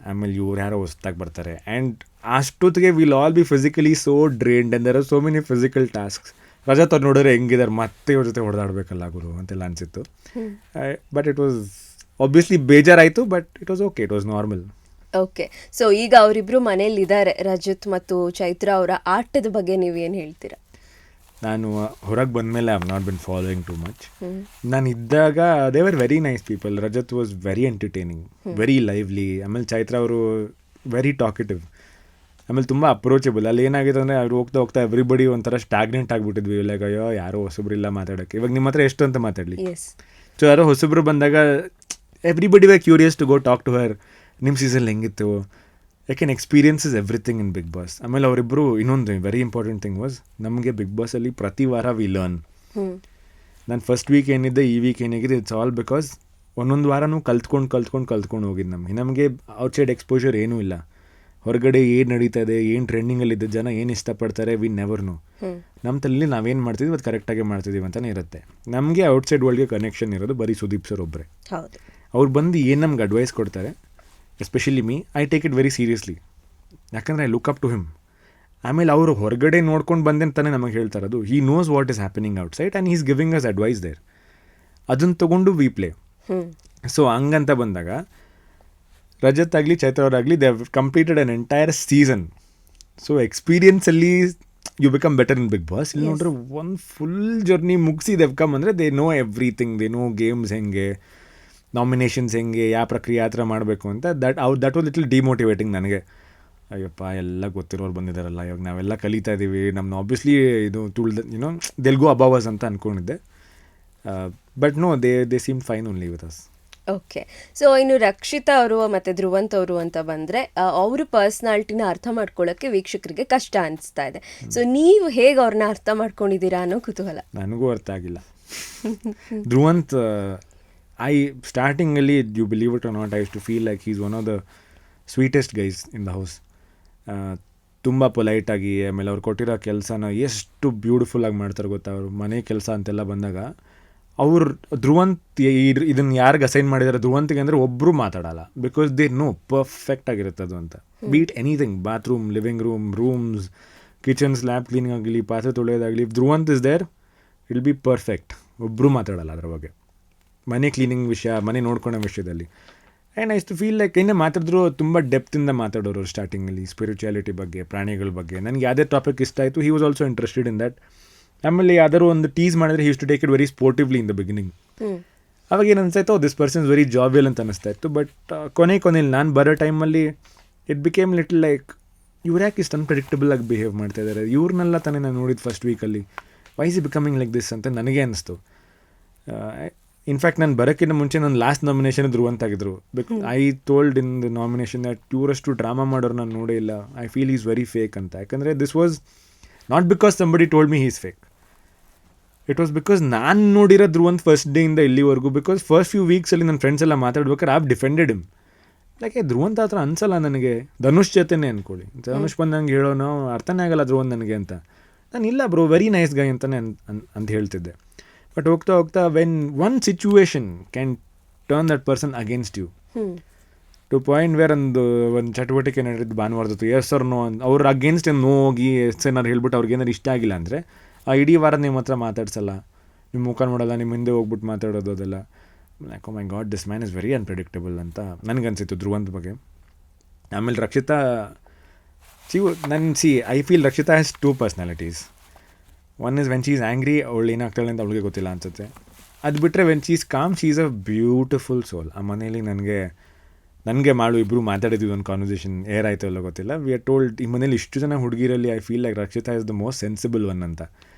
ಆಮೇಲೆ ಇವ್ರು ಯಾರೋ ಹೊಸ್ದಾಗಿ ಬರ್ತಾರೆ. ಆ್ಯಂಡ್ ಅಷ್ಟೊತ್ತಿಗೆ will all be physically so drained and there are so many physical tasks. Rajat ಅವ್ರು ನೋಡಿದ್ರೆ ಹೆಂಗಿದ್ದಾರೆ, ಮತ್ತೆ ಇವ್ರ ಜೊತೆ ಹೊಡೆದಾಡಬೇಕಲ್ಲ ಗುರು ಅಂತೆಲ್ಲ ಅನಿಸಿತ್ತು. ಬಟ್ ಇಟ್ ವಾಸ್ ಆಬ್ವಿಯಸ್ಲಿ ಬೇಜಾರಾಯಿತು, but it was okay, it was normal. Okay. So ಈಗ ಅವರಿಬ್ಬರು ಮನೇಲಿದ್ದಾರೆ, ರಜತ್ ಮತ್ತು ಚೈತ್ರ ಅವರ ಆಟದ ಬಗ್ಗೆ ನೀವೇನು ಹೇಳ್ತೀರಾ? ನಾನು ಹೊರಗೆ ಬಂದಮೇಲೆ I have not been following too much. ನಾನು ಇದ್ದಾಗ they were very nice people. Rajat was very entertaining, very lively. ಆಮೇಲೆ ಚೈತ್ರ ಅವರು ವೆರಿ ಟಾಕಿಟಿವ್, ಆಮೇಲೆ ತುಂಬ ಅಪ್ರೋಚಬಲ್. ಅಲ್ಲಿ ಏನಾಗಿದೆ ಅಂದರೆ ಅವ್ರು ಹೋಗ್ತಾ ಹೋಗ್ತಾ ಎವ್ರಿಬಡಿ ಒಂಥರ ಸ್ಟಾಗ್ನೆಂಟ್ ಆಗಿಬಿಟ್ಟಿದ್ವಿ. ಲೈಕ್ ಅಯ್ಯೋ ಯಾರೋ ಹೊಸಬ್ರಿಲ್ಲ ಮಾತಾಡೋಕ್ಕೆ, ಇವಾಗ ನಿಮ್ಮ ಹತ್ರ ಎಷ್ಟು ಅಂತ ಮಾತಾಡಲಿ. ಸೊ ಯಾರೋ ಹೊಸಬ್ರು ಬಂದಾಗ everybody were curious to go talk to her. ನಿಮ್ಮ ಸೀಸನ್ ಹೆಂಗಿತ್ತು, ಯಾಕೆನ್ experience is everything in Bigg Boss. ಆಮೇಲೆ ಅವರಿಬ್ಬರು ಇನ್ನೊಂದು ವೆರಿ ಇಂಪಾರ್ಟೆಂಟ್ ಥಿಂಗ್ ವಾಸ್, ನಮಗೆ ಬಿಗ್ ಬಾಸಲ್ಲಿ ಪ್ರತಿ ವಾರ ವಿ ಲರ್ನ್. ನಾನು ಫಸ್ಟ್ ವೀಕ್ ಏನಿದ್ದೆ, ಈ ವೀಕ್ ಏನಾಗಿದೆ, ಇಟ್ಸ್ ಆಲ್ ಬಿಕಾಸ್ ಒಂದೊಂದು ವಾರನೂ ಕಲ್ತ್ಕೊಂಡು ಹೋಗಿದ್ದು. ನಮಗೆ ಔಟ್ಸೈಡ್ ಎಕ್ಸ್ಪೋಜರ್ ಏನೂ ಇಲ್ಲ. ಹೊರಗಡೆ ಏನು ನಡೀತಾ ಇದೆ, ಏನು ಟ್ರೆಂಡಿಂಗಲ್ಲಿದ್ದ, ಜನ ಏನು ಇಷ್ಟಪಡ್ತಾರೆ, ವಿ ನೆವರ್ ನೋ. ನಮ್ಮ ತಲೆಯಲ್ಲಿ ನಾವೇನು ಮಾಡ್ತಿದ್ವಿ ಅದು ಕರೆಕ್ಟಾಗಿ ಮಾಡ್ತಿದ್ದೀವಿ ಅಂತಲೇ ಇರುತ್ತೆ. ನಮಗೆ ಔಟ್ಸೈಡ್ ವರ್ಲ್ಡ್ಗೆ ಕನೆಕ್ಷನ್ ಇರೋದು ಬರೀ ಸುದೀಪ್ ಸರ್ ಒಬ್ಬರೇ. ಅವ್ರು ಬಂದು ಏನು ನಮ್ಗೆ ಅಡ್ವೈಸ್ ಕೊಡ್ತಾರೆ, especially me, I take it very seriously. ಯಾಕಂದರೆ I look up to him. ಆಮೇಲೆ ಅವರು ಹೊರಗಡೆ ನೋಡ್ಕೊಂಡು ಬಂದೆ ಅಂತಾನೆ ನಮಗೆ ಹೇಳ್ತಾರೆ. ಅದು he knows what is happening outside and he is giving us advice there. ಅದನ್ನು ತೊಗೊಂಡು ವಿ ಪ್ಲೇ. ಸೊ ಹಂಗಂತ ಬಂದಾಗ ರಜತ್ ಆಗಲಿ ಚೈತ್ರ ಅವರಾಗಲಿ, they have completed an entire season. So ಎಕ್ಸ್ಪೀರಿಯನ್ಸಲ್ಲಿ you become better in Bigg Boss. ಇಲ್ಲಿ ನೋಡ್ರೆ ಒಂದು ಫುಲ್ ಜರ್ನಿ ಮುಗಿಸಿ ದೇ ಹ್ಯಾವ್ ಕಮ್ ಅಂದರೆ they know everything. They know games ಹೆಂಗೆ, ನಾಮಿನೇಷನ್ಸ್ ಹೆಂಗೆ, ಯಾವ ಪ್ರಕ್ರಿಯೆ ಆ ಥರ ಮಾಡಬೇಕು ಅಂತ. ದಟ್ ವಾಸ್ ಲಿಟಲ್ ಡಿಮೋಟಿವೇಟಿಂಗ್ ನನಗೆ. ಅಯ್ಯಪ್ಪ ಎಲ್ಲ ಗೊತ್ತಿರೋರು ಬಂದಿದ್ದಾರಲ್ಲ, ಇವಾಗ ನಾವೆಲ್ಲ ಕಲಿತಾ ಇದ್ದೀವಿ, ನಮ್ಮನ್ನ ಆಬ್ವಿಯಸ್ಲಿ ಇದು ಏನೋ ದೆಲ್ ಗೋ ಅಬವ್ ಅಸ್ ಅಂತ ಅಂದ್ಕೊಂಡಿದ್ದೆ. But no, they seem fine only with us. Okay. So ಇನ್ನು ರಕ್ಷಿತಾ ಅವರು ಮತ್ತು ಧ್ರುವಂತ್ ಅವರು ಅಂತ ಬಂದರೆ, ಅವರು ಪರ್ಸ್ನಾಲಿಟಿನ ಅರ್ಥ ಮಾಡ್ಕೊಳ್ಳೋಕ್ಕೆ ವೀಕ್ಷಕರಿಗೆ ಕಷ್ಟ ಅನಿಸ್ತಾ ಇದೆ. ಸೊ ನೀವು ಹೇಗೆ ಅವ್ರನ್ನ ಅರ್ಥ ಮಾಡ್ಕೊಂಡಿದ್ದೀರಾ ಅನ್ನೋ ಕುತೂಹಲ. ನನಗೂ ಅರ್ಥ ಆಗಿಲ್ಲ. ಧ್ರುವಂತ್ ಸ್ಟಾರ್ಟಿಂಗಲ್ಲಿ you believe it or not, I use to feel like is one of the sweetest guys in the house. ತುಂಬ ಪೊಲೈಟಾಗಿ, ಆಮೇಲೆ ಅವ್ರು ಕೊಟ್ಟಿರೋ ಕೆಲಸನ ಎಷ್ಟು ಬ್ಯೂಟಿಫುಲ್ಲಾಗಿ ಮಾಡ್ತಾರೆ ಗೊತ್ತಾ. ಅವರು ಮನೆ ಕೆಲಸ ಅಂತೆಲ್ಲ ಬಂದಾಗ ಅವ್ರು ಧ್ರುವಂತ್ ಇದನ್ನು ಯಾರಿಗೆ ಅಸೈನ್ ಮಾಡಿದ್ದಾರೆ ಧ್ರುವಂತಿಗೆ ಅಂದರೆ ಒಬ್ಬರು ಮಾತಾಡಲ್ಲ, ಬಿಕಾಸ್ ದೇ ನೋ ಪರ್ಫೆಕ್ಟ್ ಆಗಿರುತ್ತೆ ಅದು ಅಂತ. Be it anything, bathroom, living room, rooms, kitchen, slab cleaning ಆಗಲಿ, ಪಾತ್ರೆ ತೊಳೆಯೋದಾಗಲಿ, Dhruvanth is there, he'll be perfect. ಒಬ್ಬರು ಮಾತಾಡಲ್ಲ ಅದ್ರ ಬಗ್ಗೆ. ಮನೆ ಕ್ಲೀನಿಂಗ್ ವಿಷಯ, ಮನೆ ನೋಡ್ಕೊಳ್ಳೋ ವಿಷಯದಲ್ಲಿ. And I too feel like ಇನ್ನೂ ಮಾತಾಡಿದ್ರು ತುಂಬ ಡೆಪ್ತಿಂದ ಮಾತಾಡೋರು ಸ್ಟಾರ್ಟಿಂಗಲ್ಲಿ, ಸ್ಪಿರಿಚುಯಾಲಿಟಿ ಬಗ್ಗೆ, ಪ್ರಾಣಿಗಳ ಬಗ್ಗೆ. ನನಗೆ ಯಾವುದೇ ಟಾಪಿಕ್ ಇಷ್ಟ ಆಯಿತು, he was also interested in that. ಆಮೇಲೆ ಯಾವ್ದಾದ್ರು ಒಂದು ಟೀಸ್ ಮಾಡಿದ್ರೆ he use to take it very sportively in the beginning. ಅವಾಗ ಏನು ಅನ್ಸಾಯ್ತು, ದಿಸ್ ಪರ್ಸನ್ ವೆರಿ ಜಾವಿಯಲ್ ಅಂತ ಅನಿಸ್ತಾ ಇತ್ತು. ಬಟ್ ಕೊನೆಯಲ್ಲಿ ನಾನು ಬರೋ ಟೈಮಲ್ಲಿ ಇಟ್ ಬಿಕೇಮ್ ಲಿಟಲ್ ಲೈಕ್, ಇವ್ರು ಯಾಕೆ ಇಷ್ಟು ಅನ್ಪ್ರೆಡಿಕ್ಟಬಲ್ ಆಗಿ ಬಿಹೇವ್ ಮಾಡ್ತಾ ಇದ್ದಾರೆ, ಇವ್ರನ್ನೆಲ್ಲ ತಾನೇ ನಾನು ನೋಡಿದ್ದು ಫಸ್ಟ್ ವೀಕಲ್ಲಿ, why is becoming like this ಅಂತ ನನಗೆ ಅನ್ನಿಸ್ತು. ಇನ್ಫ್ಯಾಕ್ಟ್ ನಾನು ಬರೋಕ್ಕಿಂತ ಮುಂಚೆ ನನ್ನ ಲಾಸ್ಟ್ ನಾಮಿನೇಷನ್ ಧ್ರುವಂತ್ ಆಗಿದ್ರು. I told in the nomination that ಇವರಷ್ಟು ಡ್ರಾಮಾ ಮಾಡೋರು ನಾನು ನೋಡೇ ಇಲ್ಲ, I feel is very fake ಅಂತ. ಯಾಕಂದರೆ this was not because somebody told me he's fake, it was because ನಾನು ನೋಡಿರೋ ಧ್ರುವಂತ್ ಫಸ್ಟ್ ಡೇಯಿಂದ ಇಲ್ಲಿವರೆಗೂ. ಬಿಕಾಸ್ ಫಸ್ಟ್ ಫ್ಯೂ ವೀಕ್ಸಲ್ಲಿ ನನ್ನ ಫ್ರೆಂಡ್ಸ್ ಎಲ್ಲ ಮಾತಾಡ್ಬೇಕಾದ್ರೆ I have defended him. Like Dhruvanth ಹತ್ರ ಅನ್ಸಲ್ಲ ನನಗೆ, ಧನುಷ್ ಜೊತೆನೇ ಅಂದ್ಕೊಳ್ಳಿ, ಧನುಷ್ ಬಂದು ನಂಗೆ ಹೇಳೋನು ಅರ್ಥನೇ ಆಗಲ್ಲ ಧ್ರುವಂತ್ ನನಗೆ ಅಂತ. ನಾನು ಇಲ್ಲ ಬ್ರೋ, ವೆರಿ ನೈಸ್ ಗೈ ಅಂತಲೇ ಅಂತ ಹೇಳ್ತಿದ್ದೆ. ಬಟ್ ಹೋಗ್ತಾ ಹೋಗ್ತಾ when one situation can turn that person against you to point where ಒಂದು ಚಟುವಟಿಕೆ ನಡೆದಿದ್ದು ಭಾನುವಾರದ್ದು ಎಸ್ ಅವ್ರು ನೋ ಅವ್ರ ಅಗೇನ್ಸ್ಟ್ ಏನು ಹೋಗಿ ಎಸ್ ಏನಾರು ಹೇಳ್ಬಿಟ್ಟು ಅವ್ರಿಗೆ ಏನಾರು ಇಷ್ಟ ಆಗಿಲ್ಲ ಅಂದರೆ ಆ ಇಡೀ ವಾರ ನಿಮ್ಮ ಹತ್ರ ಮಾತಾಡ್ಸಲ್ಲ, ನಿಮ್ಮ ಮುಖ ನೋಡಲ್ಲ, ನಿಮ್ಮ ಹಿಂದೆ ಹೋಗ್ಬಿಟ್ಟು ಮಾತಾಡೋದು ಅದೆಲ್ಲ. Like oh my god, this man is very unpredictable ಅಂತ ನನಗನ್ಸಿತ್ತು ಧ್ರುವಂತ್ ಬಗ್ಗೆ. ಆಮೇಲೆ Rakshita, I feel Rakshita has two personalities. One is when she is angry, ಅವಳು ಏನಾಗ್ತಾಳೆ ಅಂತ ಅವಳಿಗೆ ಗೊತ್ತಿಲ್ಲ ಅನ್ಸುತ್ತೆ. ಅದು ಬಿಟ್ಟರೆ when she is calm, she is a beautiful soul. ಆ ಮನೇಲಿ ನನಗೆ ಮಾಡು ಇಬ್ಬರು ಮಾತಾಡಿದ್ವಿ ಒಂದು ಕಾನ್ವರ್ಸೇಷನ್ ಏರ್ ಆಯಿತು ಅಲ್ಲೋ ಗೊತ್ತಿಲ್ಲ. ವಿ ಆರ್ ಟೋಲ್ಡ್ ಈ ಮನೇಲಿ ಇಷ್ಟು ಜನ ಹುಡುಗಿರಲ್ಲಿ I feel like Rakshita is the most sensible one ಅಂತ.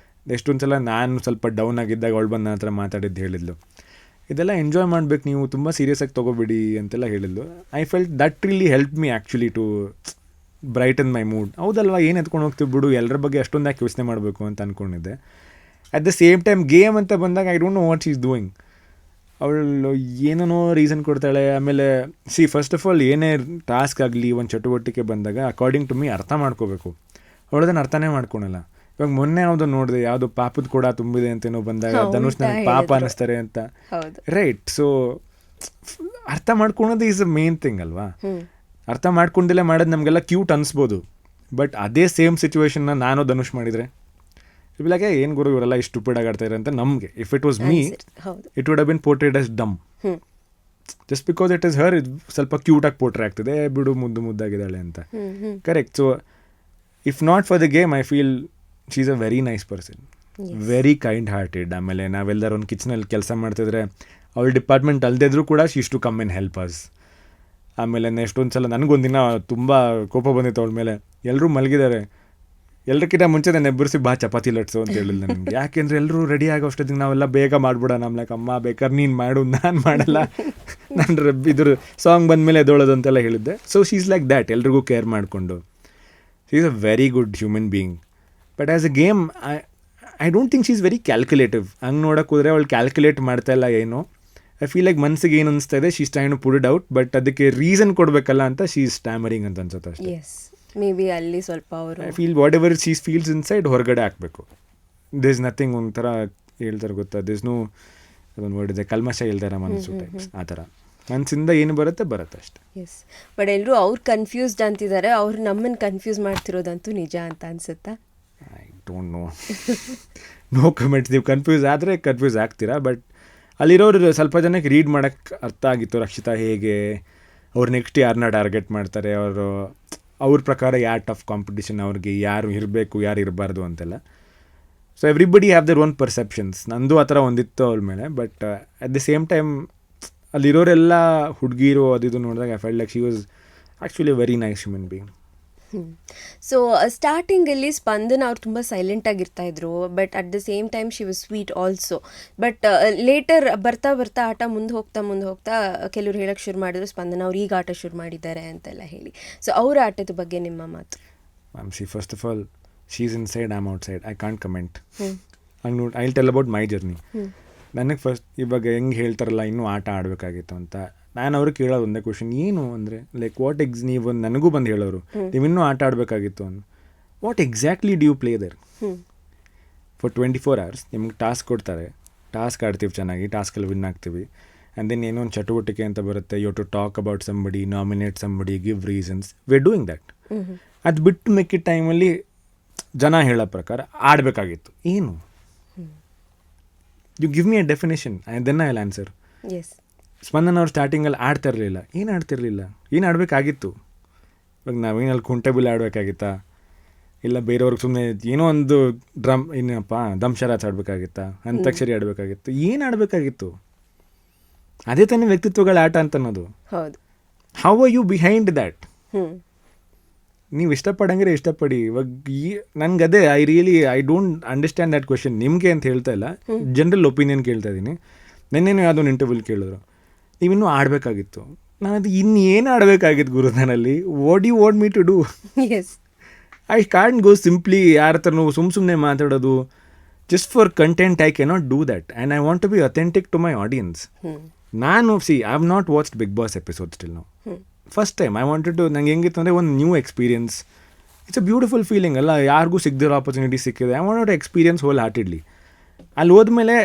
ಎಷ್ಟೊಂದು ಸಲ ನಾನು ಸ್ವಲ್ಪ ಡೌನ್ ಆಗಿದ್ದಾಗ ಅವಳು ಬಂದು ನನ್ನ ಹತ್ರ ಮಾತಾಡಿದ್ದು ಹೇಳಿದ್ಲು, ಇದೆಲ್ಲ ಎಂಜಾಯ್ ಮಾಡಬೇಕು ನೀವು, ತುಂಬ ಸೀರಿಯಸ್ಸಾಗಿ ತೊಗೋಬೇಡಿ ಅಂತೆಲ್ಲ ಹೇಳಿದ್ಲು. I felt that really help me actually to brighten my mood. ಹೌದಲ್ವಾ, ಏನು ಎತ್ಕೊಂಡು ಹೋಗ್ತೀವಿ ಬಿಡು, ಎಲ್ಲರ ಬಗ್ಗೆ ಅಷ್ಟೊಂದು ಯಾಕೆ ಯೋಚನೆ ಮಾಡಬೇಕು ಅಂತ ಅಂದ್ಕೊಂಡಿದ್ದೆ. At the same time game ಅಂತ ಬಂದಾಗ I don't know what she is doing. ಅವಳು ಏನೇನೋ ರೀಸನ್ ಕೊಡ್ತಾಳೆ. ಆಮೇಲೆ ಫಸ್ಟ್ ಆಫ್ ಆಲ್ ಏನೇ ಟಾಸ್ಕ್ ಆಗಲಿ ಒಂದು ಚಟುವಟಿಕೆ ಬಂದಾಗ ಅಕಾರ್ಡಿಂಗ್ ಟು ಮೀ ಅರ್ಥ ಮಾಡ್ಕೋಬೇಕು. ಅವಳದನ್ನು ಅರ್ಥನೇ ಮಾಡ್ಕೊಳಲ್ಲ. ಇವಾಗ ಮೊನ್ನೆ ಯಾವುದೋ ನೋಡಿದೆ, ಯಾವುದೋ ಪಾಪದ ಕೂಡ ತುಂಬಿದೆ ಅಂತೇನೋ ಬಂದಾಗ ಧನುಷ್ ನನಗೆ ಪಾಪ ಅನ್ನಿಸ್ತಾರೆ ಅಂತ. ರೈಟ್, ಸೊ ಅರ್ಥ ಮಾಡ್ಕೊಳೋದು ಈಸ್ ಅ ಮೇನ್ ಥಿಂಗ್ ಅಲ್ವಾ. ಅರ್ಥ ಮಾಡ್ಕೊಂಡಿಲ್ಲ ಮಾಡೋದು ನಮಗೆಲ್ಲ ಕ್ಯೂಟ್ ಅನಿಸ್ಬೋದು, ಬಟ್ ಅದೇ ಸೇಮ್ ಸಿಚುವೇಶನ್ನ ನಾನು ಧನುಷ್ ಮಾಡಿದರೆ ಇವ್ಲಾಗೆ ಏನು ಗುರು ಇವರೆಲ್ಲ ಇಷ್ಟು ಸ್ಟುಪಿಡ್ ಆಗಿ ಆಡ್ತಾರೆ ಅಂತ ನಮಗೆ, if it was me it would have been portrayed as dumb. Just because it is her, ಇದು ಸ್ವಲ್ಪ ಕ್ಯೂಟಾಗಿ ಪೋರ್ಟ್ರೇ ಆಗ್ತಿದೆ, ಬಿಡು ಮುದ್ದಾಗಿದ್ದಾಳೆ ಅಂತ. Correct. So if not for the game I feel she is a very nice person, very kind hearted. ಆಮೇಲೆ ನಾವೆಲ್ಲರೂ ಒಂದು ಕಿಚನಲ್ಲಿ ಕೆಲಸ ಮಾಡ್ತಿದ್ರೆ ಅವಳ ಡಿಪಾರ್ಟ್ಮೆಂಟ್ ಅಲ್ಲದಿದ್ರು ಕೂಡ she is to come in help us. ಆಮೇಲೆ ಎಷ್ಟೊಂದು ಸಲ ನನಗೊಂದಿನ ತುಂಬ ಕೋಪ ಬಂದಿತ್ತು ಅವಳ ಮೇಲೆ. ಎಲ್ಲರೂ ಮಲಗಿದ್ದಾರೆ, ಎಲ್ಲರಿಗಿಂತ ಮುಂಚೆ ನಾನು ಎಬ್ಬರಿಸಿ ಬಾ ಚಪಾತಿ ಲಟ್ಸು ಅಂತ ಹೇಳಿಲ್ಲ ನನಗೆ. ಯಾಕೆಂದರೆ ಎಲ್ಲರೂ ರೆಡಿ ಆಗೋ ಅಷ್ಟೊತ್ತಿಗೆ ನಾವೆಲ್ಲ ಬೇಗ ಮಾಡ್ಬಿಡೋಣ. ನಮ್ಲೈಕ್ ಅಮ್ಮ ಬೇಕಾದ್ರೆ ನೀನು ಮಾಡು, ನಾನು ಮಾಡಲ್ಲ, ನಾನು ಇದ್ರ ಸಾಂಗ್ ಬಂದಮೇಲೆ ಎದೋಳೋದು ಅಂತೆಲ್ಲ ಹೇಳಿದ್ದೆ. So she is like that, ಎಲ್ರಿಗೂ ಕೇರ್ ಮಾಡಿಕೊಂಡು. She is a very good human being. But as a game I don't think she is very calculative. ಹಂಗೆ ನೋಡೋಕೆ ಹೋದರೆ ಅವಳು ಕ್ಯಾಲ್ಕುಲೇಟ್ ಮಾಡ್ತಾಯಿಲ್ಲ ಏನೋ. ಐ ಫೀಲ್ ಲೈಕ್ ಮನಸ್ಸಿಗೆ ಏನು ಅನಿಸ್ತಾ ಇದೆ, she is trying to put it out, but ಅದಕ್ಕೆ ರೀಸನ್ ಕೊಡಬೇಕಲ್ಲ ಅಂತ ಶಿ ಈಸ್ ಸ್ಟ್ಯಾಮರಿಂಗ್ ಅಂತ ಅನ್ಸುತ್ತೆ ಅಷ್ಟೇ. ಮೇ ಬಿ ಅಲ್ಲಿ ಸ್ವಲ್ಪ ಅವರು I feel what ever she feels inside ಹೊರಗಡೆ ಹಾಕಬೇಕು. ದಿಸ್ ಇಸ್ ನಥಿಂಗ್, ಒಂಥರ ಹೇಳ್ತಾರೆ ಗೊತ್ತಾ, ದಿಸ್ ನೋ ಅದೊಂದು ವರ್ಡ್ ಇದೆ, ಕಲ್ಮಶ ಹೇಳ್ತಾರೆ ಮನಸ್ಸು ಟೈಪ್ಸ್. ಆ ಥರ ಮನಸ್ಸಿಂದ ಏನು ಬರುತ್ತೆ ಅಷ್ಟೇ. ಎಸ್, ಬಟ್ ಎಲ್ಲರೂ ಅವ್ರು ಕನ್ಫ್ಯೂಸ್ಡ್ ಅಂತಿದ್ದಾರೆ, ಅವ್ರು ನಮ್ಮನ್ನು ಕನ್ಫ್ಯೂಸ್ ಮಾಡ್ತಿರೋದಂತೂ ನಿಜ ಅಂತ ಅನ್ಸುತ್ತಾ? I don't know comments. ನೀವು ಕನ್ಫ್ಯೂಸ್ ಆದರೆ ಕನ್ಫ್ಯೂಸ್ ಆಗ್ತೀರಾ, ಬಟ್ ಅಲ್ಲಿರೋರು ಸ್ವಲ್ಪ ಜನಕ್ಕೆ ರೀಡ್ ಮಾಡೋಕ್ಕೆ ಅರ್ಥ ಆಗಿತ್ತು ರಕ್ಷಿತಾ ಹೇಗೆ, ಅವ್ರು ನೆಕ್ಸ್ಟ್ ಯಾರನ್ನ ಟಾರ್ಗೆಟ್ ಮಾಡ್ತಾರೆ, ಅವ್ರ ಪ್ರಕಾರ ಯಾರು ಟಫ್ ಕಾಂಪಿಟಿಷನ್, ಅವ್ರಿಗೆ ಯಾರು ಇರಬೇಕು ಯಾರು ಇರಬಾರ್ದು ಅಂತೆಲ್ಲ. So everybody have their own perceptions. ನಂದು ಆ ಥರ ಒಂದಿತ್ತು ಅವ್ರ ಮೇಲೆ. But at the same time ಅಲ್ಲಿರೋರೆಲ್ಲ ಹುಡುಗಿರು ಅದು ನೋಡಿದಾಗ I felt like she was actually very nice human being. So ಸ್ಟಾರ್ಟಿಂಗಲ್ಲಿ ಸ್ಪಂದನ ಅವ್ರು ತುಂಬ ಸೈಲೆಂಟಾಗಿರ್ತಾ ಇದ್ರು, but at the same time she was sweet also. But later ಬರ್ತಾ ಬರ್ತಾ ಆಟ ಮುಂದೆ ಹೋಗ್ತಾ ಕೆಲವ್ರು ಹೇಳಕ್ಕೆ ಶುರು ಮಾಡಿದ್ರು, ಸ್ಪಂದನ ಅವ್ರು ಈಗ ಆಟ ಶುರು ಮಾಡಿದ್ದಾರೆ ಅಂತೆಲ್ಲ ಹೇಳಿ. ಸೊ ಅವರ ಆಟದ ಬಗ್ಗೆ ನಿಮ್ಮ ಮಾತು? First of all she is inside, I am outside, I can't comment. ಹಂಗೆ ನೋಡಿ, I will tell about my journey. ನನಗೆ ಫಸ್ಟ್ ಇವಾಗ ಹೆಂಗೆ ಹೇಳ್ತಾರಲ್ಲ ಇನ್ನೂ ಆಟ ಆಡಬೇಕಾಗಿತ್ತು ಅಂತ, ನಾನು ಅವ್ರಿಗೆ ಕೇಳೋದು ಒಂದೇ ಕ್ವಶನ್, ಏನು ಅಂದರೆ ಲೈಕ್ ವಾಟ್ ನೀವು ನನಗೂ ಬಂದು ಹೇಳೋರು ನೀವು ಇನ್ನೂ ಆಟ ಆಡಬೇಕಾಗಿತ್ತು ಅಂತ. What exactly do play there for 24 hours? ನಿಮ್ಗೆ ಟಾಸ್ಕ್ ಕೊಡ್ತಾರೆ, ಟಾಸ್ಕ್ ಆಡ್ತೀವಿ ಚೆನ್ನಾಗಿ, ಟಾಸ್ಕಲ್ಲಿ ವಿನ್ ಆಗ್ತೀವಿ, ಆ್ಯಂಡ್ ದೆನ್ ಏನೋ ಒಂದು ಚಟುವಟಿಕೆ ಅಂತ ಬರುತ್ತೆ, you to talk about somebody, nominate somebody, give reasons, we doing that. ಅದು ಬಿಟ್ಟು ಮಿಕ್ಕಿದ ಟೈಮಲ್ಲಿ ಜನ ಹೇಳೋ ಪ್ರಕಾರ ಆಡಬೇಕಾಗಿತ್ತು. ಏನು? You give me a definition and then I will answer. Yes. Spandana ಅವ್ರು ಸ್ಟಾರ್ಟಿಂಗಲ್ಲಿ ಆಡ್ತಿರಲಿಲ್ಲ. ಏನು ಆಡ್ತಿರಲಿಲ್ಲ? ಏನು ಆಡಬೇಕಾಗಿತ್ತು? ಇವಾಗ ನಾವೇನಲ್ಲಿ ಕುಂಟೆ ಬಿಲ್ ಆಡಬೇಕಾಗಿತ್ತಾ? ಇಲ್ಲ ಬೇರೆಯವ್ರಿಗೆ ಸುಮ್ಮನೆ ಏನೋ ಒಂದು ದಂಶರಾಜ್ ಆಡಬೇಕಾಗಿತ್ತಾ? ಅಂತಾಕ್ಷರಿ ಆಡಬೇಕಾಗಿತ್ತು? ಏನು ಆಡಬೇಕಾಗಿತ್ತು? ಅದೇ ತಾನೇ ವ್ಯಕ್ತಿತ್ವಗಳ ಆಟ ಅಂತ ಅನ್ನೋದು. ಹೌದು. How are you behind that? ನೀವು ಇಷ್ಟಪಡಂಗಿದ್ರೆ ಇಷ್ಟಪಡಿ. ಇವಾಗ ನನಗದೇ I don't understand that question. ನಿಮಗೆ ಅಂತ ಹೇಳ್ತಾ ಇಲ್ಲ, ಜನರಲ್ ಒಪಿನಿಯನ್ ಕೇಳ್ತಾ ಇದ್ದೀನಿ. ನೆನ್ನೇನು ಯಾವುದೋ ಒಂದು ಇಂಟರ್ವ್ಯೂಲ್ ಕೇಳಿದ್ರು, ನೀವಿನ್ನೂ ಆಡಬೇಕಾಗಿತ್ತು. ನಾನು ಅದು ಇನ್ನೇನು ಆಡಬೇಕಾಗಿತ್ತು ಗುರು ನನ್ನಲ್ಲಿ? What you want me to do? Yes. I can't go simply ಯಾರ ಹತ್ರನೂ ಸುಮ್ಮನೆ ಮಾತಾಡೋದು just for content. I cannot do that and I want to be authentic to my audience. ನಾನು I have not watched Bigg Boss episode still now. First time I wanted to. ನಂಗೆ ಹೆಂಗಿತ್ತು ಅಂದರೆ ಒಂದು new experience. It's a beautiful feeling ಅಲ್ಲ, ಯಾರಿಗೂ ಸಿಗದಿರೋ opportunity ಸಿಕ್ಕಿದೆ. I want to experience hole heartedly. ಅಲ್ಲಿ ಹೋದ್ಮೇಲೆ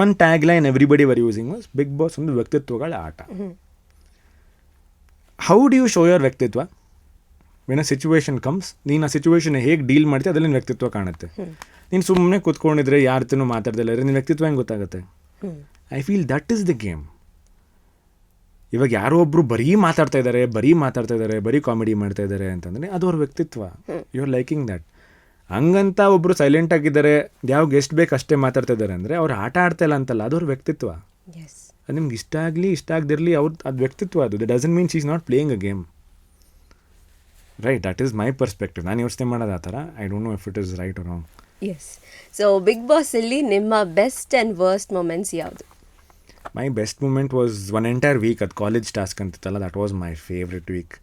one tag line everybody were using was Bigg Boss ಒಂದು ವ್ಯಕ್ತಿತ್ವಗಳ ಆಟ. How do you show your ವ್ಯಕ್ತಿತ್ವ? ವೆನ್ ಅ ಸಿಚುವೇಶನ್ ಕಮ್ಸ್, ನೀನು ಆ ಸಿಚುವೇಶನ್ ಹೇಗೆ ಡೀಲ್ ಮಾಡ್ತೀಯ ಅದರಲ್ಲಿ ನಿನ್ನ ವ್ಯಕ್ತಿತ್ವ ಕಾಣುತ್ತೆ. ನೀನು ಸುಮ್ಮನೆ ಕೂತ್ಕೊಂಡಿದ್ರೆ ಯಾರ ಹತ್ರನೂ ಮಾತಾಡ್ದಲ್ಲ ಇದ್ರೆ ನಿನ್ನ ವ್ಯಕ್ತಿತ್ವ ಹೆಂಗೆ ಗೊತ್ತಾಗುತ್ತೆ? I feel that is the game. ಇವಾಗ ಯಾರೋ ಒಬ್ಬರು ಬರೀ ಮಾತಾಡ್ತಾ ಇದ್ದಾರೆ, ಬರೀ ಕಾಮಿಡಿ ಮಾಡ್ತಾ ಇದ್ದಾರೆ ಅಂತಂದರೆ ಅದು ಅವ್ರ ವ್ಯಕ್ತಿತ್ವ. You are liking that. ಹಂಗಂತ ಒಬ್ಬರು ಸೈಲೆಂಟ್ ಆಗಿದ್ದಾರೆ, ಯಾವ ಗೆಸ್ಟ್ ಬೇಕು ಅಷ್ಟೇ ಮಾತಾಡ್ತಾ ಇದ್ದಾರೆ ಅಂದರೆ ಅವ್ರು ಆಟ ಆಡ್ತಾ ಇಲ್ಲ ಅಂತಲ್ಲ, ಅದು ಅವ್ರ ವ್ಯಕ್ತಿತ್ವ. ಅದು ನಿಮ್ಗೆ ಇಷ್ಟ ಆಗಲಿ ಇಷ್ಟ ಆಗದಿರಲಿ ಅದು ವ್ಯಕ್ತಿತ್ವ. ಅದು that doesn't mean she is not playing a game. Right, that is my perspective. ನಾನು ಯೋಚನೆ ಮಾಡೋದು ಆ ಥರ. I don't know if it is right or wrong. Yes. So Bigg ಬಾಸಲ್ಲಿ ನಿಮ್ಮ ಬೆಸ್ಟ್ ಆ್ಯಂಡ್ ವರ್ಸ್ಟ್ ಮೊಮೆಂಟ್ಸ್ ಯಾವುದು? My best moment was one entire week. ಅದು college task ಅಂತಿತ್ತಲ್ಲ, that was my favourite week.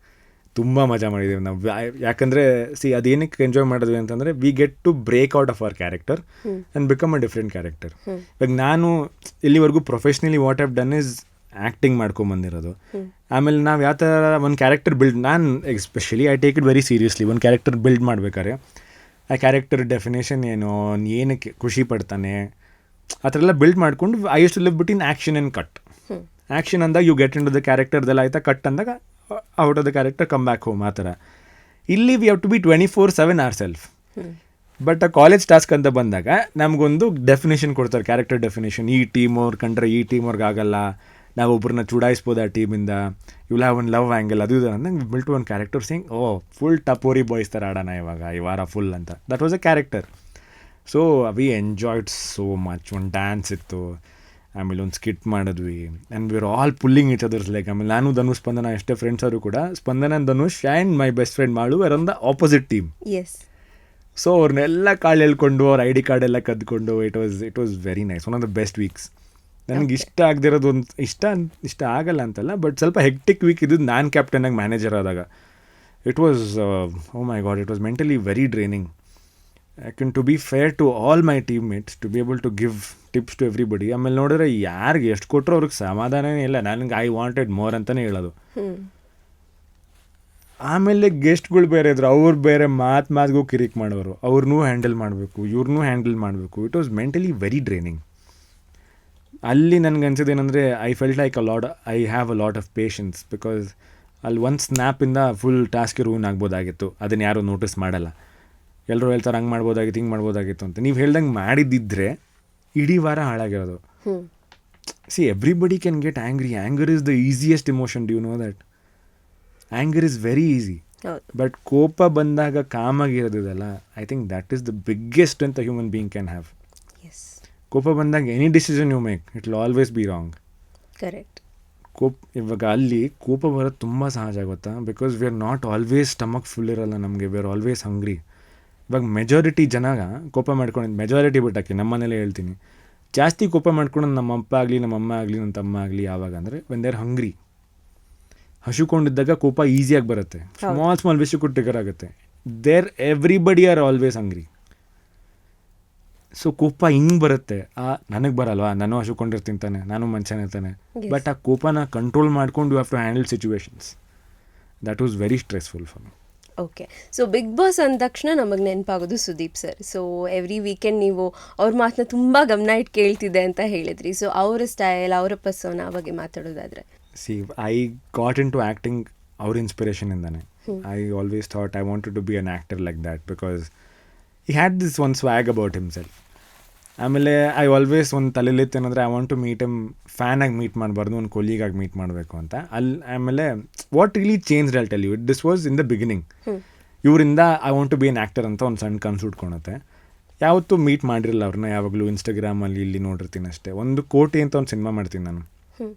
ತುಂಬ ಮಜಾ ಮಾಡಿದ್ದೀವಿ ನಾವು. ಯಾಕಂದರೆ ಅದೇನಕ್ಕೆ ಎಂಜಾಯ್ ಮಾಡಿದ್ವಿ ಅಂತಂದರೆ we get to break out of our character and become a different character. ಇವಾಗ ನಾನು ಇಲ್ಲಿವರೆಗೂ professionally what have done is acting ಮಾಡ್ಕೊಂಬಂದಿರೋದು. ಆಮೇಲೆ ನಾವು ಯಾವ ಥರ ಒಂದು ಕ್ಯಾರೆಕ್ಟರ್ ನಾನು especially I take it very seriously. ಒಂದು ಕ್ಯಾರೆಕ್ಟರ್ ಬಿಲ್ಡ್ ಮಾಡ್ಬೇಕಾದ್ರೆ ಆ ಕ್ಯಾರೆಕ್ಟರ್ ಡೆಫಿನೇಷನ್ ಏನು, ಏನಕ್ಕೆ ಖುಷಿ ಪಡ್ತಾನೆ, ಆ ಥರ ಎಲ್ಲ ಬಿಲ್ಡ್ ಮಾಡ್ಕೊಂಡು I use to live between action and cut. Action ಅಂದಾಗ you get in to the ಕ್ಯಾರೆಕ್ಟರ್ದೆಲ್ಲ ಆಯಿತಾ, ಕಟ್ ಅಂದಾಗ out of the character come back home. ಆ ಥರ ಇಲ್ಲಿ we have to be 24/7 our self. But ಆ ಕಾಲೇಜ್ ಟಾಸ್ಕ್ ಅಂತ ಬಂದಾಗ ನಮಗೊಂದು ಡೆಫಿನೇಷನ್ ಕೊಡ್ತಾರೆ, ಕ್ಯಾರೆಕ್ಟರ್ ಡೆಫಿನೇಷನ್. ಈ ಟೀಮ್ ಅವ್ರು ಕಂಡ್ರೆ ಈ ಟೀಮ್ ಅವ್ರಿಗೆ ಆಗಲ್ಲ, ನಾವು ಒಬ್ಬರನ್ನ ಚುಡಾಯಿಸ್ಬೋದು ಆ ಟೀಮಿಂದ, ಇವ್ಲ ಒಂದು ಲವ್ ಆ್ಯಂಗಲ್ ಅದು ಇದು ಅಂದಂಗೆ ಬಿಲ್ಟ್ ಒಂದು ಕ್ಯಾರೆಕ್ಟರ್ ಸಿಂಗ್ ಫುಲ್ ಟಪೋರಿ ಬಾಯ್ಸ್ ಥರ ಆಡೋಣ ಇವಾಗ ಈ ವಾರ ಫುಲ್ ಅಂತ. That was a character. So we enjoyed so much. ಒಂದು ಡ್ಯಾನ್ಸ್ ಇತ್ತು, ಆಮೇಲೆ ಒಂದು ಸ್ಕಿಟ್ ಮಾಡಿದ್ವಿ, and we are all pulling each others like. ಆಮೇಲೆ ನಾನು ಧನುಷ್ ಸ್ಪಂದನ ಎಷ್ಟೇ ಫ್ರೆಂಡ್ಸ್ ಅವರು ಕೂಡ, Spandana and Dhanush and my best friend Malu are on the opposite team. Yes. So ಅವ್ರನ್ನೆಲ್ಲ ಕಾಳು ಹೇಳ್ಕೊಂಡು ಅವ್ರ ಐ ಡಿ ಕಾರ್ಡ್ ಎಲ್ಲ ಕದ್ಕೊಂಡು it was very nice. One of the best weeks. ನನಗೆ ಇಷ್ಟ ಆಗದಿರೋದು ಒಂದು ಇಷ್ಟ ಆಗಲ್ಲ ಅಂತಲ್ಲ, ಬಟ್ ಸ್ವಲ್ಪ ಹೆಕ್ಟಿಕ್ ವೀಕ್ ಇದ್ದು ನಾನು ಕ್ಯಾಪ್ಟನಾಗಿ ಮ್ಯಾನೇಜರ್ ಆದಾಗ. It was oh my god, it was mentally very draining. ಯಾಕೆಂದ್ರೆ to be fair to all my team mates, to be able to give tips to everybody. ಆಮೇಲೆ ನೋಡಿದ್ರೆ ಯಾರಿಗೆ ಎಷ್ಟು ಕೊಟ್ಟರು ಅವ್ರಿಗೆ ಸಮಾಧಾನನೇ ಇಲ್ಲ. ನನಗೆ ಐ ವಾಂಟೆಡ್ ಮೋರ್ ಅಂತಲೇ ಹೇಳೋದು. ಆಮೇಲೆ ಗೆಸ್ಟ್ಗಳು ಬೇರೆ ಇದ್ರು, ಅವ್ರು ಬೇರೆ ಮಾತಿಗೂ ಕಿರಿಕ್ ಮಾಡೋರು, ಅವ್ರನ್ನೂ ಹ್ಯಾಂಡಲ್ ಮಾಡಬೇಕು, ಇವ್ರನ್ನೂ ಹ್ಯಾಂಡಲ್ ಮಾಡಬೇಕು. It was mentally very draining. ಅಲ್ಲಿ ನನಗೆ ಅನ್ಸೋದೇನೆಂದರೆ I felt like I have a lot of patience. Because ಅಲ್ಲಿ ಒಂದು ಸ್ನ್ಯಾಪಿಂದ ಫುಲ್ ಟಾಸ್ಕ್ ರೂನ್ ಆಗ್ಬೋದಾಗಿತ್ತು. ಅದನ್ನು ಯಾರೂ ನೋಟಿಸ್ ಮಾಡಲ್ಲ. ಎಲ್ಲರೂ ಹೇಳ್ತಾರೆ ಹಂಗೆ ಮಾಡ್ಬೋದಾಗಿತ್ತು, ಹಿಂಗೆ ಮಾಡ್ಬೋದಾಗಿತ್ತು ಅಂತ. ನೀವು ಹೇಳ್ದಂಗೆ ಮಾಡಿದ್ದಿದ್ರೆ ಇಡೀ ವಾರ ಹಾಳಾಗಿರೋದು. Everybody can get angry. Anger is the easiest emotion. Do you know that? Anger is very easy. But ಕೋಪ ಬಂದಾಗ ಕಾಮಾಗಿರೋದಿದಲ್ಲ, I think that is the biggest ಅಂತ ಹ್ಯೂಮನ್ ಬೀಯಿಂಗ್ ಕ್ಯಾನ್ ಹ್ಯಾವ್. ಕೋಪ ಬಂದಾಗ any decision you make it will always be wrong. Correct. ಇವಾಗ ಅಲ್ಲಿ ಕೋಪ ಬರೋದು ತುಂಬ ಸಹಜ ಆಗುತ್ತಾ, because we are not always stomach full ಇರಲ್ಲ ನಮಗೆ, ವಿ ಆರ್ ಆಲ್ವೇಸ್ ಹಂಗ್ರಿ. ಇವಾಗ ಮೆಜಾರಿಟಿ ಜನ ಕೋಪ ಮಾಡ್ಕೊಂಡು, ಮೆಜಾರಿಟಿ ಬಿಟ್ಟಾಕಿ ನಮ್ಮ ಮನೇಲೇ ಹೇಳ್ತೀನಿ, ಜಾಸ್ತಿ ಕೋಪ ಮಾಡ್ಕೊಂಡು ನಮ್ಮ ಅಪ್ಪ ಆಗಲಿ, ನಮ್ಮ ಅಮ್ಮ ಆಗಲಿ, ನನ್ನ ತಮ್ಮ ಆಗಲಿ, ಯಾವಾಗ ಅಂದರೆ ವೆನ್ ದೇ ಆರ್ ಹಂಗ್ರಿ. ಹಸುಕೊಂಡಿದ್ದಾಗ ಕೋಪ ಈಸಿಯಾಗಿ ಬರುತ್ತೆ. ಸ್ಮಾಲ್ ವಿಷಯಕ್ಕೂ ಟ್ರಿಗರ್ ಆಗುತ್ತೆ. There everybody are always hungry. So ಕೋಪ ಹಿಂಗೆ ಬರುತ್ತೆ, ನನಗೆ ಬರಲ್ವಾ, ನಾನು ಹಸುಕೊಂಡಿರ್ತೀನಿ ತಾನೆ, ನಾನು ಮನುಷ್ಯನೇ ತಾನೆ. Yes. ಬಟ್ ಆ ಕೋಪನ ಕಂಟ್ರೋಲ್ ಮಾಡ್ಕೊಂಡು you have to handle situations. That was very stressful for me. Okay. So big Boss ಅಂದ ತಕ್ಷಣ ನಮಗೆ ನೆನಪಾಗೋದು Sudeep sir. So every weekend ನೀವು ಅವ್ರ ಮಾತನ್ನ ತುಂಬ ಗಮನ ಇಟ್ಟು ಕೇಳ್ತಿದ್ದೆ ಅಂತ ಹೇಳಿದ್ರಿ. ಸೊ ಅವರ ಸ್ಟೈಲ್, ಅವರ ಪರ್ಸೋನಾ ಬಗ್ಗೆ ಮಾತಾಡೋದಾದ್ರೆ? See, I got in to acting ಅವ್ರ ಇನ್ಸ್ಪಿರೇಷನಿಂದಾನೆ. I always thought I wanted to be an actor like that because he had this one swag about himself. ಆಮೇಲೆ ಐ ಆಲ್ವೇಸ್ ಒಂದು ತಲೆಲಿತ್ತೇನಂದರೆ I want to meet him ಫ್ಯಾನಾಗಿ meet ಮಾಡಬಾರ್ದು, ಒಂದು ಕೊಲೀಗಾಗಿ meet ಮಾಡಬೇಕು ಅಂತ. ಆಮೇಲೆ what really change I'll tell you, this was in the beginning. ಇವರಿಂದ I want to be an actor ಅಂತ ಒಂದು ಸಣ್ಣ ಕನಸು ಉಟ್ಕೊಳುತ್ತೆ. ಯಾವತ್ತೂ ಮೀಟ್ ಮಾಡಿರಲಿಲ್ಲ ಅವ್ರನ್ನ, ಯಾವಾಗಲೂ ಇನ್ಸ್ಟಾಗ್ರಾಮಲ್ಲಿ ಇಲ್ಲಿ ನೋಡಿರ್ತೀನಿ ಅಷ್ಟೇ. ಒಂದು ಕೋಟಿ ಅಂತ ಒಂದು ಸಿನಿಮಾ ಮಾಡ್ತೀನಿ ನಾನು.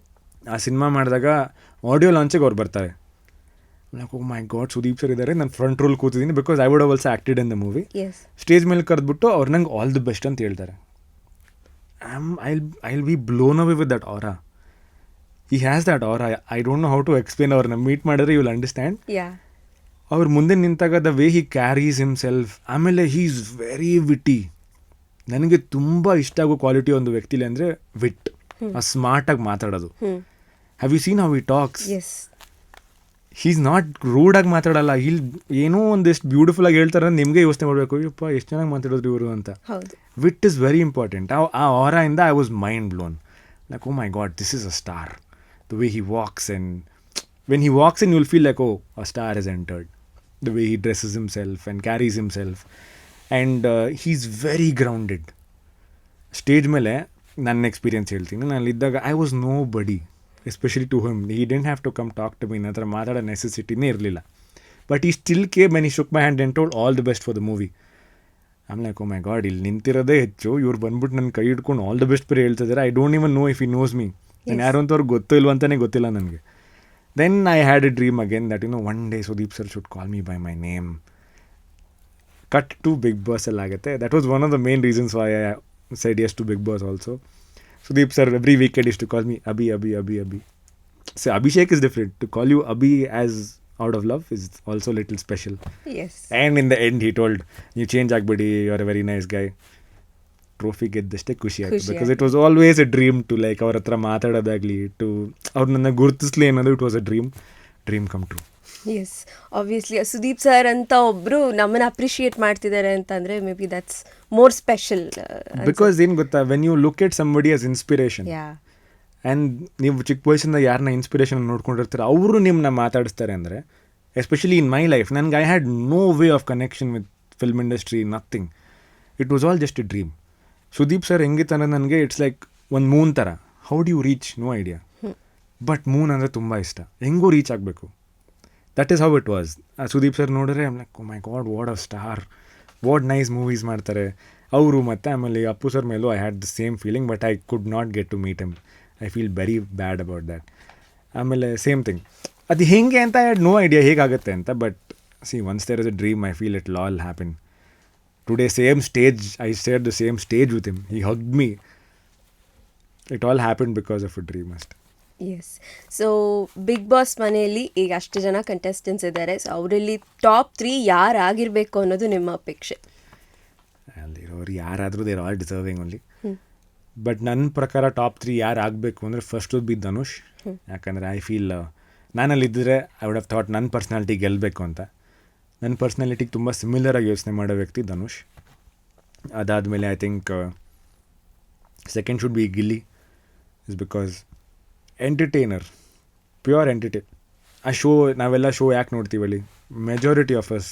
ಆ ಸಿನಿಮಾ ಮಾಡಿದಾಗ ಆಡಿಯೋ ಲಾಂಚಿಗೆ ಅವ್ರು ಬರ್ತಾರೆ. Oh my god, Sudeep sir ಇದ್ದಾರೆ, ನಾನು ಫ್ರಂಟ್ ರೋಲ್ ಕೂತಿದ್ದೀನಿ because I would have also acted in the movie. Stage ಮೇಲೆ ಕರೆದ್ಬಿಟ್ಟು ಅವ್ರು ನಂಗೆ ಆಲ್ ದಿ ಬೆಸ್ಟ್ ಅಂತ ಹೇಳ್ತಾರೆ. I'll be blown away with that aura. He has that aura. I don't know how to explain. ಅವ್ರನ್ನ meet ಮಾಡಿದ್ರೆ you will understand. ಅವ್ರ ಮುಂದೆ ನಿಂತಾಗ the way he carries himself. ಆಮೇಲೆ ಹೀ ಈಸ್ ವೆರಿ ವಿಟಿ. ನನಗೆ ತುಂಬ ಇಷ್ಟ ಆಗೋ ಕ್ವಾಲಿಟಿ ಒಂದು ವ್ಯಕ್ತಿಲಿ ಅಂದರೆ ವಿಟ್, ಸ್ಮಾರ್ಟಾಗಿ ಮಾತಾಡೋದು. Have you seen how he talks? He is not ರೂಡಾಗಿ ಮಾತಾಡಲ್ಲ. ಏನೋ ಒಂದಿಷ್ಟು ಬ್ಯೂಟಿಫುಲ್ಲಾಗಿ ಹೇಳ್ತಾರೆ, ನಿಮಗೆ ಯೋಚನೆ ಮಾಡಬೇಕು, ಯಪ್ಪ ಎಷ್ಟು ಚೆನ್ನಾಗಿ ಮಾತಾಡೋದು ಇವರು ಅಂತ. It is very important. ಆ ಆರಾಯಿಂದ I was mind blown. Like oh my god, this is a star. The way he walks and when he walks in you will feel like oh a star is entered. The way he dresses himself and carries himself and he is very grounded. Stage ಮೇಲೆ ನನ್ನ experience ಹೇಳ್ತೀನಿ. ನಾನಿದ್ದಾಗ I was nobody, especially to him. He didn't have to come talk to me. ನನ್ನ ಹತ್ರ ಮಾತಾಡೋ ನೆಸೆಸಿಟಿನೇ ಇರಲಿಲ್ಲ. But he still came when he shook my hand and told all the best for the movie. ಆಮೇಲೆ oh my god, ಇಲ್ಲಿ ನಿಂತಿರೋದೇ ಹೆಚ್ಚು, ಇವ್ರು ಬಂದ್ಬಿಟ್ಟು ನನ್ನ ಕೈ ಹಿಡ್ಕೊಂಡು ಆಲ್ ದ ಬೆಸ್ಟ್ ಬರೀ ಹೇಳ್ತಿದ್ದಾರೆ. I don't even know if he knows me. ನಾನು ಯಾರು ಅಂತ ಅವ್ರಿಗೆ ಗೊತ್ತೋ ಇಲ್ವ ಅಂತಲೇ ಗೊತ್ತಿಲ್ಲ ನನಗೆ. Then I had a dream again that one day Sudeep sir should call me by my name. Cut to Bigg Boss ಅಲ್ಲಿ ಆಗುತ್ತೆ. That was one of the main reasons why I said yes to Bigg Boss also. Sudeep sir every weekend is to call me Abhi Abhi Abhi Abhi. So Abhishek is different. To call you Abhi as out of love is also a little special. Yes. And in the end he told, you change agbadi, you're a very nice guy. Trophy ಗೆದ್ದಷ್ಟೇ ಖುಷಿ ಆಯಿತು. Because it was always a dream to like ಅವ್ರ ಹತ್ರ ಮಾತಾಡೋದಾಗಲಿ, to ಅವ್ರು ನನ್ನ ಗುರುತಿಸ್ಲಿ ಅನ್ನೋದು it was a dream come true. Yes, obviously Sudeep sir ಅಂತ ಒಬ್ಬರು ನಮ್ಮನ್ನು ಅಪ್ರಿಷಿಯೇಟ್ ಮಾಡ್ತಿದ್ದಾರೆ ಅಂತಂದರೆ maybe that's more special. Because ಏನು ಗೊತ್ತಾ, when you look at somebody as inspiration and ನೀವು ಚಿಕ್ಕ ವಯಸ್ಸಿಂದ ಯಾರನ್ನ ಇನ್ಸ್ಪಿರೇಷನ್ ನೋಡ್ಕೊಂಡಿರ್ತೀರ, ಅವರು ನಿಮ್ಮನ್ನ ಮಾತಾಡಿಸ್ತಾರೆ ಅಂದರೆ, ಎಸ್ಪೆಷಲಿ ಇನ್ ಮೈ ಲೈಫ್, ನನಗೆ I had no way of connection with film industry, nothing. It was all just a dream. Sudeep sir ಹೆಂಗಿತ್ತಾನೆ ನನಗೆ, ಇಟ್ಸ್ ಲೈಕ್ ಒಂದು ಮೂನ್ ಥರ. How do you reach? No idea. But moon ಅಂದರೆ ತುಂಬ ಇಷ್ಟ, ಹೆಂಗೂ reach ಆಗಬೇಕು. That is how it was. Sudeep sir ನೋಡಿದ್ರೆ I'm like oh my god, what a star, what nice movies ಮಾಡ್ತಾರೆ ಅವರು. ಮತ್ತು ಆಮೇಲೆ ಅಪ್ಪು ಸರ್ ಮೇಲೂ I had the same feeling, but I could not get to meet him. I feel very bad about that. ಆಮೇಲೆ same thing, ಅದು ಹೇಗೆ ಅಂತ I had no idea ಹೇಗಾಗುತ್ತೆ ಅಂತ. But see, once there is a dream, I feel it all happen. Today same stage, I share the same stage with him. He hugged me. It all happen because of a dream ಅಷ್ಟೆ. Yes. So big Boss ಮನೆಯಲ್ಲಿ ಈಗ ಅಷ್ಟು ಜನ contestants ಇದ್ದಾರೆ. So ಅವರಲ್ಲಿ top 3 ಯಾರಾಗಿರಬೇಕು ಅನ್ನೋದು ನಿಮ್ಮ ಅಪೇಕ್ಷೆ? ಅಲ್ಲಿರೋರು ಯಾರಾದರೂ there all deserving only. But ನನ್ನ ಪ್ರಕಾರ ಟಾಪ್ 3 ಯಾರು ಆಗಬೇಕು ಅಂದರೆ ಫಸ್ಟ್ ವುಡ್ ಬಿ ಧನುಷ್. ಯಾಕಂದರೆ ಐ ಫೀಲ್ ನಾನಲ್ಲಿದ್ದರೆ ಐ ವುಡ್ ಹ್ಯಾವ್ ಥಾಟ್ ನನ್ನ ಪರ್ಸ್ನಾಲಿಟಿ ಗೆಲ್ಲಬೇಕು ಅಂತ. ನನ್ನ ಪರ್ಸ್ನಾಲಿಟಿಗೆ ತುಂಬ ಸಿಮಿಲರಾಗಿ ಯೋಚನೆ ಮಾಡೋ ವ್ಯಕ್ತಿ ಧನುಷ್. ಅದಾದಮೇಲೆ I think second should be Gilli. Is because entertainer, pure entertain. ಆ ಶೋ, ನಾವೆಲ್ಲ ಶೋ ಯಾಕೆ ನೋಡ್ತೀವಲ್ಲಿ, majority of us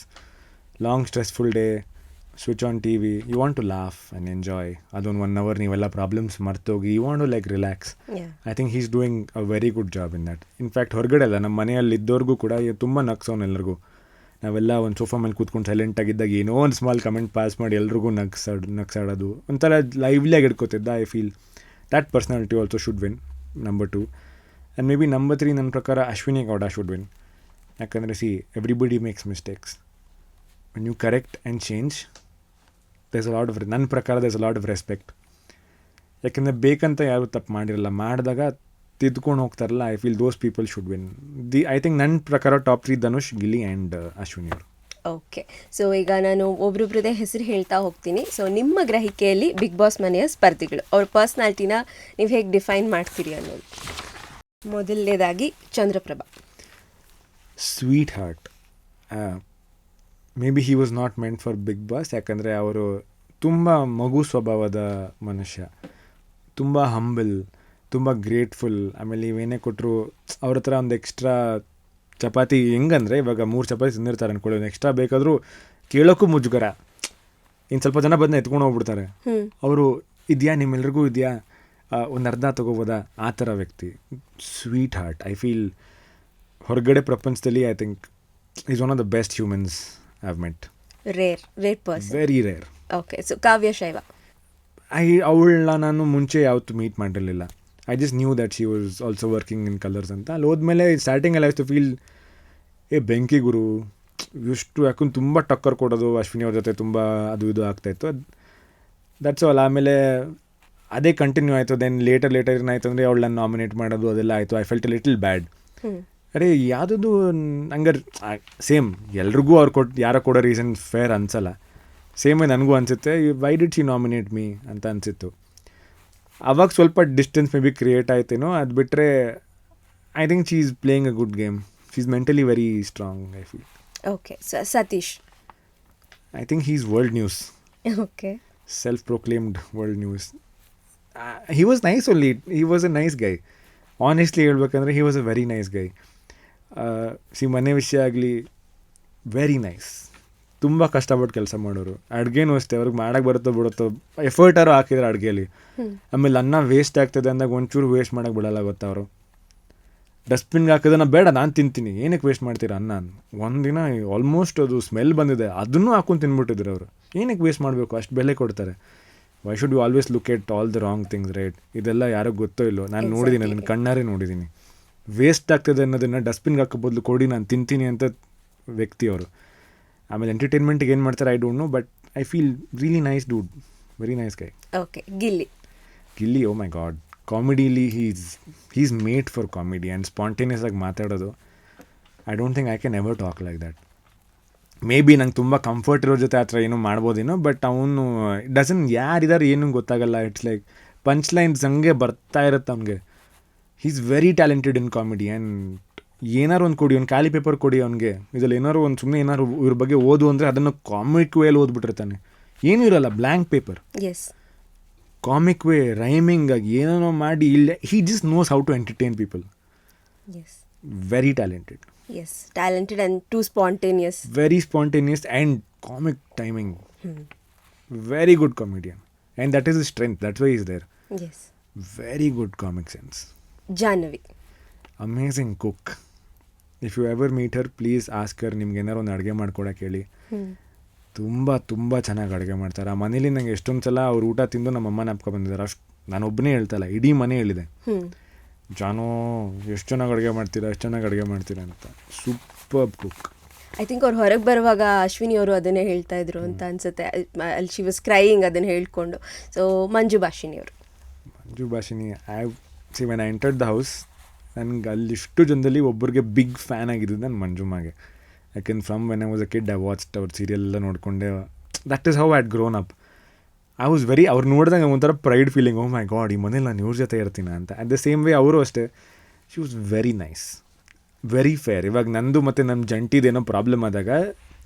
long stressful day, switch on T V, you want to laugh and enjoy. ಅದೊಂದು 1 hour ನೀವೆಲ್ಲ ಪ್ರಾಬ್ಲಮ್ಸ್ ಮರ್ತೋಗಿ you want to like relax. I think he is doing a very good job in that. In fact ಹೊರಗಡೆ ಅಲ್ಲ, ನಮ್ಮ ಮನೆಯಲ್ಲಿದ್ದವ್ರಿಗೂ ಕೂಡ ತುಂಬ ನಗ್ಸೋನು ಎಲ್ಲರಿಗೂ. ನಾವೆಲ್ಲ ಒಂದು ಸೋಫಾ ಮೇಲೆ ಕೂತ್ಕೊಂಡು ಸೈಲೆಂಟಾಗಿದ್ದಾಗ ಏನೋ ಒಂದು ಸ್ಮಾಲ್ ಕಮೆಂಟ್ ಪಾಸ್ ಮಾಡಿ ಎಲ್ರಿಗೂ ನಗ್ಸಾಡೋದು ಒಂಥರ ಲೈವ್ಲಿಯಾಗಿ ಇಟ್ಕೋತಿದ್ದ. I feel that personality also should win. Number 2 and may be number 3 ನನ್ನ ಪ್ರಕಾರ ಅಶ್ವಿನಿ ಗೌಡ ಶುಡ್ ವಿನ್. ಯಾಕಂದರೆ see, everybody makes mistakes. When you correct and change, there's a lot of, ನನ್ನ ಪ್ರಕಾರ there's a lot of respect. ಯಾಕೆಂದರೆ ಬೇಕಂತ ಯಾರು ತಪ್ಪು ಮಾಡಿರಲ್ಲ, ಮಾಡಿದಾಗ ತಿದ್ದುಕೊಂಡು ಹೋಗ್ತಾರಲ್ಲ. I feel those people should win. I think ನನ್ನ ಪ್ರಕಾರ ಟಾಪ್ 3 ಧನುಷ್, ಗಿಲ್ಲಿ ಆ್ಯಂಡ್ ಅಶ್ವಿನಿ ಅವರು. ಓಕೆ, ಸೊ ಈಗ ನಾನು ಒಬ್ರೊಬ್ರದೇ ಹೆಸರು ಹೇಳ್ತಾ ಹೋಗ್ತೀನಿ. ಸೊ ನಿಮ್ಮ ಗ್ರಹಿಕೆಯಲ್ಲಿ ಬಿಗ್ ಬಾಸ್ ಮನೆಯ ಸ್ಪರ್ಧಿಗಳು, ಅವ್ರ ಪರ್ಸ್ನಾಲಿಟಿನ ನೀವು ಹೇಗೆ ಡಿಫೈನ್ ಮಾಡ್ತೀರಿ ಅನ್ನೋದು. ಮೊದಲನೇದಾಗಿ Chandraprabha. Sweetheart. Maybe he was not meant for Bigg Boss, ಯಾಕಂದರೆ ಅವರು ತುಂಬ ಮಗು ಸ್ವಭಾವದ ಮನುಷ್ಯ, ತುಂಬ ಹಂಬಲ್, ತುಂಬ ಗ್ರೇಟ್ಫುಲ್. ಆಮೇಲೆ ಇವೇನೇ ಕೊಟ್ಟರು ಅವ್ರ ಹತ್ರ ಒಂದು ಎಕ್ಸ್ಟ್ರಾ ಚಪಾತಿ, ಹೆಂಗಂದರೆ ಇವಾಗ 3 ಚಪಾತಿ ತಿಂದಿರ್ತಾರೆ ಅಂದ್ಕೊಳ್ಳಿ, ಒಂದು ಎಕ್ಸ್ಟ್ರಾ ಬೇಕಾದರೂ ಕೇಳೋಕ್ಕೂ ಮುಜುಗರ. ಇನ್ನು ಸ್ವಲ್ಪ ಜನ ಬಂದು ಎತ್ಕೊಂಡು ಹೋಗ್ಬಿಡ್ತಾರೆ. ಅವರು ಇದೆಯಾ ನಿಮ್ಮೆಲ್ರಿಗೂ ಇದೆಯಾ, ಒಂದು ಅರ್ಧ ತೊಗೋಬೋದಾ, ಆ ಥರ ವ್ಯಕ್ತಿ. Sweet heart. ಐ ಫೀಲ್ ಹೊರಗಡೆ ಪ್ರಪಂಚದಲ್ಲಿ I think is one of the best humans I have met. Rare person. Very rare. Okay, so Kavya Shaiva. ಅವಳನ್ನ ನಾನು ಮುಂಚೆ ಯಾವತ್ತೂ ಮೀಟ್ ಮಾಡಿರಲಿಲ್ಲ. I just knew that she was also working in Colors ಅಂತ. ಅಲ್ಲಿ ಹೋದ್ಮೇಲೆ ಸ್ಟಾರ್ಟಿಂಗಲ್ಲಿ ಐ ಟು ಫೀಲ್ ಬೆಂಕಿ ಗುರು ಎಷ್ಟು, ಯಾಕಂದ್ರೆ ತುಂಬ ಟಕ್ಕರ್ ಕೊಡೋದು ಅಶ್ವಿನಿ ಅವ್ರ ಜೊತೆ, ತುಂಬ ಅದು ಇದು ಆಗ್ತಾಯಿತ್ತು. That's all. ಆಮೇಲೆ ಅದೇ ಕಂಟಿನ್ಯೂ ಆಯಿತು. ದೆನ್ ಲೇಟರ್ ಏನಾಯಿತು ಅಂದರೆ ಅವಳನ್ನ ನಾಮಿನೇಟ್ ಮಾಡೋದು ಅದೆಲ್ಲ ಆಯಿತು. ಐ ಫೆಲ್ಟ್ ಲಿಟಲ್ ಬ್ಯಾಡ್. ಅರೆ ಯಾವುದದು ಹಂಗಾರೆ ಸೇಮ್ ಎಲ್ರಿಗೂ ಅವ್ರು ಯಾರೋ ಕೊಡೋ ರೀಸನ್ ಫೇರ್ ಅನ್ಸಲ್ಲ. ಸೇಮೇ ನನಗೂ ಅನಿಸುತ್ತೆ, why did she nominate me ಅಂತ ಅನಿಸಿತ್ತು. ಅವಾಗ ಸ್ವಲ್ಪ ಡಿಸ್ಟೆನ್ಸ್ ಮೇ ಬಿ ಕ್ರಿಯೇಟ್ ಆಯ್ತೇನೋ. ಅದು ಬಿಟ್ಟರೆ I think she is playing a good game. She is mentally very strong I feel. Okay, Satish. I think he is world news. Okay. Self proclaimed world news. He was nice only. He was a nice guy. Honestly ಹೇಳ್ಬೇಕಂದ್ರೆ he was a very nice guy. ಮನೆ ವಿಷಯ ಆಗಲಿ very nice. ತುಂಬ ಕಷ್ಟಪಟ್ಟು ಕೆಲಸ ಮಾಡೋರು. ಅಡುಗೆನೂ ಅಷ್ಟೇ, ಅವ್ರಿಗೆ ಮಾಡೋಕ್ಕೆ ಬರುತ್ತೋ ಬಿಡುತ್ತೋ ಎಫರ್ಟಾರು ಹಾಕಿದ್ರು ಅಡುಗೆಯಲ್ಲಿ. ಆಮೇಲೆ ಅನ್ನ ವೇಸ್ಟ್ ಆಗ್ತದೆ ಅಂದಾಗ ಒಂಚೂರು ವೇಸ್ಟ್ ಮಾಡೋಕ್ಕೆ ಬಿಡಲ್ಲ ಗೊತ್ತಾ ಅವರು. ಡಸ್ಟ್ಬಿನ್ಗೆ ಹಾಕಿದ್ರೆ ಬೇಡ ನಾನು ತಿಂತೀನಿ, ಏನಕ್ಕೆ ವೇಸ್ಟ್ ಮಾಡ್ತೀರಾ ಅನ್ನ. ಒಂದಿನ ಆಲ್ಮೋಸ್ಟ್ ಅದು ಸ್ಮೆಲ್ ಬಂದಿದೆ, ಅದನ್ನು ಹಾಕೊಂಡು ತಿನ್ಬಿಟ್ಟಿದ್ರು ಅವರು. ಏನಕ್ಕೆ ವೇಸ್ಟ್ ಮಾಡಬೇಕು, ಅಷ್ಟು ಬೆಲೆ ಕೊಡ್ತಾರೆ. Why should you always look at all the wrong things, right? ಇದೆಲ್ಲ ಯಾರೋ ಗೊತ್ತೋ ಇಲ್ಲೋ, ನಾನು ನೋಡಿದ್ದೀನಿ, ಅದನ್ನು ಕಣ್ಣಾರೆ ನೋಡಿದ್ದೀನಿ. ವೇಸ್ಟ್ ಆಗ್ತದೆ ಅನ್ನೋದನ್ನು ಡಸ್ಟ್ಬಿನ್ಗೆ ಹಾಕೋ ಬದಲು ಕೊಡಿ ನಾನು ತಿಂತೀನಿ ಅಂತ ವ್ಯಕ್ತಿ ಅವರು. ಆಮೇಲೆ ಎಂಟರ್ಟೈನ್ಮೆಂಟ್ಗೆ ಏನು ಮಾಡ್ತಾರೆ I don't know, but I feel really nice dude, very nice guy. Okay, Gilli. Oh my god, ಕಾಮಿಡಿಲಿ is made for comedy and spontaneous ಆಗಿ ಮಾತಾಡೋದು. I don't think I can ever talk like that. May be ನಂಗೆ ತುಂಬ comfort ಇರೋ ಜೊತೆ ಆ ಥರ ಏನೋ ಮಾಡ್ಬೋದೇನೋ, ಬಟ್ ಅವನು ಡಸನ್ ಯಾರಿದ್ದಾರೆ ಏನೂ ಗೊತ್ತಾಗಲ್ಲ. ಇಟ್ಸ್ ಲೈಕ್ ಪಂಚ್ ಲೈನ್ಸ್ ಹಂಗೆ ಬರ್ತಾ ಇರುತ್ತೆ ಅವ್ನಿಗೆ. ಹೀ is very talented in comedy. And ಏನಾರು ಒಂದು ಕೊಡಿ, ಒಂದು ಖಾಲಿ ಪೇಪರ್ ಕೊಡಿ ಅವನಿಗೆ, ಇದರಲ್ಲಿ ಏನಾರು ಒಂದು ಸುಮ್ಮನೆ ಏನಾರು ಇವ್ರ ಬಗ್ಗೆ ಓದು ಅಂದರೆ ಅದನ್ನು ಕಾಮಿಕ್ ವೇಯಲ್ಲಿ ಓದ್ಬಿಟ್ಟಿರ್ತಾನೆ. ಏನೂ ಇರಲ್ಲ, blank paper. Yes, comic way, rhyming ಆಗಿ ಏನೇನೋ ಮಾಡಿ ಇಲ್ಲ. He just knows how to entertain people. Yes, very talented. Yes, talented and too spontaneous. Very spontaneous and comic timing. Very good comedian. And that is the strength, that's why is there. Yes. Very good comic sense. Jahnavi. Amazing cook. If you ever meet her, please ask her, ನಿಮ್ಗೆ ಏನಾರು ಒಂದು ಅಡುಗೆ ಮಾಡ್ಕೊಡಕ್ಕೆ ಹೇಳಿ. ತುಂಬ ತುಂಬ ಚೆನ್ನಾಗಿ ಅಡುಗೆ ಮಾಡ್ತಾರೆ. ಆ ಮನೇಲಿ ನಂಗೆ ಎಷ್ಟೊಂದು ಸಲ ಅವ್ರು ಊಟ ತಿಂದು ನಮ್ಮ ಅಮ್ಮ ನಾಪ್ಕೊ ಬಂದಿದ್ದಾರೆ. ಅಷ್ಟು ನಾನೊಬ್ಬನೇ ಹೇಳ್ತಲ್ಲ, ಇಡೀ ಮನೆ ಹೇಳಿದೆ, ಜಾನೋ ಎಷ್ಟು ಚೆನ್ನಾಗಿ ಅಡುಗೆ ಮಾಡ್ತೀರಾ ಅಂತ. Super cook. ಐ ಥಿಂಕ್ ಅವ್ರು ಹೊರಗೆ ಬರುವಾಗ ಅಶ್ವಿನಿ ಅವರು ಅದನ್ನೇ ಹೇಳ್ತಾ ಇದ್ರು ಅಂತ ಅನ್ಸುತ್ತೆ. ಅಲ್ಲಿ ಶಿ ವಾಸ್ ಕ್ರೈಯಿಂಗ್ ಅದನ್ನು ಹೇಳ್ಕೊಂಡು. So Manju Bhashini, when I entered the house, ನನಗೆ ಅಲ್ಲಿಷ್ಟು ಜನದಲ್ಲಿ ಒಬ್ಬರಿಗೆ ಬಿಗ್ ಫ್ಯಾನ್ ಆಗಿದ್ದು ನಾನು ಮಂಜುಮ್ಮಗೆ. ಯಾಕೆಂದ್ರೆ from when I was a kid I watched ಅವ್ರ ಸೀರಿಯಲ್ ಎಲ್ಲ ನೋಡಿಕೊಂಡೆ. That is how I had grown up. I was very, ಅವ್ರು ನೋಡಿದಾಗ ಒಂಥರ pride feeling, oh my god, ಈ ಮನೇಲಿ ನಾನು ಇವ್ರ ಜೊತೆ ಇರ್ತೀನಿ ಅಂತ. ಅಟ್ ದ ಸೇಮ್ ವೇ ಅವರು ಅಷ್ಟೇ, she was very nice, very fair. ಇವಾಗ ನಂದು ಮತ್ತು ನಮ್ಮ ಜಂಟಿದೇನೋ ಪ್ರಾಬ್ಲಮ್ ಆದಾಗ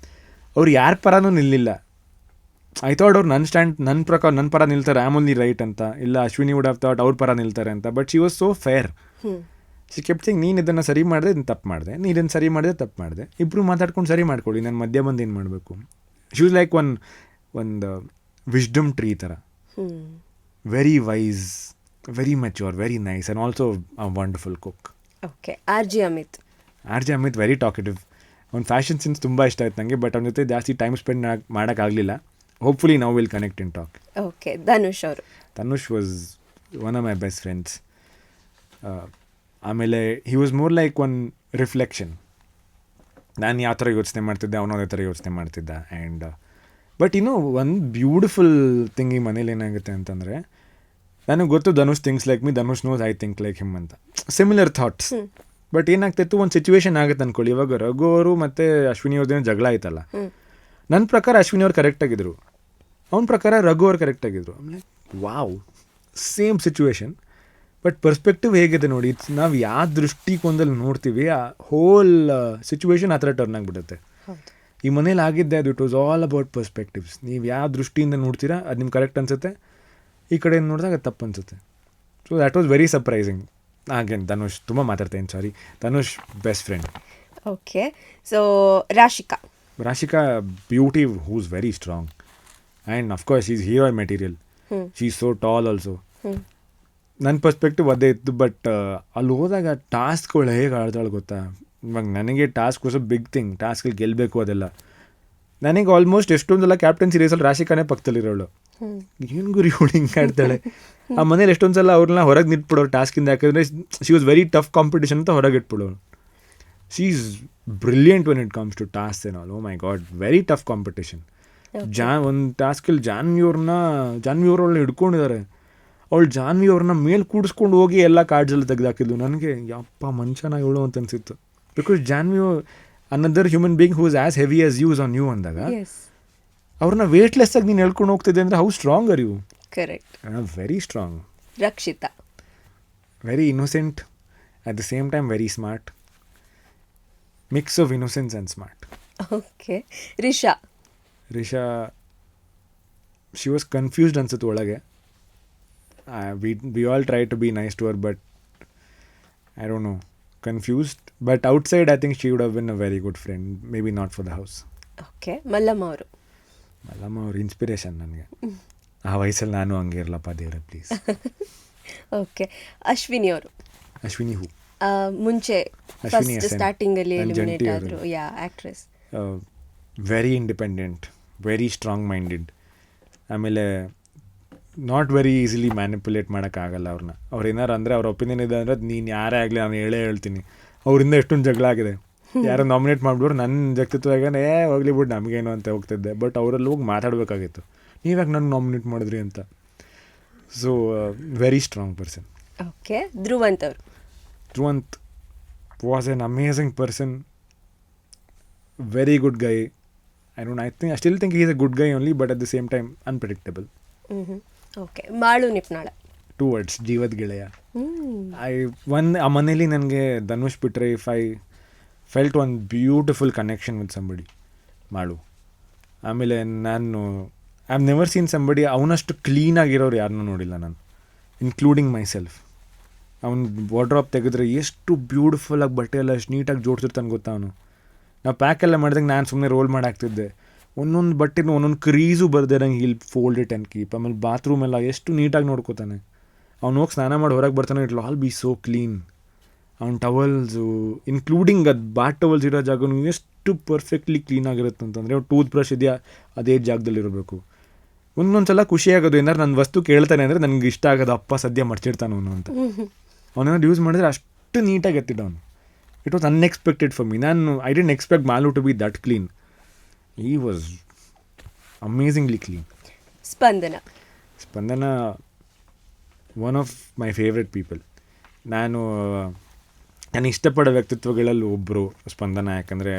ಅವ್ರು ಯಾರ ಪರನೂ ನಿಲ್ಲಿಲ್ಲ. ಐ ಥಾಟ್ ಅವ್ರು ನನ್ನ ಪರ ನಿಲ್ತಾರೆ, ಆಮ್ ಓನ್ಲಿ ರೈಟ್ ಅಂತ. ಇಲ್ಲ ಅಶ್ವಿನಿ ವುಡ್ ಹ್ಯಾವ್ ಥಾಟ್ ಅವ್ರ ಪರ ನಿಲ್ತಾರೆ ಅಂತ. But she was so fair. She kept think, ನೀನು ಇದನ್ನು ಸರಿ ಮಾಡಿದೆ, ಇದನ್ನು ತಪ್ಪು ಮಾಡಿದೆ, ನೀನು ಇದನ್ನು ಸರಿ ಮಾಡಿದೆ, ತಪ್ಪು ಮಾಡಿದೆ, ಇಬ್ಬರು ಮಾತಾಡ್ಕೊಂಡು ಸರಿ ಮಾಡ್ಕೊಳ್ಳಿ, ನಾನು ಮಧ್ಯ ಬಂದು ಏನು ಮಾಡಬೇಕು. ಶಿ ವಾಸ್ ಲೈಕ್ ಒಂದು ವಿಸ್ಡಮ್ ಟ್ರೀ ಥರ. Very wise, very mature, very nice and also a wonderful cook. Okay, R J Amit very talkative. ಅವ್ನ ಫ್ಯಾಷನ್ ಸೆನ್ಸ್ ತುಂಬ ಇಷ್ಟ ಆಯ್ತು ನನಗೆ, ಬಟ್ ಅವನ ಜೊತೆ ಜಾಸ್ತಿ ಟೈಮ್ ಸ್ಪೆಂಡ್ ಮಾಡೋಕ್ಕಾಗಲಿಲ್ಲ. ಹೋಪ್ಫುಲಿ ನಾವು will connect in talk. Okay, Dhanush was one of my best friends. ಆಮೇಲೆ he was more like one reflection. ನಾನು ಯಾವ ಥರ ಯೋಚನೆ ಮಾಡ್ತಿದ್ದೆ, ಅವನು ಅದೇ ಥರ ಯೋಚನೆ ಮಾಡ್ತಿದ್ದ. ಆ್ಯಂಡ್ ಬಟ್ ಒಂದು ಬ್ಯೂಟಿಫುಲ್ ಥಿಂಗ್ ಈ ಮನೇಲಿ ಏನಾಗುತ್ತೆ ಅಂತಂದರೆ, ನನಗೆ ಗೊತ್ತು Dhanush thinks like me, Dhanush knows I think like him ಅಂತ. Similar thoughts. ಬಟ್ ಏನಾಗ್ತಿತ್ತು, ಒಂದು ಸಿಚುವೇಶನ್ ಆಗುತ್ತೆ ಅಂದ್ಕೊಳ್ಳಿ. ಇವಾಗ ರಘು ಅವರು ಮತ್ತು ಅಶ್ವಿನಿ ಅವ್ರದ್ದೇನೋ ಜಗಳ ಆಯ್ತಲ್ಲ, ನನ್ನ ಪ್ರಕಾರ ಅಶ್ವಿನಿ ಅವ್ರು ಕರೆಕ್ಟಾಗಿದ್ದರು, ಅವನ ಪ್ರಕಾರ ರಘು ಅವ್ರು ಕರೆಕ್ಟಾಗಿದ್ದರು. ಆಮೇಲೆ wow, same situation but perspective ಹೇಗಿದೆ ನೋಡಿ. ನಾವು ಯಾವ ದೃಷ್ಟಿಕೋನದಲ್ಲಿ ನೋಡ್ತೀವಿ ಆ ಹೋಲ್ ಸಿಚುವೇಶನ್ ಆ ಥರ ಟರ್ನ್ ಆಗಿಬಿಡುತ್ತೆ. ಈ ಮನೇಲಿ ಆಗಿದ್ದೆ ಅದು, it was all about perspectives. ನೀವು ಯಾವ ದೃಷ್ಟಿಯಿಂದ ನೋಡ್ತೀರಾ ಅದು ನಿಮ್ಗೆ ಕರೆಕ್ಟ್ ಅನಿಸುತ್ತೆ, ಈ ಕಡೆ ನೋಡಿದಾಗ ಅದು ತಪ್ಪು ಅನಿಸುತ್ತೆ. So that was very surprising. ಹಾಗೇನು ಧನುಷ್ ತುಂಬ ಮಾತಾಡ್ತೇನೆ, sorry, Dhanush best friend. Okay, so Rashika beauty who's very strong and of course is hero material. She is so tall also. ನನ್ನ ಪರ್ಸ್ಪೆಕ್ಟಿವ್ ಅದೇ ಇತ್ತು. ಬಟ್ ಅಲ್ಲಿ ಹೋದಾಗ ಟಾಸ್ಕ್ಗಳು ಹೇಗೆ ಆಡ್ತಾಳೆ ಗೊತ್ತಾ. ಇವಾಗ ನನಗೆ ಟಾಸ್ಕ್ ವಾಸ್ ಬಿಗ್ ಥಿಂಗ್, ಟಾಸ್ಕಲ್ಲಿ ಗೆಲ್ಲಬೇಕು ಅದೆಲ್ಲ. ನನಗೆ ಆಲ್ಮೋಸ್ಟ್ ಎಷ್ಟೊಂದೆಲ್ಲ ಕ್ಯಾಪ್ಟನ್ ಸೀರೀಸಲ್ಲಿ ರಾಶಿಕಾನೇ ಪಕ್ಕದಲ್ಲಿರೋಳು. ಏನು ಗುರಿ ಹುಡುಗಿ ಹಿಂಗೆ ಆಡ್ತಾಳೆ. ಆ ಮನೇಲಿ ಎಷ್ಟೊಂದು ಸಲ ಅವ್ರನ್ನ ಹೊರಗೆ ನಿಟ್ಬಿಡೋರು ಟಾಸ್ಕಿಂದ, ಯಾಕಂದರೆ she was very tough competition ಅಂತ ಹೊರಗೆ ಇಟ್ಬಿಡೋರು. She is brilliant when it comes to task and all. Oh my god, very tough competition. ಒಂದು ಟಾಸ್ಕಲ್ಲಿ ಜಾನ್ವಿ ಅವ್ರನ್ನ ಹಿಡ್ಕೊಂಡಿದ್ದಾರೆ. ಅವಳು ಜಾನ್ವಿ ಅವ್ರನ್ನ ಮೇಲೆ ಕೂಡಿಸ್ಕೊಂಡು ಹೋಗಿ ಎಲ್ಲ ಕಾರ್ಡ್ಸೆಲ್ಲ ತೆಗೆದಾಕಿದ್ಲು. ನನಗೆ ಯಪ್ಪ ಮನುಷ್ಯನ ಇವಳು ಅಂತ ಅನಿಸಿತ್ತು. Because Janhvi another human being who is as heavy as use on you ಅಂದಾಗ ಅವ್ರನ್ನ ವೇಟ್ಲೆಸ್ ಆಗಿ ನೀನು ಹೇಳ್ಕೊಂಡು ಹೋಗ್ತಿದ್ದೆ ಅಂದರೆ how strong are you? Correct. Very strong. Rakshita very innocent, at the same time very smart. Mix of innocence and smart. Okay. Risha she was confused ಅನ್ಸುತ್ತೆ ಒಳಗೆ. we all try to be nice to her, but I don't know, confused. But outside I think she would have been a very good friend, maybe not for the house. Okay. Mallamma ಅವ್ರ inspiration ನನಗೆ. ಆ ವಯಸ್ಸಲ್ಲಿ ನಾನು ಹಂಗೆ ಇರಲಪ್ಪ ದೇವ್ರೆ please. Okay. Ashwini ಹೂ ಮುಂಚೆ ಸ್ಟಾರ್ಟಿಂಗಲ್ಲಿ eliminate ಆದರು. Yeah, actress. Very independent, very strong minded. ಆಮೇಲೆ ನಾಟ್ ವೆರಿ ಈಸಿಲಿ ಮ್ಯಾನಿಪುಲೇಟ್ ಮಾಡೋಕ್ಕಾಗಲ್ಲ ಅವ್ರನ್ನ. ಅವ್ರು ಏನಾರು ಅಂದರೆ ಅವ್ರ ಒಪಿನಿಯನ್ ಇದೆ ಅಂದರೆ ನೀನು ಯಾರೇ ಆಗಲಿ ನಾನು ಹೇಳ್ತೀನಿ. ಅವರಿಂದ ಎಷ್ಟೊಂದು ಜಗಳ ಆಗಿದೆ. ಯಾರೋ ನಾಮಿನೇಟ್ ಮಾಡಿಬಿಟ್ರು ನನ್ನ ವ್ಯಕ್ತಿತ್ವ ಹೋಗ್ಲಿ ಬಿಟ್ಟು ನಮಗೇನು ಅಂತ ಹೋಗ್ತಿದ್ದೆ. ಬಟ್ ಅವರಲ್ಲಿ ಹೋಗಿ ಮಾತಾಡಬೇಕಾಗಿತ್ತು, ನೀವ್ಯಾಕೆ ನನ್ನ ನಾಮಿನೇಟ್ ಮಾಡಿದ್ರಿ ಅಂತ. So very strong person. Okay. Dhruvanth was an amazing person, very good Guy. I still think he is a good guy only, but at the same time unpredictable. Okay. Malu ನಿಪ್ನಾಳ. 2 words, ಜೀವದ ಗೆಳೆಯ. ಆ ಮನೇಲಿ ನನಗೆ ಧನುಷ್ ಬಿಟ್ಟರೆ if I felt one beautiful connection with somebody, Malu. ಆಮೇಲೆ ನಾನು I have never seen somebody ಅವನಷ್ಟು ಕ್ಲೀನಾಗಿರೋರು ಯಾರನ್ನೂ ನೋಡಿಲ್ಲ ನಾನು, ಇನ್ಕ್ಲೂಡಿಂಗ್ ಮೈ ಸೆಲ್ಫ್. ಅವ್ನು ವಾರ್ಡ್ರಾಪ್ ತೆಗೆದ್ರೆ ಎಷ್ಟು ಬ್ಯೂಟಿಫುಲ್ಲಾಗಿ ಬಟ್ಟೆ ಎಲ್ಲ ಎಷ್ಟು ನೀಟಾಗಿ ಜೋಡಿಸಿರ್ತಾನೆ ಗೊತ್ತಾ ಅವನು. ನಾವು ಪ್ಯಾಕೆಲ್ಲ ಮಾಡಿದಾಗ ನಾನು ಸುಮ್ಮನೆ ರೋಲ್ ಮಾಡಾಕ್ತಿದ್ದೆ. ಒಂದೊಂದು ಬಟ್ಟೆನೂ ಒಂದೊಂದು ಕ್ರೀಸು ಬರ್ದೆ ನಂಗೆ ಇಲ್ಲಿ ಫೋಲ್ಡ್ ಇಟ್ ಆ್ಯಂಡ್ ಕೀಪ್. ಆಮೇಲೆ ಬಾತ್ರೂಮ್ ಎಲ್ಲ ಎಷ್ಟು ನೀಟಾಗಿ ನೋಡ್ಕೋತಾನೆ. ಅವ್ನು ಹೋಗಿ ಸ್ನಾನ ಮಾಡಿ ಹೊರಗೆ ಬರ್ತಾನೆ, it all be so clean. ಅವ್ನ ಟವಲ್ಸು ಇನ್ಕ್ಲೂಡಿಂಗ್ ಅದು ಬಾತ್ ಟವಲ್ಸ್ ಇರೋ ಜಾಗನೂ ಎಷ್ಟು ಪರ್ಫೆಕ್ಟ್ಲಿ ಕ್ಲೀನಾಗಿರುತ್ತೆ ಅಂತಂದರೆ, ಅವ್ನು ಟೂತ್ ಬ್ರಷ್ ಇದೆಯಾ ಅದೇ ಜಾಗದಲ್ಲಿರಬೇಕು. ಒಂದೊಂದು ಸಲ ಖುಷಿಯಾಗೋದು, ಏನಾರು ನನ್ನ ವಸ್ತು ಕೇಳ್ತಾನೆ ಅಂದರೆ ನನಗೆ ಇಷ್ಟ ಆಗೋದು, ಅಪ್ಪ ಸದ್ಯ ಮರ್ಚಿಡ್ತಾನೆ ಅವನು ಅಂತ. ಅವನೇನಾದ್ರು ಯೂಸ್ ಮಾಡಿದ್ರೆ ಅಷ್ಟು ನೀಟಾಗಿ ಎತ್ತಿದ್ದ ಅವನು. It was unexpected for me. I didn't expect Malu to be that clean. He was amazingly clean. Spandana, one of my favorite people. ನಾನು ಇಷ್ಟಪಡೋ ವ್ಯಕ್ತಿತ್ವಗಳಲ್ಲಿ ಒಬ್ಬರು ಸ್ಪಂದನ. ಯಾಕಂದರೆ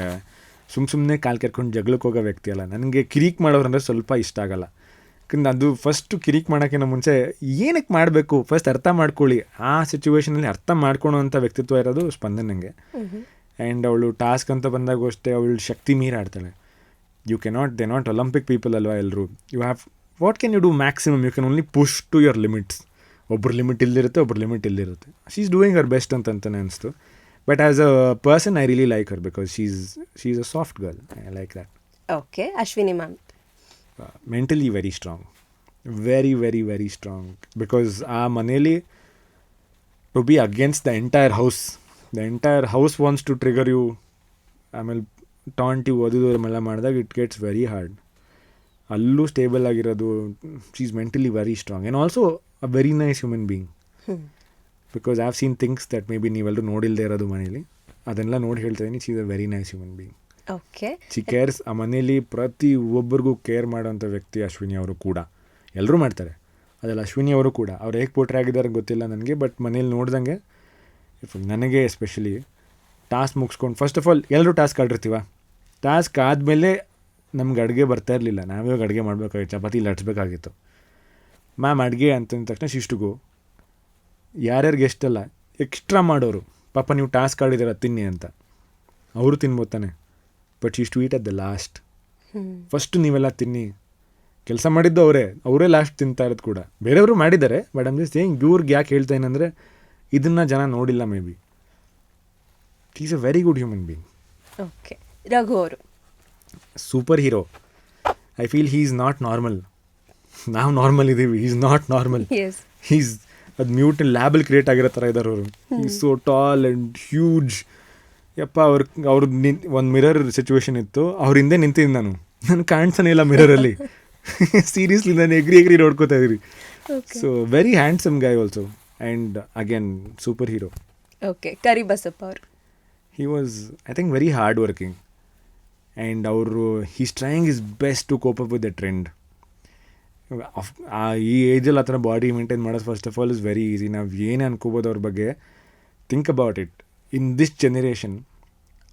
ಸುಮ್ಮನೆ ಕಾಲು ಕೆರ್ಕೊಂಡು ಜಗಳಕ್ಕೆ ಹೋಗೋ ವ್ಯಕ್ತಿ ಅಲ್ಲ. ನನಗೆ ಕಿರಿಕ್ ಮಾಡೋರಂದ್ರೆ ಸ್ವಲ್ಪ ಇಷ್ಟ ಆಗಲ್ಲ. ಯಾಕಂದ್ರೆ ಅದು ಫಸ್ಟು ಕಿರಿಕ್ ಮಾಡೋಕ್ಕಿಂತ ಮುಂಚೆ ಏನಕ್ಕೆ ಮಾಡಬೇಕು ಫಸ್ಟ್ ಅರ್ಥ ಮಾಡ್ಕೊಳ್ಳಿ. ಆ ಸಿಚುವೇಷನಲ್ಲಿ ಅರ್ಥ ಮಾಡ್ಕೊಳ್ಳೋ ಅಂಥ ವ್ಯಕ್ತಿತ್ವ ಇರೋದು ಸ್ಪಂದನಂಗೆ. ಆ್ಯಂಡ್ ಅವಳು ಟಾಸ್ಕ್ ಅಂತ ಬಂದಾಗೂ ಅಷ್ಟೇ ಅವಳು ಶಕ್ತಿ ಮೀರಾಡ್ತಾಳೆ. they're not Olympic people ಅಲ್ವಾ ಎಲ್ಲರೂ. what can you do maximum? You can only push to your limits. ಒಬ್ಬರು ಲಿಮಿಟ್ ಇಲ್ಲಿರುತ್ತೆ, ಒಬ್ಬರು ಲಿಮಿಟ್ ಇಲ್ಲಿರುತ್ತೆ. She is doing her best ಅಂತಾನೆ ಅನಿಸ್ತು. But as a person I really like her because she is a soft girl. I like that. Okay. Ashwini ma'am. Mentally very strong, very very very strong. Because ಆ ಮನೇಲಿ to be against the entire house wants to trigger you. ಆಮೇಲೆ ಟಾಂಟಿ ಓದೋದೆಲ್ಲ ಮಾಡಿದಾಗ it gets very hard. ಅಲ್ಲೂ stable ಆಗಿರೋದು. She is mentally very strong and also a very nice human being. Because I have seen things that may be ನೀವೆಲ್ಲರೂ ನೋಡಿಲ್ಲದೆ ಇರೋದು ಮನೇಲಿ. ಅದನ್ನೆಲ್ಲ ನೋಡಿ ಹೇಳ್ತಾ ಇದ್ದೀನಿ. She is a very nice human being. Okay. She CARES. ಆ ಮನೇಲಿ ಪ್ರತಿ ಒಬ್ಬರಿಗೂ ಕೇರ್ ಮಾಡೋಂಥ ವ್ಯಕ್ತಿ ಅಶ್ವಿನಿ ಅವರು ಕೂಡ. ಎಲ್ಲರೂ ಮಾಡ್ತಾರೆ, ಅದರಲ್ಲಿ ಅಶ್ವಿನಿ ಅವರು ಕೂಡ. ಅವ್ರು ಹೇಗೆ ಪೋಟ್ರೆ ಆಗಿದ್ದಾರೆ ಗೊತ್ತಿಲ್ಲ ನನಗೆ, ಬಟ್ ಮನೇಲಿ ನೋಡ್ದಂಗೆ ನನಗೆ ಎಸ್ಪೆಷಲಿ ಟಾಸ್ಕ್ ಮುಗಿಸ್ಕೊಂಡು ಫಸ್ಟ್ ಆಫ್ ಆಲ್ ಎಲ್ಲರೂ ಟಾಸ್ಕ್ ಆಡಿರ್ತೀವ. ಟಾಸ್ಕ್ ಆದಮೇಲೆ ನಮ್ಗೆ ಅಡುಗೆ ಬರ್ತಾ ಇರಲಿಲ್ಲ, ನಾವೇ ಅಡುಗೆ ಮಾಡಬೇಕಾಗಿತ್ತು, ಚಪಾತಿ ಲಟ್ಸ್ಬೇಕಾಗಿತ್ತು. ಮ್ಯಾಮ್ ಅಡುಗೆ ಅಂತಂದ ತಕ್ಷಣ ಶಿಷ್ಟುಗು ಯಾರ್ಯಾರಿಗೆ ಎಷ್ಟಲ್ಲ ಎಕ್ಸ್ಟ್ರಾ ಮಾಡೋರು, ಪಾಪ ನೀವು ಟಾಸ್ಕ್ ಆಡಿದ್ದೀರ ತಿನ್ನಿ ಅಂತ, ಅವರು ತಿನ್ಬೋದು ತಾನೆ. But she to eat at the last. First ನೀವೆಲ್ಲ ತಿನ್ನಿ, ಕೆಲಸ ಮಾಡಿದ್ದು ಅವರೇ ಲಾಸ್ಟ್ ತಿಂತಾ ಇರೋದು ಕೂಡ. ಬೇರೆಯವರು ಮಾಡಿದ್ದಾರೆ, ಬಟ್ ಐಮ್ ಜಸ್ಟ್ ಸೇಯಿಂಗ್ ಇವ್ರಿಗೆ ಯಾಕೆ ಹೇಳ್ತಾ ಏನಂದರೆ ಇದನ್ನು ಜನ ನೋಡಿಲ್ಲ maybe. Is a very good human being. Okay, Raghu ಅವರು super hero. I feel he is not normal. ನಾವು ನಾರ್ಮಲ್ ಇದ್ದೀವಿ, is not normal. Yes, he's ಅದು ಮ್ಯೂಟ್ ಲ್ಯಾಬಲ್ಲಿ ಕ್ರಿಯೇಟ್ ಆಗಿರೋ ಥರ ಇದ್ದಾರೆ ಅವರು. Is so tall and huge. ಯಪ್ಪ ಅವ್ರದ್ದು ಒಂದು ಮಿರರ್ ಸಿಚುವೇಶನ್ ಇತ್ತು, ಅವ್ರ ಹಿಂದೆ ನಿಂತಿದ್ದು ನಾನು ಕಾಣಿಸ್ತಾನೆ ಇಲ್ಲ ಮಿರರಲ್ಲಿ. ಸೀರಿಯಸ್ಲಿ ನಾನು ಎಗ್ರಿ ನೋಡ್ಕೋತಾ ಇದ್ದೀರಿ. So very handsome guy also and again super hero. Okay, Karibasappa ಅವರು he was I think very hard working and ಅವರು he's trying his best to cope up with the trend. ಈ ಏಜಲ್ಲಿ ಆ ಥರ ಬಾಡಿ ಮೇಂಟೈನ್ ಮಾಡೋದು first of all is very easy. ನಾವು ಏನೇ ಅನ್ಕೋಬೋದು ಅವ್ರ ಬಗ್ಗೆ. Think about it, in this generation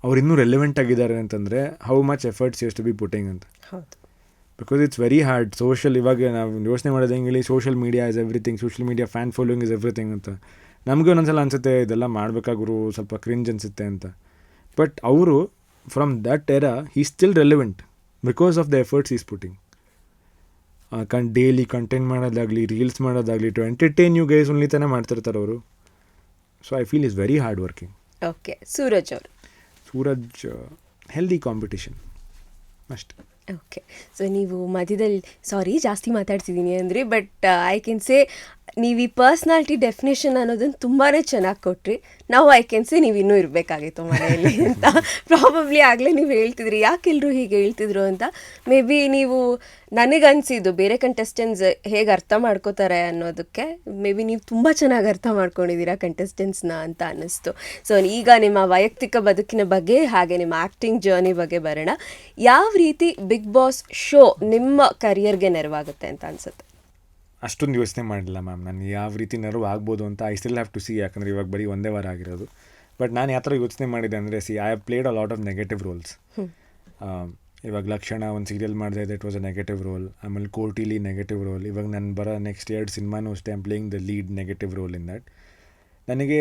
ಅವ್ರು ಇನ್ನೂ ರೆಲೆವೆಂಟ್ ಆಗಿದ್ದಾರೆ ಅಂತಂದರೆ how much efforts use to B putting ಅಂತ. ಹೌದು, because it's very hard. Social ಇವಾಗ ನಾವು ಯೋಚನೆ ಮಾಡೋದು ಹೆಂಗೆ, social media is everything, social media fan following is everything ಅಂತ. ನಮಗೆ ಒಂದೊಂದ್ಸಲ ಅನಿಸುತ್ತೆ ಇದೆಲ್ಲ ಮಾಡಬೇಕಾದ್ರು ಸ್ವಲ್ಪ ಕ್ರಿಂಜ್ ಅನಿಸುತ್ತೆ ಅಂತ. ಬಟ್ ಅವರು from that era he still relevant because of the efforts is putting. Daily content ಮಾಡೋದಾಗಲಿ, ರೀಲ್ಸ್ ಮಾಡೋದಾಗಲಿ, to entertain you guys only ತಾನೇ ಮಾಡ್ತಿರ್ತಾರೆ ಅವರು. So I feel is very hard working. Okay, Suraj ಅವರು ಸೂರಜ್ ಹೆಲ್ದಿ ಕಾಂಪಿಟಿಷನ್ ಅಷ್ಟೆ. Okay, so ನೀವು ಮಧ್ಯದಲ್ಲಿ ಸಾರಿ ಜಾಸ್ತಿ ಮಾತಾಡ್ತಿದ್ದೀನಿ ಅಂದರೆ, ಬಟ್ ಐ ಕ್ಯಾನ್ ಸೇ ನೀವು ಈ ಪರ್ಸ್ನಾಲಿಟಿ ಡೆಫಿನೇಷನ್ ಅನ್ನೋದನ್ನು ತುಂಬಾ ಚೆನ್ನಾಗಿ ಕೊಟ್ರಿ. ನಾವು ಐ ಕ್ಯಾನ್ ಸೇ ನೀವು ಇನ್ನೂ ಇರಬೇಕಾಗಿತ್ತು ಮನೆಯಲ್ಲಿ ಅಂತ. ಪ್ರಾಬಬ್ಲಿ ಆಗಲೇ ನೀವು ಹೇಳ್ತಿದ್ರಿ ಯಾಕೆ ಎಲ್ಲರೂ ಹೀಗೆ ಹೇಳ್ತಿದ್ರು ಅಂತ. ಮೇ ಬಿ ನೀವು ನನಗನ್ಸಿದ್ದು ಬೇರೆ ಕಂಟೆಸ್ಟೆಂಟ್ಸ್ ಹೇಗೆ ಅರ್ಥ ಮಾಡ್ಕೋತಾರೆ ಅನ್ನೋದಕ್ಕೆ ಮೇ ಬಿ ನೀವು ತುಂಬ ಚೆನ್ನಾಗಿ ಅರ್ಥ ಮಾಡ್ಕೊಂಡಿದ್ದೀರಾ ಕಂಟೆಸ್ಟೆಂಟ್ಸ್ನ ಅಂತ ಅನ್ನಿಸ್ತು. ಸೊ ಈಗ ನಿಮ್ಮ ವೈಯಕ್ತಿಕ ಬದುಕಿನ ಬಗ್ಗೆ ಹಾಗೆ ನಿಮ್ಮ ಆ್ಯಕ್ಟಿಂಗ್ ಜರ್ನಿ ಬಗ್ಗೆ ಬರೋಣ. ಯಾವ ರೀತಿ ಬಿಗ್ ಬಾಸ್ ಶೋ ನಿಮ್ಮ ಕರಿಯರ್ಗೆ ನೆರವಾಗುತ್ತೆ ಅಂತ ಅನಿಸುತ್ತೆ? ಅಷ್ಟೊಂದು ಯೋಚನೆ ಮಾಡಿಲ್ಲ ಮ್ಯಾಮ್ ನಾನು ಯಾವ ರೀತಿ ನೆರವು ಆಗ್ಬೋದು ಅಂತ. I still have to see, ಯಾಕಂದರೆ ಇವಾಗ ಬರೀ ಒಂದೇ ವಾರ ಆಗಿರೋದು. ಬಟ್ ನಾನು ಯಾವ ಥರ ಯೋಚನೆ ಮಾಡಿದೆ ಅಂದರೆ, I have played a lot of negative roles. ಇವಾಗ ಲಕ್ಷಣ ಒಂದು ಸೀರಿಯಲ್ ಮಾಡಿದೆ, that was a negative role. ಆಮೇಲೆ ಕೋಟಿಲಿ ನೆಗೆಟಿವ್ ರೋಲ್. ಇವಾಗ ನಾನು ಬರೋ ನೆಕ್ಸ್ಟ್ 2 ಸಿನಿಮಾನೂ ಅಷ್ಟೇ I'm playing the lead negative role in that. ನನಗೆ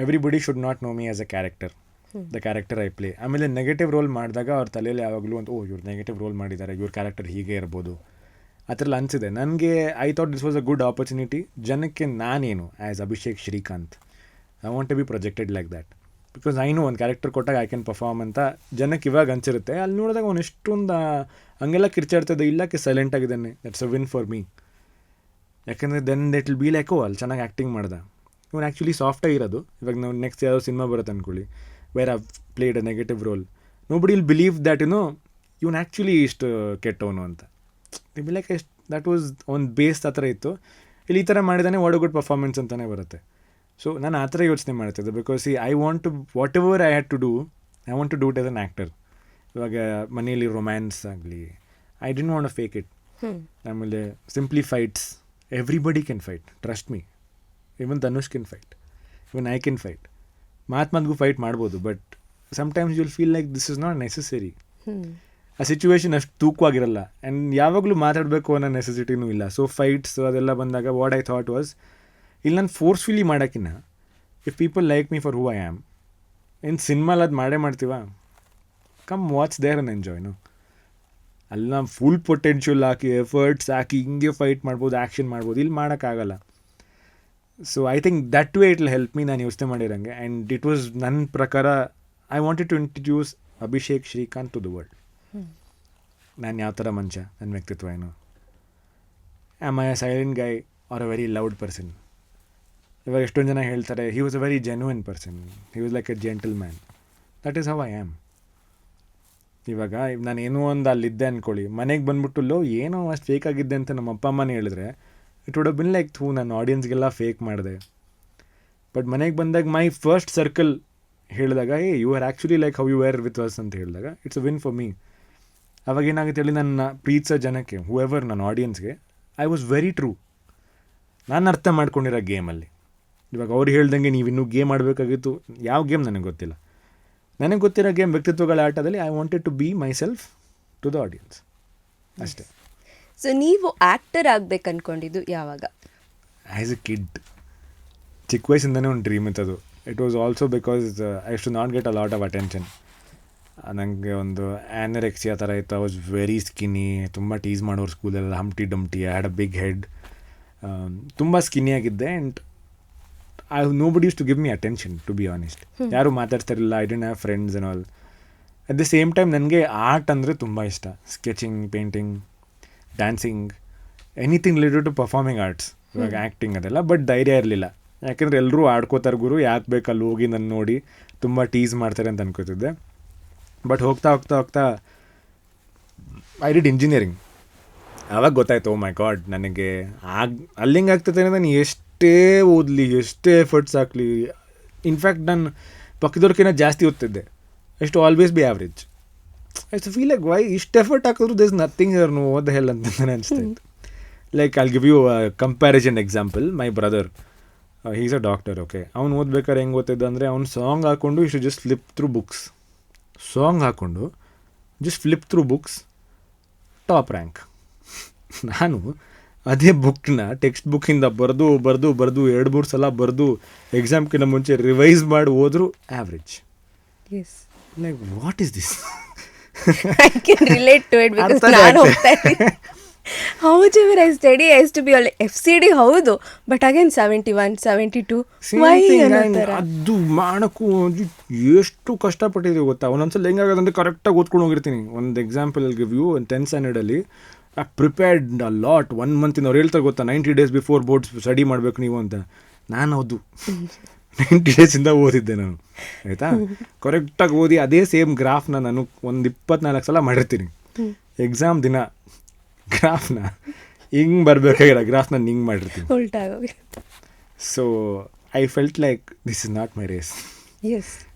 everybody should not know me as a character, the character I play. ಆಮೇಲೆ ನೆಗೆಟಿವ್ ರೋಲ್ ಮಾಡಿದಾಗ ಅವ್ರ ತಲೆಯಲ್ಲಿ ಯಾವಾಗಲೂ ಒಂದು ಇವ್ರು ನೆಗೆಟಿವ್ ರೋಲ್ ಮಾಡಿದ್ದಾರೆ, ಇವ್ರ ಕ್ಯಾರೆಕ್ಟರ್ ಹೀಗೆ ಇರ್ಬೋದು ಆ ಥರ ಅನಿಸಿದೆ ನನಗೆ. I thought this was a good opportunity. ಜನಕ್ಕೆ ನಾನೇನು as Abhishek Srikanth I want to be projected like that. Because I know ಒಂದು ಕ್ಯಾರೆಕ್ಟರ್ ಕೊಟ್ಟಾಗ ಐ ಕ್ಯಾನ್ ಪರ್ಫಾರ್ಮ್ ಅಂತ ಜನಕ್ಕೆ ಇವಾಗ ಅನಿಸಿರುತ್ತೆ. ಅಲ್ಲಿ ನೋಡಿದಾಗ ಅವ್ನು ಎಷ್ಟೊಂದು ಹಂಗೆಲ್ಲ ಕಿರ್ಚಾಡ್ತದೆ, ಇಲ್ಲಕ್ಕೆ ಸೈಲೆಂಟ್ ಆಗಿದ್ದಾನೆ. That's a win for me. ಯಾಕಂದರೆ then that will be like ಅಲ್ಲಿ ಚೆನ್ನಾಗಿ ಆ್ಯಕ್ಟಿಂಗ್ ಮಾಡ್ದೆ. ಇವನು ಆ್ಯಕ್ಚುಲಿ ಸಾಫ್ಟಾಗಿರೋದು. ಇವಾಗ ನಾವು ನೆಕ್ಸ್ಟ್ ಯಾವುದೋ ಸಿನಿಮಾ ಬರುತ್ತೆ ಅಂದ್ಕೊಳ್ಳಿ, where I've played a negative role, nobody will believe that ಇವನು ಆ್ಯಕ್ಚುಲಿ ಇಷ್ಟು ಕೆಟ್ಟವನು ಅಂತ. ಲೈಕ್ ಎಷ್ಟು ದಟ್ ವಾಸ್ ಒಂದು ಬೇಸ್ ಆ ಥರ ಇತ್ತು. ಇಲ್ಲಿ ಈ ಥರ ಮಾಡಿದಾನೆ ವಾಟ್ ಅ ಗುಡ್ ಪರ್ಫಾರ್ಮೆನ್ಸ್ ಅಂತಲೇ ಬರುತ್ತೆ. ಸೊ ನಾನು ಆ ಥರ ಯೋಚನೆ ಮಾಡ್ತಿದ್ದೆ. Because I want to whatever I had to do, I want to do it as an actor. ಇವಾಗ ಮನೆಯಲ್ಲಿ ರೊಮ್ಯಾನ್ಸ್ ಆಗಲಿ, I didn't want to fake it. ಆಮೇಲೆ simply fights, everybody can fight, trust me. Even Dhanush can fight, even I can fight. ಮಾತ್ಮಂದಿಗೂ fight ಮಾಡ್ಬೋದು, but sometimes you will feel like this is not necessary. ಆ situation ಅಷ್ಟು ತೂಕವಾಗಿರಲ್ಲ and ಯಾವಾಗಲೂ ಮಾತಾಡಬೇಕು ಅನ್ನೋ ನೆಸೆಸಿಟಿನೂ ಇಲ್ಲ. ಸೊ ಫೈಟ್ಸ್ ಅದೆಲ್ಲ ಬಂದಾಗ ವಾಟ್ ಐ ಥಾಟ್ ವಾಸ್, ಇಲ್ಲಿ ನಾನು ಫೋರ್ಸ್ಫುಲಿ ಮಾಡೋಕ್ಕಿನ್ನ if people like me for who I am, ಇನ್ನು ಸಿನಿಮಾಲ್ ಅದು ಮಾಡೇ ಮಾಡ್ತೀವ, ಕಮ್ ವಾಚ್ ದೇರ್ ಅನ್ ಎಂಜಾಯ್ನು. ಅಲ್ಲಿ ನಾವು ಫುಲ್ ಪೊಟೆನ್ಷಿಯಲ್ ಹಾಕಿ ಎಫರ್ಟ್ಸ್ ಹಾಕಿ ಹಿಂಗೆ ಫೈಟ್ ಮಾಡ್ಬೋದು, ಆ್ಯಕ್ಷನ್ ಮಾಡ್ಬೋದು, ಇಲ್ಲಿ ಮಾಡೋಕ್ಕಾಗಲ್ಲ. So I think that way it will help me. ನಾನು ಯೋಚನೆ ಮಾಡಿರೋಂಗೆ. ಆ್ಯಂಡ್ ಇಟ್ ವಾಸ್ ನನ್ನ ಪ್ರಕಾರ I wanted to introduce Abhishek Srikanth to the world. ನಾನು ಯಾವ ಥರ ಮನುಷ್ಯ, ನನ್ನ ವ್ಯಕ್ತಿತ್ವ ಏನು, am I a silent guy or a very loud person. ಇವಾಗ ಎಷ್ಟೊಂದು ಜನ ಹೇಳ್ತಾರೆ he was a very genuine person, he was like a gentleman. That is how I am. ಇವಾಗ ನಾನು ಏನೋ ಒಂದು ಅಲ್ಲಿದ್ದೆ ಅಂದ್ಕೊಳ್ಳಿ, ಮನೆಗೆ ಬಂದ್ಬಿಟ್ಟು ಏನೋ ಅಷ್ಟು ಫೇಕ್ ಆಗಿದ್ದೆ ಅಂತ ನಮ್ಮ ಅಪ್ಪ ಅಮ್ಮನೇ ಹೇಳಿದ್ರೆ it would have been like ನಾನು ಆಡಿಯನ್ಸ್ಗೆಲ್ಲ ಫೇಕ್ ಮಾಡಿದೆ. ಬಟ್ ಮನೆಗೆ ಬಂದಾಗ ಮೈ ಫಸ್ಟ್ ಸರ್ಕಲ್ ಹೇಳಿದಾಗ you are actually like how you were with us ಅಂತ ಹೇಳಿದಾಗ it's a win for me. ಅವಾಗ ಏನಾಗುತ್ತೆ ಹೇಳಿ, ನನ್ನ ಪ್ರೀತಿಸೋ ಜನಕ್ಕೆ ಹೂ ಎವರ್ ನನ್ನ ಆಡಿಯನ್ಸ್ಗೆ ಐ ವಾಸ್ ವೆರಿ ಟ್ರೂ. ನಾನು ಅರ್ಥ ಮಾಡ್ಕೊಂಡಿರೋ ಗೇಮಲ್ಲಿ. ಇವಾಗ ಅವ್ರು ಹೇಳ್ದಂಗೆ ನೀವು ಇನ್ನೂ ಗೇಮ್ ಆಡಬೇಕಾಗಿತ್ತು, ಯಾವ ಗೇಮ್ ನನಗೆ ಗೊತ್ತಿಲ್ಲ. ನನಗೆ ಗೊತ್ತಿರೋ ಗೇಮ್ ವ್ಯಕ್ತಿತ್ವಗಳ ಆಟದಲ್ಲಿ I wanted to be myself to the audience ಅಷ್ಟೇ. ಸೊ ನೀವು ಆ್ಯಕ್ಟರ್ ಆಗ್ಬೇಕು ಅನ್ಕೊಂಡಿದ್ದು ಯಾವಾಗ? ಆ್ಯಸ್ ಎ ಕಿಡ್, ಚಿಕ್ಕ ವಯಸ್ಸಿಂದನೇ ಒಂದು ಡ್ರೀಮ್ ಇತ್ತದು. It was also because I should not get a lot of attention. ನನಗೆ ಒಂದು ಆ್ಯನರೆಕ್ಸಿಯಾ ಥರ ಇತ್ತು. ಐ ವಾಸ್ ವೆರಿ ಸ್ಕಿನ್ನಿ, ತುಂಬ ಟೀಸ್ ಮಾಡೋರು ಸ್ಕೂಲೆಲ್ಲ, humpty dumpty, I had a big head, ತುಂಬ ಸ್ಕಿನ್ನಿಯಾಗಿದ್ದೆ. And nobody used to give me attention, to be honest. ಯಾರು ಮಾತಾಡ್ತಾರಿಲ್ಲ, I didn't have friends and all. At the same time ನನಗೆ art ಅಂದರೆ ತುಂಬ ಇಷ್ಟ. Sketching, painting, dancing, anything related to performing arts. ಇವಾಗ acting ಅದೆಲ್ಲ. ಬಟ್ ಧೈರ್ಯ ಇರಲಿಲ್ಲ, ಯಾಕೆಂದರೆ ಎಲ್ಲರೂ ಆಡ್ಕೋತಾರೆ ಗುರು, ಯಾಕೆ ಬೇಕಲ್ಲಿ ಹೋಗಿ ನನ್ನ ನೋಡಿ ತುಂಬ ಟೀಸ್ ಮಾಡ್ತಾರೆ ಅಂತ ಅನ್ಕೋತಿದ್ದೆ. ಬಟ್ ಹೋಗ್ತಾ ಹೋಗ್ತಾ ಹೋಗ್ತಾ ಐ ಡಿಡ್ ಇಂಜಿನಿಯರಿಂಗ್. ಆವಾಗ ಗೊತ್ತಾಯ್ತು, ಓ ಮೈ ಗಾಡ್, ನನಗೆ ಅಲ್ಲಿಂಗೆ ಆಗ್ತದೆ ಅಂದರೆ ನಾನು ಎಷ್ಟೇ ಓದಲಿ, ಎಷ್ಟೇ ಎಫರ್ಟ್ಸ್ ಹಾಕಲಿ, ಇನ್ಫ್ಯಾಕ್ಟ್ ನಾನು ಪಕ್ಕದವ್ರಿಗಿಂತ ಜಾಸ್ತಿ ಓದ್ತಿದ್ದೆ. ಎಷ್ಟು always be average. I feel like why ಇಷ್ಟು ಎಫರ್ಟ್ ಹಾಕಿದ್ರು ದಿಸ್ ನಥಿಂಗ್ ಯರ್ ನೋ ಓದ್ ಹೆಲ್ ಅಂತ ಅನಿಸ್ತಾ ಇತ್ತು. Like I'll give you comparison example. My brother, he's a doctor, okay. ಅವ್ನು ಓದ್ಬೇಕಾದ್ರೆ ಹೆಂಗೆ ಓದ್ತಿದ್ದ ಅಂದರೆ, ಅವ್ನು ಸಾಂಗ್ ಹಾಕ್ಕೊಂಡು ಇಷ್ಟು just flip through books, song ಹಾಕ್ಕೊಂಡು just flip through books, top rank. ನಾನು ಅದೇ ಬುಕ್ನ ಟೆಕ್ಸ್ಟ್ ಬುಕ್ಕಿಂದ ಬರೆದು 2-3 ಸಲ ಬರೆದು ಎಕ್ಸಾಮ್ಕಿಂತ ಮುಂಚೆ ರಿವೈಸ್ ಮಾಡಿ ಹೋದ್ರು average. Like what is this? I can relate to it because ನಾನು ಹೋಗ್ತಾ ಇದ್ದೀನಿ. However, I study, I used to be all FCD, ಹೌದು, ಬಟ್ ಅಗೇನ್ 71, 72. ಅದು ಮಾಡೋಕ್ಕೂ ಎಷ್ಟು ಕಷ್ಟಪಟ್ಟಿದ್ದೀವಿ ಗೊತ್ತಾ. ಒಂದೊಂದ್ಸಲ ಹೆಂಗಾಗೋದಂದ್ರೆ ಕರೆಕ್ಟಾಗಿ ಓದ್ಕೊಂಡು ಹೋಗಿರ್ತೀನಿ. ಒಂದು ಎಕ್ಸಾಂಪಲ್ ಗಿವ್ ಯು, ಒಂದು 10th ಸ್ಟ್ಯಾಂಡರ್ಡಲ್ಲಿ I prepared a lot. 1 month ಅವ್ರು ಹೇಳ್ತಾರೆ ಗೊತ್ತಾ, 90 days ಬಿಫೋರ್ ಬೋರ್ಡ್ಸ್ ಸ್ಟಡಿ ಮಾಡಬೇಕು ನೀವು ಅಂತ. ನಾನು ಹೌದು 90 days ಓದಿದ್ದೆ ನಾನು, ಆಯಿತಾ. ಕರೆಕ್ಟಾಗಿ ಓದಿ ಅದೇ ಸೇಮ್ ಗ್ರಾಫ್ನ ನಾನು ಒಂದು 24 ಸಲ ಮಾಡಿರ್ತೀನಿ. ಎಕ್ಸಾಮ್ ದಿನ ಗ್ರಾಫ್ನ ಹಿಂಗೆ ಬರಬೇಕಾಗಿರೋ ಗ್ರಾಫ್ನ ಹಿಂಗೆ ಮಾಡಿರ್ತೀನಿ. So I felt like this is not my race.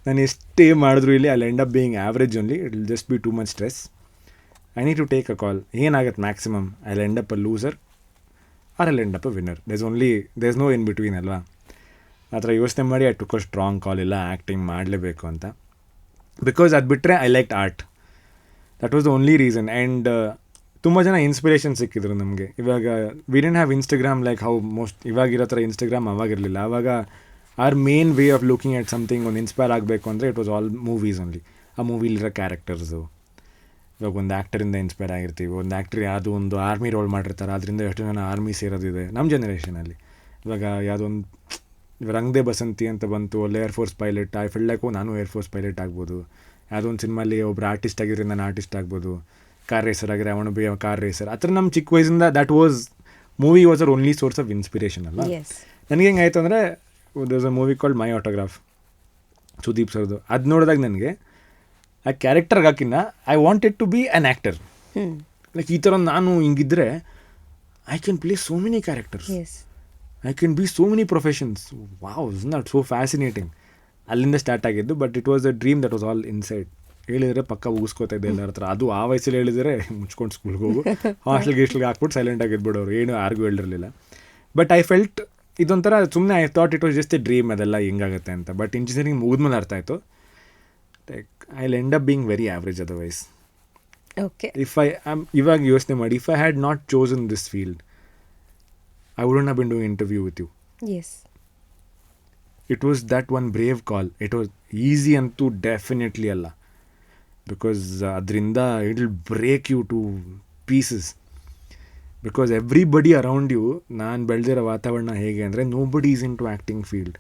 ನಾನು ಎಷ್ಟೇ ಮಾಡಿದ್ರು ಇಲ್ಲಿ I end up being average only. It will just be too much stress. I need to take a call. ಏನಾಗುತ್ತೆ maximum I end up a loser or I end up a winner. There's no in between ಅಲ್ವಾ. ಆ ಥರ ಯೋಚನೆ ಮಾಡಿ I took a strong call, ಇಲ್ಲ acting ಮಾಡಲೇಬೇಕು ಅಂತ. Because ಅದು ಬಿಟ್ಟರೆ I like art. That was the only reason. And ತುಂಬ ಜನ ಇನ್ಸ್ಪಿರೇಷನ್ ಸಿಕ್ಕಿದ್ರು ನಮಗೆ. ಇವಾಗ we didn't have Instagram like how most ಇವಾಗಿರೋ ಥರ ಇನ್ಸ್ಟಾಗ್ರಾಮ್ ಅವಾಗಿರಲಿಲ್ಲ. ಆವಾಗ our main way of looking at something, ಒಂದು ಇನ್ಸ್ಪೈರ್ ಆಗಬೇಕು ಅಂದರೆ it was all movies only. ಆ ಮೂವಿಲಿರೋ ಕ್ಯಾರೆಕ್ಟರ್ಸು. ಇವಾಗ ಒಂದು ಆ್ಯಕ್ಟರಿಂದ ಇನ್ಸ್ಪೈರ್ ಆಗಿರ್ತೀವಿ. ಒಂದು ಆ್ಯಕ್ಟ್ರ್ ಯಾವುದೋ ಒಂದು ಆರ್ಮಿ ರೋಲ್ ಮಾಡಿರ್ತಾರೆ, ಅದರಿಂದ ಎಷ್ಟು ಜನ ಆರ್ಮಿ ಸೇರೋದಿದೆ ನಮ್ಮ ಜನ್ರೇಷನಲ್ಲಿ. ಇವಾಗ ಯಾವುದೋ ಒಂದು ರಂಗದೇ ಬಸಂತಿ ಅಂತ ಬಂತು, ಅಲ್ಲಿ air force pilot. I feel like ನಾನು ಏರ್ಫೋರ್ಸ್ ಪೈಲಟ್ ಆಗ್ಬೋದು. ಯಾವುದೋ ಒಂದು ಸಿನಿಮಾಲಿ ಒಬ್ಬರು ಆರ್ಟಿಸ್ಟ್ ಆಗಿದ್ರೆ ನಾನು ಆರ್ಟಿಸ್ಟ್ ಆಗ್ಬೋದು. ಕಾರ್ ರೇಸರ್ ಆಗಿರೋ ಅವನು ಬಿ ಕಾರ್ ರೇಸರ್. ಆ ಥರ ನಮ್ಮ ಚಿಕ್ಕ ವಯಸ್ಸಿಂದ that was movie was our only source of inspiration ಅಲ್ಲ. ನನಗೆ ಹೆಂಗಾಯ್ತು ಅಂದರೆ, there is a movie called my autograph, Sudeep ಸರ್ದು. ಅದು ನೋಡಿದಾಗ ನನಗೆ ಆ ಕ್ಯಾರೆಕ್ಟರ್ಗೆ ಹಾಕಿನ I wanted to be an actor. Like ಈ ಥರ ನಾನು ಹಿಂಗಿದ್ರೆ I can play so many characters, I can be so many professions. Wow, is not so fascinating. ಅಲ್ಲಿಂದ ಸ್ಟಾರ್ಟ್ ಆಗಿದ್ದು. But it was a dream that was all inside. ಹೇಳಿದರೆ ಪಕ್ಕ ಊಸ್ಕೋತಾ ಇದ್ದೆ ಎಲ್ಲರ ಹತ್ರ. ಅದು ಆ ವಯಸ್ಸಲ್ಲಿ ಹೇಳಿದರೆ ಮುಚ್ಕೊಂಡು ಸ್ಕೂಲ್ಗೆ ಹೋಗು, ಹಾಸ್ಟೆಲ್ಗೆ ಹಾಕ್ಬಿಟ್ಟು ಸೈಲೆಂಟಾಗಿ ಇದ್ಬಿಡೋರು, ಏನು ಯಾರಿಗೂ ಹೇಳಿರಲಿಲ್ಲ. ಬಟ್ ಐ ಫೆಲ್ಟ್ ಇದೊಂಥರ ಸುಮ್ಮನೆ I thought it was just a dream, ಅದೆಲ್ಲ ಹೆಂಗಾಗುತ್ತೆ ಅಂತ. ಬಟ್ ಇಂಜಿನಿಯರಿಂಗ್ ಮುಗಿದ್ಮೇಲೆ ಅರ್ಥ ಆಯಿತು, like I will end up being very average otherwise. Okay. ಇವಾಗ ಯೋಚನೆ ಮಾಡಿ, if I had not chosen this field I wouldn't have been doing interview with you. Yes. It was that one brave call. It was easy antu definitely alla. Because adrinda it will break you to pieces. Because everybody around you, naan beldira vatavana hege andre, nobody is into acting field.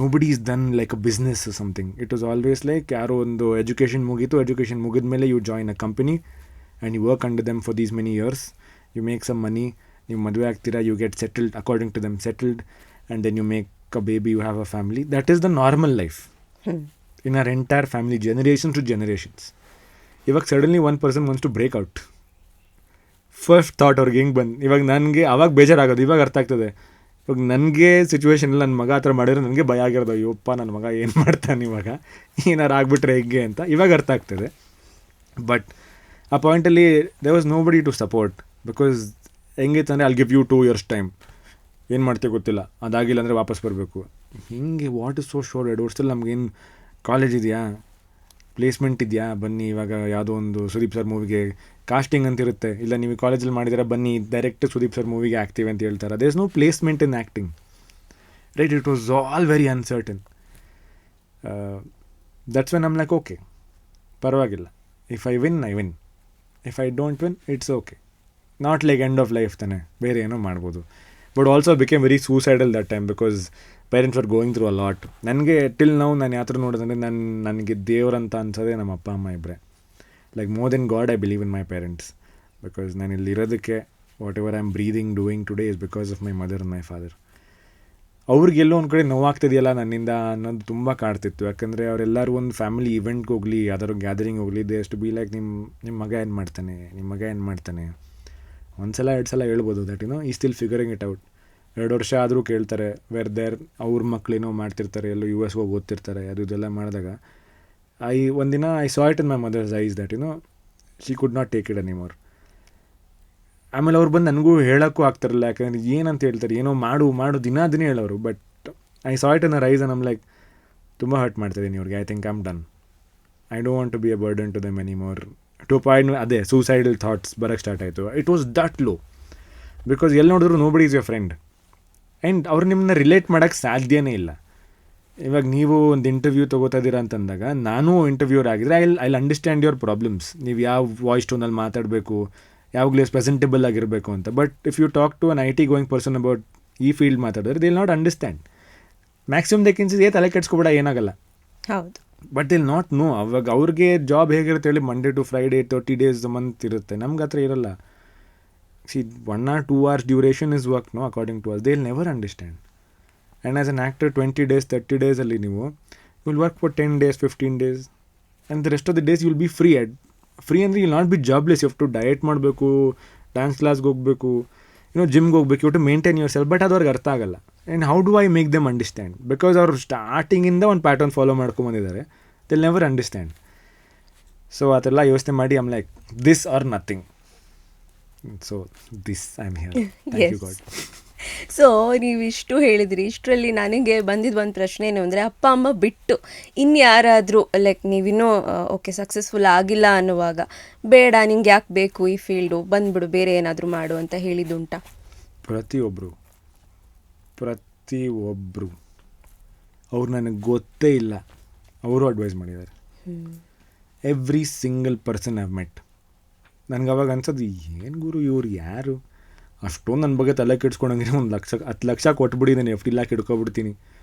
Nobody is done like a business or something. It was always like yaro ondo education mugidmele you join a company and you work under them for these many years. You make some money. ನೀವು ಮದುವೆ ಆಗ್ತೀರಾ, you get settled according to them settled, and then you make a baby, you have a family. That is the normal life in our entire family, generations to generations. ಇವಾಗ suddenly one person wants to break out. First thought ಅವ್ರಿಗೆ ಹೆಂಗೆ ಬಂದು, ಇವಾಗ ನನಗೆ ಅವಾಗ ಬೇಜಾರಾಗೋದು, ಇವಾಗ ಅರ್ಥ ಆಗ್ತದೆ. ಇವಾಗ ನನಗೆ ಸಿಚುವೇಶನ್ ಇಲ್ಲ, ನನ್ನ ಮಗ ಆ ಥರ ಮಾಡಿದ್ರೆ ನನಗೆ ಭಯ ಆಗಿರೋದು, ಅಯ್ಯೋಪ್ಪ ನನ್ನ ಮಗ ಏನು ಮಾಡ್ತಾನೆ ಇವಾಗ, ಏನಾರು ಆಗಿಬಿಟ್ರೆ ಹೇಗೆ ಅಂತ ಇವಾಗ ಅರ್ಥ ಆಗ್ತದೆ. ಬಟ್ ಆ ಪಾಯಿಂಟಲ್ಲಿ ದೇರ್ ವಾಸ್ ನೋ ಬಡಿ ಟು ಸಪೋರ್ಟ್. ಬಿಕಾಸ್ ಹೆಂಗಿತ್ತು ಅಂದರೆ, ಅಲ್ಲಿ ಗಿವ್ ಯು 2 years ಟೈಮ್, ಏನು ಮಾಡ್ತೀವಿ ಗೊತ್ತಿಲ್ಲ, ಅದಾಗಿಲ್ಲ ಅಂದರೆ ವಾಪಸ್ ಬರಬೇಕು. ಹಿಂಗೆ ವಾಟ್ ಇಸ್ ಸೋ ಶೋರ್ 2 ವರ್ಷದಲ್ಲಿ ನಮಗೇನು ಕಾಲೇಜ್ ಇದೆಯಾ, ಪ್ಲೇಸ್ಮೆಂಟ್ ಇದೆಯಾ ಬನ್ನಿ, ಇವಾಗ ಯಾವುದೋ ಒಂದು ಸುದೀಪ್ ಸರ್ ಮೂವಿಗೆ ಕಾಸ್ಟಿಂಗ್ ಅಂತ ಇರುತ್ತೆ, ಇಲ್ಲ ನೀವು ಕಾಲೇಜಲ್ಲಿ ಮಾಡಿದರೆ ಬನ್ನಿ ಡೈರೆಕ್ಟ್ ಸುದೀಪ್ ಸರ್ ಮೂವಿಗೆ ಆಗ್ತೀವಿ ಅಂತ ಹೇಳ್ತಾರೆ. There is no placement in acting, right? It was all very uncertain. That's when I'm like okay, ಪರವಾಗಿಲ್ಲ, if I win I win, if I don't win it's okay, not like end of life ತಾನೆ, ಬೇರೆ ಏನೋ ಮಾಡ್ಬೋದು. But also became very suicidal that time because parents are going through a lot. ನನಗೆ till ನಾವು ನಾನು ಯಾವ ಥರ ನೋಡೋದಂದರೆ ನನಗೆ ದೇವರಂತ ಅನ್ಸೋದೇ ನಮ್ಮ ಅಪ್ಪ ಅಮ್ಮ ಇಬ್ಬರೇ. Like more then God I believe in my parents, because ನಾನು ಇಲ್ಲಿರೋದಕ್ಕೆ whatever I am breathing doing today is because of my mother and my father. ಅವ್ರಿಗೆಲ್ಲೋ ಒಂದು ಕಡೆ ನೋವಾಗ್ತಿದೆಯಲ್ಲ ನನ್ನಿಂದ ಅನ್ನೋದು ತುಂಬ ಕಾಡ್ತಿತ್ತು. ಯಾಕಂದರೆ ಅವರೆಲ್ಲರೂ ಒಂದು ಫ್ಯಾಮಿಲಿ ಇವೆಂಟ್ಗೆ ಹೋಗಲಿ, ಯಾವ್ದಾದ್ರು ಗ್ಯಾದರಿಂಗ್ ಹೋಗಲಿ, ದೇ ಅಷ್ಟು ಬಿ ಲೈಕ್ ನಿಮ್ಮ ಮಗ ಏನು ಮಾಡ್ತಾನೆ, ನಿಮ್ಮ ಮಗ ಏನು ಮಾಡ್ತಾನೆ. ಒಂದು ಸಲ 2 ಸಲ ಹೇಳ್ಬೋದು ದಟ್ ಈ ಸ್ಟಿಲ್ ಫಿಗರಿಂಗ್ ಇಟ್ ಔಟ್. 2 ವರ್ಷ ಆದರೂ ಕೇಳ್ತಾರೆ, ವೆರ್ ದೇರ್ ಅವ್ರ ಮಕ್ಕಳೇನೋ ಮಾಡ್ತಿರ್ತಾರೆ, ಎಲ್ಲೋ US ಹೋಗಿ ಓದ್ತಿರ್ತಾರೆ, ಅದು ಇದೆಲ್ಲ ಮಾಡಿದಾಗ ಒಂದಿನ I saw it in my mother's eyes that she could not take it anymore. ಆಮೇಲೆ ಅವ್ರು ಬಂದು ನನಗೂ ಹೇಳೋಕ್ಕೂ ಆಗ್ತಾರಲ್ಲ, ಯಾಕಂದರೆ ಏನಂತ ಹೇಳ್ತಾರೆ, ಏನೋ ಮಾಡು ದಿನ ಹೇಳೋರು. But I saw it in her eyes and like ತುಂಬ ಹರ್ಟ್ ಮಾಡ್ತಿದ್ದೀನಿ ಇವ್ರಿಗೆ. I think I am done, I don't want to be a burden to them anymore. To point ಅದೇ ಸೂಸೈಡಲ್ ಥಾಟ್ಸ್ ಬರೋಕ್ಕೆ ಸ್ಟಾರ್ಟ್ ಆಯಿತು. It was that low because ಎಲ್ಲಿ ನೋಡಿದ್ರು nobody is your friend and ಅವ್ರು ನಿಮ್ಮನ್ನ relate ಮಾಡೋಕ್ಕೆ ಸಾಧ್ಯನೇ ಇಲ್ಲ. ಇವಾಗ ನೀವು ಒಂದು ಇಂಟರ್ವ್ಯೂ ತೊಗೋತಾ ಇದ್ದೀರಾ ಅಂತಂದಾಗ, ನಾನು ಇಂಟರ್ವ್ಯೂರ್ ಆಗಿದ್ರೆ ಐ ಅಂಡರ್ಸ್ಟ್ಯಾಂಡ್ ಯುವರ್ ಪ್ರಾಬ್ಲಮ್ಸ್, ನೀವು ಯಾವ ವಾಯ್ಸ್ ಟೋನಲ್ಲಿ ಮಾತಾಡಬೇಕು, ಯಾವಾಗಲೂ ಪ್ರೆಸೆಂಟೇಬಲ್ ಆಗಿರಬೇಕು ಅಂತ. But if you talk to an IT going person about ಈ ಫೀಲ್ಡ್ ಮಾತಾಡಿದ್ರೆ they will not understand. Maximum ದೇಕಿನ್ಸ್ ತಲೆ ಕೆಡ್ಸ್ಕೊಬೇಡ, ಏನಾಗಲ್ಲ. ಹೌದು. But will not know. ಅವಾಗ ಅವ್ರಿಗೆ ಜಾಬ್ ಹೇಗಿರುತ್ತೆ ಹೇಳಿ, Monday to Friday 30 days month ಇರುತ್ತೆ. ನಮ್ಗೆ ಹತ್ರ ಇರಲ್ಲ. See 1 or 2 hours duration is work no according to us. They will never understand. And as an actor 20 days 30 days ಅಲ್ಲಿ ನೀವು will work for 10 days 15 days and the rest of the days you will be free ಅಂದರೆ you not be jobless. You have to diet ಮಾಡಬೇಕು, dance ಕ್ಲಾಸ್ಗೆ ಹೋಗಬೇಕು, ಜಿಮ್ಗೆ ಹೋಗ್ಬೇಕು, you to maintain yourself. But ಅದು ಅವ್ರಿಗೆ ಅರ್ಥ ಆಗಲ್ಲ. And how do I make them understand? Because ಅವರು ಸ್ಟಾರ್ಟಿಂಗಿಂದ ಒಂದು ಪ್ಯಾಟರ್ನ್ ಫಾಲೋ ಮಾಡ್ಕೊಂಬಂದಿದ್ದಾರೆ. They'll never understand. ಸೊ ಅದೆಲ್ಲ ಯೋಚನೆ ಮಾಡಿ I'm like this are nothing. So this I am here. Thank you God. So ನೀವಿಷ್ಟು ಹೇಳಿದ್ರಿ. ಇಷ್ಟರಲ್ಲಿ ನನಗೆ ಬಂದಿದ್ದು ಒಂದು ಪ್ರಶ್ನೆ ಏನು ಅಂದರೆ, ಅಪ್ಪ ಅಮ್ಮ ಬಿಟ್ಟು ಇನ್ಯಾರಾದರೂ ಲೈಕ್ ನೀವಿನ್ನೂ ಓಕೆ ಸಕ್ಸಸ್ಫುಲ್ ಆಗಿಲ್ಲ ಅನ್ನುವಾಗ, ಬೇಡ ನಿಂಗೆ ಯಾಕೆ ಬೇಕು ಈ ಫೀಲ್ಡು, ಬಂದ್ಬಿಡು ಬೇರೆ ಏನಾದರೂ ಮಾಡು ಅಂತ ಹೇಳಿದ್ದುಂಟಾ? ಪ್ರತಿಯೊಬ್ಬರು ಅವ್ರು ನನಗೆ ಗೊತ್ತೇ ಇಲ್ಲ, ಅವರು ಅಡ್ವೈಸ್ ಮಾಡಿದ್ದಾರೆ. Every single person have met. ನನಗೆ ಅವಾಗ ಅನ್ಸೋದು, ಏನು ಗುರು ಇವ್ರು ಯಾರು, ಅಷ್ಟೊಂದು ನನ್ನ ಬಗ್ಗೆ ತಲೆ ಕೆಡ್ಸ್ಕೊಂಡಂಗೆ 10 ಲಕ್ಷ ಕೊಟ್ಬಿಟ್ಟಿದ್ದೀನಿ, FD ಲಾಕ್ ಇಟ್ಕೊಬಿಡ್ತೀನಿ,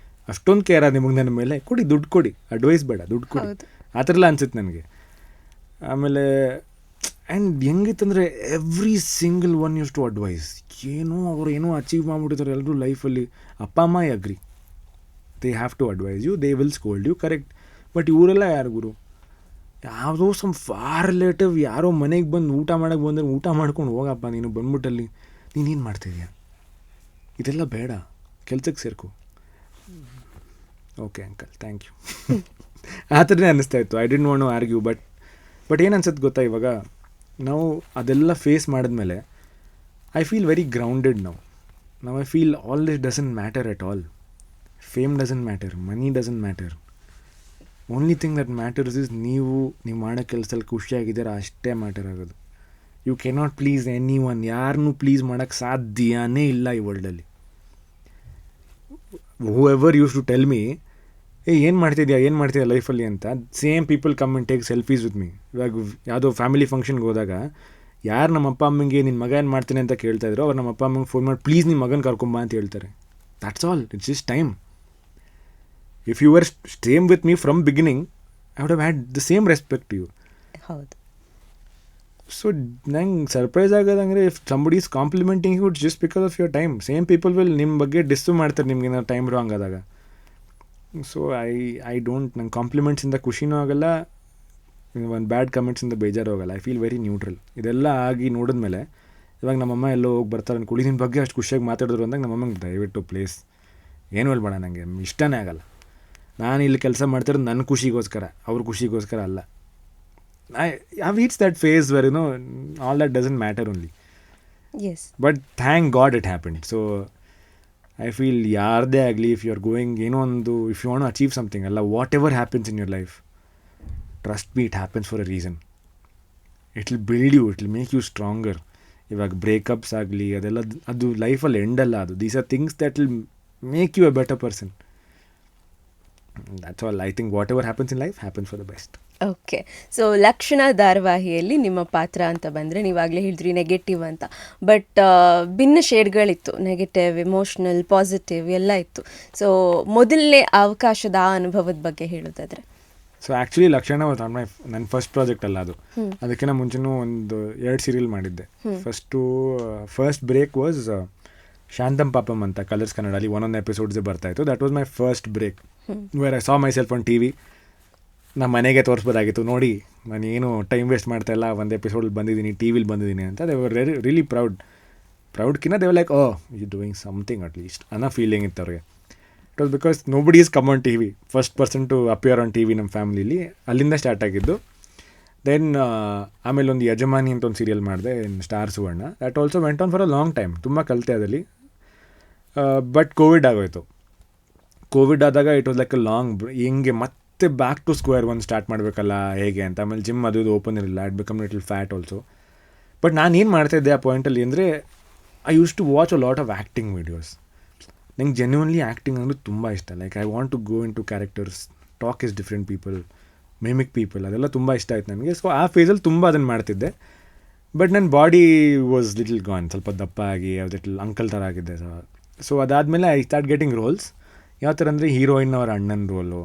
ಅಷ್ಟೊಂದು ಕೇರ ನಿಮಗೆ ನನ್ನ ಮೇಲೆ, ಕೊಡಿ ದುಡ್ಡು ಕೊಡಿ, ಅಡ್ವೈಸ್ ಬೇಡ ದುಡ್ಡು ಕೊಡಿ, ಆ ಥರ ಎಲ್ಲ ಅನ್ಸುತ್ತೆ ನನಗೆ. ಆಮೇಲೆ ಆ್ಯಂಡ್ ಹೆಂಗಿತ್ತಂದರೆ every single one used to advise. ಅವ್ರು ಏನೋ ಅಚೀವ್ ಮಾಡಿಬಿಟ್ಟಿದ್ದಾರೆ ಎಲ್ಲರೂ ಲೈಫಲ್ಲಿ. ಅಪ್ಪ ಅಮ್ಮ agree, they have to advise you, they will scold you, correct. But ಇವರೆಲ್ಲ ಯಾರು ಗುರು? ಯಾವುದೋ ಸಮ್ ಫಾರ್ ರಿಲೇಟಿವ್ ಯಾರೋ ಮನೆಗೆ ಬಂದು ಊಟ ಮಾಡೋಕ್ಕೆ ಬಂದರೆ ಊಟ ಮಾಡ್ಕೊಂಡು ಹೋಗಪ್ಪ ನೀನು ಬಂದ್ಬಿಟ್ಟಲ್ಲಿ ನೀನೇನು ಮಾಡ್ತಾಯಿದ್ಯಾ, ಇದೆಲ್ಲ ಬೇಡ, ಕೆಲ್ಸಕ್ಕೆ ಸೇರ್ಕೊ. ಓಕೆ ಅಂಕಲ್ ಥ್ಯಾಂಕ್ ಯು ಆ ಥರನೇ ಅನ್ನಿಸ್ತಾ ಇತ್ತು. I didn't want to argue. But ಏನು ಅನ್ಸುತ್ತೆ ಗೊತ್ತಾ, ಇವಾಗ ನಾವು ಅದೆಲ್ಲ ಫೇಸ್ ಮಾಡಿದ್ಮೇಲೆ ಐ ಫೀಲ್ ವೆರಿ ಗ್ರೌಂಡೆಡ್ ನಾವು. I feel all this doesn't matter at all. Fame doesn't matter, money doesn't matter. Only thing that matters is ನೀವು ಮಾಡೋ ಕೆಲಸದಲ್ಲಿ ಖುಷಿಯಾಗಿದ್ದೀರಾ, ಅಷ್ಟೇ ಮ್ಯಾಟರ್ ಆಗೋದು. You cannot please anyone. ಯಾರನ್ನೂ ಪ್ಲೀಸ್ ಮಾಡೋಕ್ಕೆ ಸಾಧ್ಯನೇ ಇಲ್ಲ ಈ ವರ್ಲ್ಡಲ್ಲಿ. ಹೂ ever used to tell me ಏನು ಮಾಡ್ತಿದ್ಯಾ ಲೈಫಲ್ಲಿ ಅಂತ, same people come and take selfies with me. ಇವಾಗ ಯಾವುದೋ ಫ್ಯಾಮಿಲಿ ಫಂಕ್ಷನ್ಗೆ ಹೋದಾಗ ಯಾರು ನಮ್ಮ ಅಪ್ಪ ಅಮ್ಮಂಗೆ ನಿನ್ನ ಮಗ ಏನು ಮಾಡ್ತಾನೆ ಅಂತ ಕೇಳ್ತಾ ಇದ್ರು, ಅವ್ರು ನಮ್ಮ ಅಪ್ಪ ಅಮ್ಮಂಗೆ ಫೋನ್ ಮಾಡಿ ಪ್ಲೀಸ್ ನಿಮ್ಮ ಮಗನ ಕರ್ಕೊಂಬ ಅಂತ ಹೇಳ್ತಾರೆ. That's all. It's just time. If you were same with me from beginning, I would have had the same respect to you. ಹೌದು. ಸೊ ನಂಗೆ ಸರ್ಪ್ರೈಸ್ ಆಗೋದಂದರೆ, if somebody is complimenting you just because of your time, same people will ನಿಮ್ಮ ಬಗ್ಗೆ diss ಮಾಡ್ತಾರೆ ನಿಮ್ಗೆ ಏನಾದ್ರು time wrong ಆದಾಗ. So I don't, ನಂಗೆ ಕಾಂಪ್ಲಿಮೆಂಟ್ಸಿಂದ ಖುಷಿನೂ ಆಗೋಲ್ಲ, ಒಂದು ಬ್ಯಾಡ್ ಕಮೆಂಟ್ಸಿಂದ ಬೇಜಾರು ಹೋಗಲ್ಲ. I feel very neutral. ಇದೆಲ್ಲ ಆಗಿ ನೋಡಿದ್ಮೇಲೆ ಇವಾಗ ನಮ್ಮಮ್ಮ ಎಲ್ಲೋ ಹೋಗಿ ಬರ್ತಾರೆ ಅನ್ಕೊಳ್ಳಿ, ನಿನ್ನ ಬಗ್ಗೆ ಅಷ್ಟು ಖುಷಿಯಾಗಿ ಮಾತಾಡಿದ್ರು ಅಂದಾಗ ನಮ್ಮಮ್ಮಂಗೆ ದಯವಿಟ್ಟು ಪ್ಲೇಸ್ ಏನೂ ಹೇಳ್ಬೇಡ, ನನಗೆ ಇಷ್ಟನೇ ಆಗಲ್ಲ. ನಾನು ಇಲ್ಲಿ ಕೆಲಸ ಮಾಡ್ತಿರೋದು ನನ್ನ ಖುಷಿಗೋಸ್ಕರ, ಅವ್ರ ಖುಷಿಗೋಸ್ಕರ ಅಲ್ಲ. I have reached that phase where all that doesn't matter only. But thank God it happened. So I feel ಯಾರದೇ ಆಗಲಿ, ಇಫ್ ಯು ಆರ್ ಗೋಯಿಂಗ್ ಏನೋ ಒಂದು, if you want to achieve something ಅಲ್ಲ, whatever happens in your life, trust me, it happens for a reason. It will build you, it will make you stronger. ಇವಾಗ breakups ಆಗಲಿ ಅದೆಲ್ಲ ಅದು ಲೈಫಲ್ಲಿ ಎಂಡಲ್ಲ. ಅದು these R things that will make you a better person. That's all. I think whatever happens in life happens for the best. Okay. So Lakshana ಧಾರಾವಾಹಿಯಲ್ಲಿ ನಿಮ್ಮ ಪಾತ್ರ ಅಂತ ಬಂದರೆ ನೀವಾಗಲೇ ಹೇಳಿದ್ರಿ ನೆಗೆಟಿವ್ ಅಂತ, ಬಟ್ ಭಿನ್ನ ಶೇಡ್ಗಳಿತ್ತು, ನೆಗೆಟಿವ್, ಎಮೋಷ್ನಲ್, ಪಾಸಿಟಿವ್ ಎಲ್ಲ ಇತ್ತು. ಸೊ ಮೊದಲನೇ ಅವಕಾಶದ ಆ ಅನುಭವದ ಬಗ್ಗೆ ಹೇಳೋದಾದರೆ? ಸೊ ಆ್ಯಕ್ಚುಲಿ ಲಕ್ಷಣ ನನ್ನ ಫಸ್ಟ್ ಪ್ರಾಜೆಕ್ಟ್ ಅಲ್ಲ ಅದು. ಅದಕ್ಕಿಂತ ಮುಂಚೆನೂ ಒಂದು 2 ಸೀರಿಯಲ್ ಮಾಡಿದ್ದೆ. ಫಸ್ಟ್ ಬ್ರೇಕ್ ವಾಸ್ ಶಾಂತಂ ಪಾಪಂ ಅಂತ ಕಲರ್ಸ್ ಕನ್ನಡಲ್ಲಿ ಒಂದೊಂದು ಎಪಿಸೋಡ್ಸೇ ಬರ್ತಾಯಿತ್ತು. That was my first break where I saw myself on T V. ನಮ್ಮ ಮನೆಗೆ ತೋರಿಸ್ಬೋದಾಗಿತ್ತು, ನೋಡಿ ನಾನು ಏನು ಟೈಮ್ ವೇಸ್ಟ್ ಮಾಡ್ತಾಯಿಲ್ಲ, ಒಂದು ಎಪಿಸೋಡಲ್ಲಿ ಬಂದಿದ್ದೀನಿ, ಟಿ ವಿಲಿ ಬಂದಿದ್ದೀನಿ ಅಂತ. ದೇ ವರ್ ರಿಯಲಿ ಪ್ರೌಡ್ಕಿನ್ನ they were like, oh you doing something at least ಅನ್ನೋ ಫೀಲಿಂಗ್ ಇತ್ತು ಅವ್ರಿಗೆ. It was because nobody is come on T V, first person to appear on T V ನಮ್ಮ ಫ್ಯಾಮಿಲಿಲಿ. ಅಲ್ಲಿಂದ ಸ್ಟಾರ್ಟ್ ಆಗಿದ್ದು. ದೆನ್ ಆಮೇಲೆ ಒಂದು ಯಜಮಾನಿ ಅಂತ ಒಂದು ಸೀರಿಯಲ್ ಮಾಡಿದೆ in Star Suvarna. That also went on for a long time. ತುಂಬ ಕಲಿತೆ ಅದರಲ್ಲಿ. ಬಟ್ ಕೋವಿಡ್ ಆಗೋಯ್ತು. ಕೋವಿಡ್ ಆದಾಗ it was like a long ಹಿಂಗೆ ಮತ್ತೆ back to square one start ಮಾಡಬೇಕಲ್ಲ ಹೇಗೆ ಅಂತ. ಆಮೇಲೆ ಜಿಮ್ ಅದು ಓಪನ್ ಇರಲಿಲ್ಲ. It become little fat also. But ನಾನು ಏನು ಮಾಡ್ತಾಯಿದ್ದೆ ಆ ಪಾಯಿಂಟಲ್ಲಿ ಅಂದರೆ, I use to watch a lot of acting videos. ನಂಗೆ ಜೆನ್ಯೂನ್ಲಿ ಆ್ಯಕ್ಟಿಂಗ್ ಅಂದರೆ ತುಂಬ ಇಷ್ಟ. Like I want to go into characters, talk is different people, mimic people, ಅದೆಲ್ಲ ತುಂಬ ಇಷ್ಟ ಆಯ್ತು ನನಗೆ. ಸೊ ಆ ಫೇಸಲ್ಲಿ ತುಂಬ ಅದನ್ನು ಮಾಡ್ತಿದ್ದೆ. ಬಟ್ ನನ್ನ ಬಾಡಿ ವಾಸ್ ಲಿಟಲ್ ಗಾನ್, ಸ್ವಲ್ಪ ದಪ್ಪ ಆಗಿ ಲಿಟಲ್ ಅಂಕಲ್ ಥರ ಆಗಿದ್ದೆ. ಸೊ ಅದಾದಮೇಲೆ ಐ ಸ್ಟಾರ್ಟ್ ಗೆಟಿಂಗ್ ರೋಲ್ಸ್. ಯಾವ ಥರ ಅಂದರೆ ಹೀರೋಯಿನ್ ಅವರ ಅಣ್ಣನ ರೋಲು,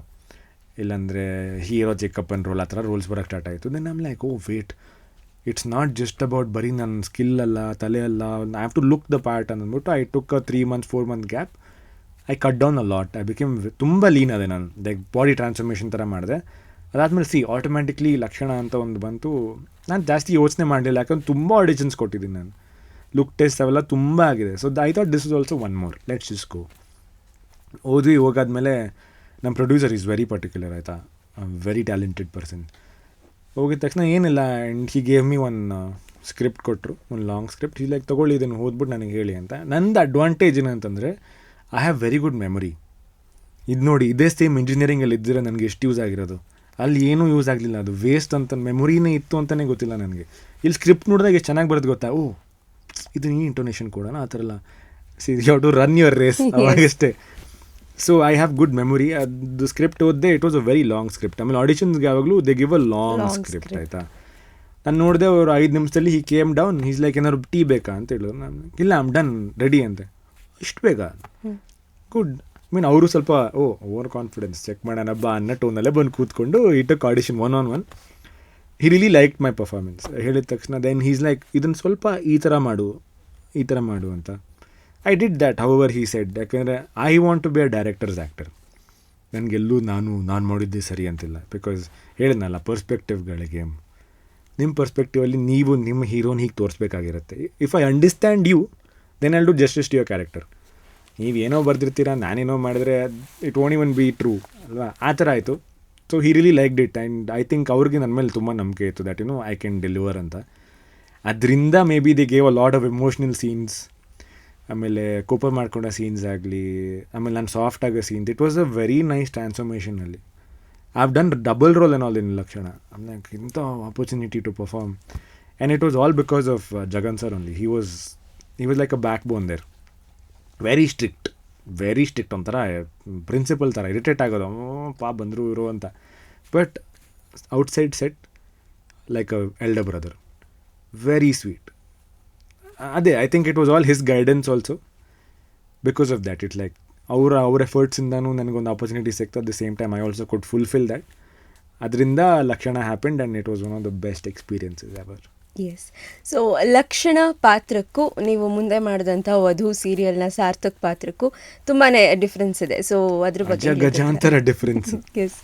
ಇಲ್ಲಾಂದರೆ ಹೀರೋ ಚಿಕ್ಕಪ್ಪನ ರೋಲ್, ಆ ಥರ ರೋಲ್ಸ್ ಬರೋಕ್ಕೆ ಸ್ಟಾರ್ಟ್ ಆಯಿತು. Then I'm like, oh wait, it's not just about ಬರೀ ನನ್ನ ಸ್ಕಿಲ್ ಅಲ್ಲ, ತಲೆ ಅಲ್ಲ, I have to look the part ಅಂದ್ಬಿಟ್ಟು I took a 3 months 4 month gap. I cut down a lot. I became ತುಂಬ lean ಅದೇ ನಾನು, ಲೈಕ್ ಬಾಡಿ ಟ್ರಾನ್ಸ್ಫಾರ್ಮೇಷನ್ ಥರ ಮಾಡಿದೆ. ಅದಾದಮೇಲೆ ಆಟೋಮ್ಯಾಟಿಕ್ಲಿ ಲಕ್ಷಣ ಅಂತ ಒಂದು ಬಂತು. ನಾನು ಜಾಸ್ತಿ ಯೋಚನೆ ಮಾಡಲಿಲ್ಲ, ಯಾಕಂದ್ರೆ ತುಂಬ ಆಡಿಷನ್ಸ್ ಕೊಟ್ಟಿದ್ದೀನಿ ನಾನು. ಲುಕ್ ಟೆಸ್ಟ್ ಅವೆಲ್ಲ ತುಂಬ ಆಗಿದೆ. So I thought this is also one more, let's just go. ಹೋಗಾದ್ಮೇಲೆ ನಮ್ಮ ಪ್ರೊಡ್ಯೂಸರ್ ಈಸ್ ವೆರಿ ಪರ್ಟಿಕ್ಯುಲರ್, ಆಯಿತಾ, ವೆರಿ ಟ್ಯಾಲೆಂಟೆಡ್ ಪರ್ಸನ್. ಹೋಗಿದ ತಕ್ಷಣ ಏನಿಲ್ಲ, and he gave me one script ಕೊಟ್ಟರು, ಒಂದು ಲಾಂಗ್ ಸ್ಕ್ರಿಪ್ಟ್. ಈ ಲೈಕ್ ತೊಗೊಳ್ಳಿ, ಇದನ್ನು ಓದ್ಬಿಟ್ಟು ನನಗೆ ಹೇಳಿ ಅಂತ. ನಂದು ಅಡ್ವಾಂಟೇಜ್ ಏನಂತಂದರೆ I have very good memory. ಇದು ನೋಡಿ, ಇದೇ ಸೇಮ್ ಇಂಜಿನಿಯರಿಂಗಲ್ಲಿ ಇದ್ದರೆ ನನಗೆ ಎಷ್ಟು ಯೂಸ್ ಆಗಿರೋದು. ಅಲ್ಲಿ ಏನೂ ಯೂಸ್ ಆಗಲಿಲ್ಲ, ಅದು ವೇಸ್ಟ್ ಅಂತ. ಮೆಮೊರಿನೇ ಇತ್ತು ಅಂತಲೇ ಗೊತ್ತಿಲ್ಲ ನನಗೆ. ಇಲ್ಲಿ ಸ್ಕ್ರಿಪ್ಟ್ ನೋಡಿದಾಗ ಎಷ್ಟು ಚೆನ್ನಾಗಿ ಬರೋದು ಗೊತ್ತಾ, ಓ ಇದು ನೀ ಇಂಟೋನೇಷನ್ ಕೊಡೋಣ, ಆ ಥರ ಎಲ್ಲ. See you have to run your race ಅವಾಗಷ್ಟೇ. So I have good memory. ಅದು ಸ್ಕ್ರಿಪ್ಟ್ ಓದಿದೆ, it was a very long script. ಆಮೇಲೆ ಆಡಿಷನ್ಸ್ಗೆ ಯಾವಾಗಲೂ they give a long script, ಆಯಿತಾ. ನಾನು ನೋಡಿದೆ, ಅವರು 5 ನಿಮಿಷದಲ್ಲಿ he came down. He's like, ಏನಾದ್ರು ಟೀ ಬೇಕಾ ಅಂತ ಹೇಳಿದ್ರು. ನಾನು ಇಲ್ಲ, ಐಮ್ ಡನ್, ರೆಡಿ ಅಂತೆ. ಇಷ್ಟು ಬೇಗ, ಗುಡ್. ಅವರು ಸ್ವಲ್ಪ ಓವರ್ ಕಾನ್ಫಿಡೆನ್ಸ್, ಚೆಕ್ ಮಾಡೋಣ ಬಾ ಅನ್ನೋ ಟೋನಲ್ಲೇ ಬಂದು ಕೂತ್ಕೊಂಡು ಈ ಟಕ್ audition 1-on-1. He really like my performance. ಹೇಳಿದ ತಕ್ಷಣ ದೆನ್ ಹೀಸ್ ಲೈಕ್, ಇದನ್ನು ಸ್ವಲ್ಪ ಈ ಥರ ಮಾಡು ಅಂತ. I did that however he said. ಯಾಕೆಂದರೆ I want to be a director's actor. ನನಗೆಲ್ಲೂ ನಾನು ಮಾಡಿದ್ದೆ ಸರಿ ಅಂತಿಲ್ಲ. ಬಿಕಾಸ್ ಹೇಳಿದ್ನಲ್ಲ, ಪರ್ಸ್ಪೆಕ್ಟಿವ್ಗಳಿಗೆ, ನಿಮ್ಮ ಪರ್ಸ್ಪೆಕ್ಟಿವಲ್ಲಿ ನೀವು ನಿಮ್ಮ ಹೀರೋನ ಹೀಗೆ ತೋರಿಸ್ಬೇಕಾಗಿರುತ್ತೆ. If I understand you, then I'll do justice to your character. ನೀವೇನೋ ಬರ್ದಿರ್ತೀರ, ನಾನೇನೋ ಮಾಡಿದ್ರೆ it won't even be true ಅಲ್ವಾ, ಆ ಥರ ಆಯಿತು. So he really liked it. And I think ಅವ್ರಿಗೆ ನನ್ನ ಮೇಲೆ ತುಂಬ ನಂಬಿಕೆ ಇತ್ತು ದ್ಯಾಟ್ ಐ ಕ್ಯಾನ್ ಡೆಲಿವರ್ ಅಂತ. ಅದರಿಂದ maybe they gave a lot of emotional scenes, ಆಮೇಲೆ ಕೋಪ ಮಾಡ್ಕೊಂಡ ಸೀನ್ಸ್ ಆಗಲಿ, ಆಮೇಲೆ ನಾನು ಸಾಫ್ಟ್ ಆಗೋ scenes. It was a very nice ಟ್ರಾನ್ಸ್ಫಾರ್ಮೇಷನಲ್ಲಿ. I have done double role and all in Lakshana. Like ಇಂಥ opportunity to perform. And it was all because of Jagan sir only. He was like a backbone there. Very strict ಒಂಥರ principal ಥರ. Irritate ಆಗೋದು, ಬಂದರು ಇವರು ಅಂತ. But outside set like a elder brother, very sweet. ಅದೇ I think it was all his guidance also. Because of that it like ಅವ್ರ ಎಫರ್ಟ್ಸಿಂದನೂ ನನಗೊಂದು ಆಪರ್ಚುನಿಟಿ ಸಿಕ್ತು. At the same time I also could fulfil that. ಅದರಿಂದ Lakshana happened and it was one of the best experiences ever. Yes. So Lakshana ಪಾತ್ರಕ್ಕೂ ನೀವು ಮುಂದೆ ಮಾಡಿದಂಥ ವಧು ಸೀರಿಯಲ್ನ ಸಾರ್ಥಕ್ ಪಾತ್ರಕ್ಕೂ ತುಂಬಾ ಡಿಫ್ರೆನ್ಸ್ ಇದೆ. ಸೊ ಅದ್ರ ಬಗ್ಗೆ ಗಜಾಂತರ ಡಿಫ್ರೆನ್ಸ್. ಎಸ್.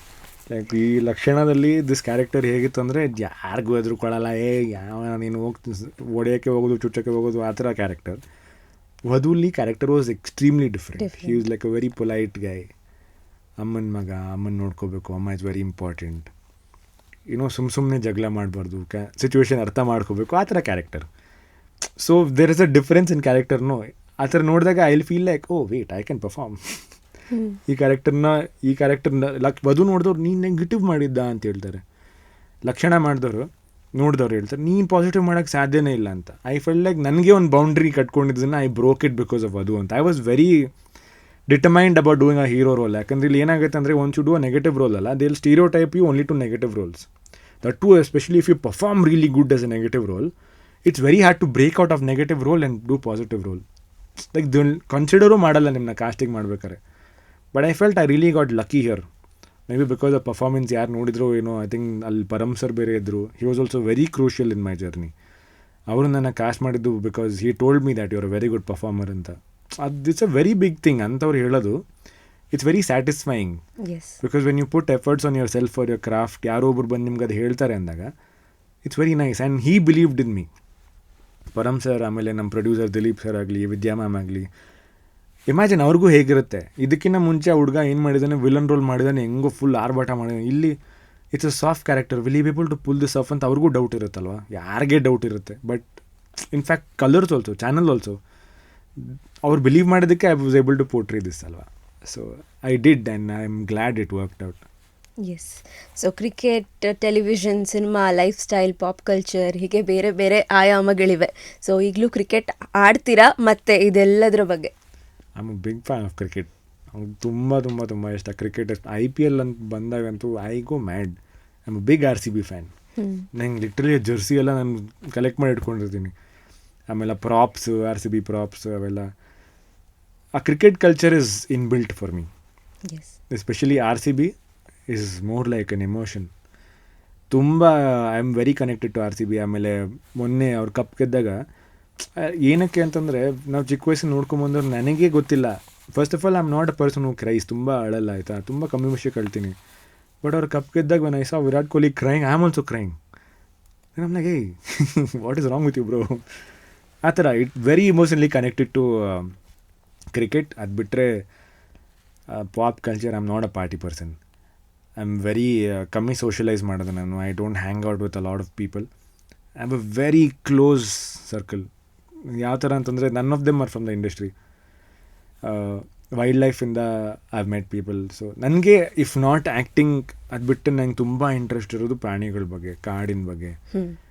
ಲೈಕ್ ಈ ಲಕ್ಷಣದಲ್ಲಿ ದಿಸ್ ಕ್ಯಾರೆಕ್ಟರ್ ಹೇಗಿತ್ತು ಅಂದರೆ, ಯಾರಿಗೂ ಎದುರುಕೊಳ್ಳಲ್ಲ, ಯಾವ ನೀನು ಹೊಡೆಯೋಕ್ಕೆ ಹೋಗೋದು, ಚುಚ್ಚೋಕ್ಕೆ ಹೋಗೋದು, ಆ ಥರ ಕ್ಯಾರೆಕ್ಟರ್. ವಧುಲಿ character was extremely different. He was like a very polite guy. ಅಮ್ಮನ ಮಗ, ಅಮ್ಮನ ನೋಡ್ಕೋಬೇಕು, ಅಮ್ಮ ಇಸ್ ವೆರಿ ಇಂಪಾರ್ಟೆಂಟ್. ಸುಮ್ಮನೆ ಜಗಳ ಮಾಡಬಾರ್ದು, ಸಿಚುವೇಶನ್ ಅರ್ಥ ಮಾಡ್ಕೋಬೇಕು, ಆ ಥರ character. So there is a difference in ಕ್ಯಾರೆಕ್ಟರ್ನು. ಆ ಥರ ನೋಡಿದಾಗ I will feel like, oh wait, I can perform. ಈ ಕ್ಯಾರೆಕ್ಟರ್ನ ವಧು ನೋಡಿದವ್ರು ನೀನು ನೆಗೆಟಿವ್ ಮಾಡಿದ್ದ ಅಂತ ಹೇಳ್ತಾರೆ. ಲಕ್ಷಣ ಮಾಡಿದವರು ನೋಡಿದವ್ರು ಹೇಳ್ತಾರೆ ನೀನು ಪಾಸಿಟಿವ್ ಮಾಡೋಕ್ಕೆ ಸಾಧ್ಯನೇ ಇಲ್ಲ ಅಂತ. ಐ ಫೆಲ್ ಲೈಕ್ ನನಗೆ ಒಂದು ಬೌಂಡ್ರಿ ಕಟ್ಕೊಂಡಿದ್ದನ್ನು I broke it because of ಅದು ಅಂತ. I was very determined about doing a hero role. ಯಾಕಂದ್ರೆ ಇಲ್ಲಿ ಏನಾಗುತ್ತೆ ಅಂದರೆ once you do a negative role ಅಲ್ಲ, they will stereotype you only to negative roles. That too especially if you perform really good as a negative role, it's very hard to break out of negative role and do positive role. Like ಕನ್ಸಿಡರೂ ಮಾಡಲ್ಲ ನಿಮ್ಮನ್ನ casting ಮಾಡ್ಬೇಕಾರೆ. But I felt I really got lucky here. May be because of performance ಯಾರು ನೋಡಿದ್ರು ಏನೋ, I think ಅಲ್ಲಿ Param sir ಬೇರೆ ಇದ್ದರು. He was also very crucial in my journey. ಅವರು ನನ್ನ ಕಾಸ್ಟ್ ಮಾಡಿದ್ದು because he told me that you are a very good performer ಅಂತ. ಅದು it's a very big thing ಅಂತವ್ರು ಹೇಳೋದು. It's very satisfying because when you put efforts on yourself for your craft, ಯಾರೋ ಒಬ್ರು ಬಂದು ನಿಮ್ಗೆ ಅದು ಹೇಳ್ತಾರೆ ಅಂದಾಗ it's very nice. And he believed in me. Param sir, ಆಮೇಲೆ ನಮ್ಮ ಪ್ರೊಡ್ಯೂಸರ್ ದಿಲೀಪ್ ಸರ್ ಆಗಲಿ, ವಿದ್ಯಾ ಮ್ಯಾಮ್ ಆಗಲಿ, ಇಮ್ಯಾಜಿನ್ ಅವ್ರಿಗೂ ಹೇಗಿರುತ್ತೆ. ಇದಕ್ಕಿಂತ ಮುಂಚೆ ಆ ಹುಡುಗ ಏನು ಮಾಡಿದ್ದಾನೆ, ವಿಲನ್ ರೋಲ್ ಮಾಡಿದ್ದಾನೆ, ಹೆಂಗೋ ಫುಲ್ ಆರ್ಭಟ ಮಾಡಿದ್ದಾನೆ. ಇಲ್ಲಿ it's a soft character, will you able to pull this off ಅಂತ ಅವ್ರಿಗೂ ಡೌಟ್ ಇರುತ್ತಲ್ವ, ಯಾರಿಗೆ ಡೌಟ್ ಇರುತ್ತೆ. But in fact Colors also, channel also, ಅವ್ರು ಬಿಲೀವ್ ಮಾಡೋದಕ್ಕೆ I was able to portray this ಅಲ್ವಾ. So I did and I am glad it worked out. Yes. So cricket, television, cinema, lifestyle, pop culture, ಹೀಗೆ ಬೇರೆ ಬೇರೆ ಆಯಾಮಗಳಿವೆ. So ಈಗಲೂ cricket ಆಡ್ತೀರಾ ಮತ್ತು ಇದೆಲ್ಲದರ ಬಗ್ಗೆ? I am a big fan of cricket. ಅವ್ನು ತುಂಬ ತುಂಬ ತುಂಬ ಇಷ್ಟ ಕ್ರಿಕೆಟ್. IPL ಅಂತ ಬಂದಾಗಂತೂ I go mad. I am a big RCB fan. ನಂಗೆ ಲಿಟ್ರಲಿ ಜರ್ಸಿ ಎಲ್ಲ ನಾನು ಕಲೆಕ್ಟ್ ಮಾಡಿ ಇಟ್ಕೊಂಡಿರ್ತೀನಿ. ಆಮೇಲೆ ಪ್ರಾಪ್ಸ್, RCB ಪ್ರಾಪ್ಸ್ ಅವೆಲ್ಲ. ಆ cricket culture is inbuilt for me. Especially RCB is more like an emotion. ತುಂಬ I am very connected to RCB. ಆಮೇಲೆ ಮೊನ್ನೆ ಅವ್ರು ಕಪ್ ಗೆದ್ದಾಗ ಏನಕ್ಕೆ ಅಂತಂದರೆ, ನಾವು ಚಿಕ್ಕ ವಯಸ್ಸು ನೋಡ್ಕೊಂಬಂದವ್ರು ನನಗೆ ಗೊತ್ತಿಲ್ಲ. First of all I am not a person who cries, ತುಂಬ ಅಳಲ್ಲ ಆಯಿತಾ, ತುಂಬ ಕಮ್ಮಿ ವಿಷಯಕ್ಕೆ ಅಳ್ತೀನಿ. ಬಟ್ ಅವ್ರು ಕಪ್ ಗೆದ್ದಾಗ when I saw Virat Kohli crying, I am also crying. ನಮ್ ಲೈಕ್ ಏಯ್ what is wrong with you bro, ಆ ಥರ. It very emotionally connected to cricket. ಅದು ಬಿಟ್ಟರೆ pop culture, I am not a party person. I am very ಕಮ್ಮಿ socialise ಮಾಡೋದು ನಾನು. I don't hang out with a lot of people. I have a very close circle. ಯಾವ ಥರ ಅಂತಂದರೆ, none of them are from the industry. Wild ಲೈಫಿಂದ I have met people. So ನನಗೆ if not acting, ಅದು ಬಿಟ್ಟು ನಂಗೆ ತುಂಬ interest ಇರೋದು ಪ್ರಾಣಿಗಳ ಬಗ್ಗೆ, ಕಾಡಿನ ಬಗ್ಗೆ.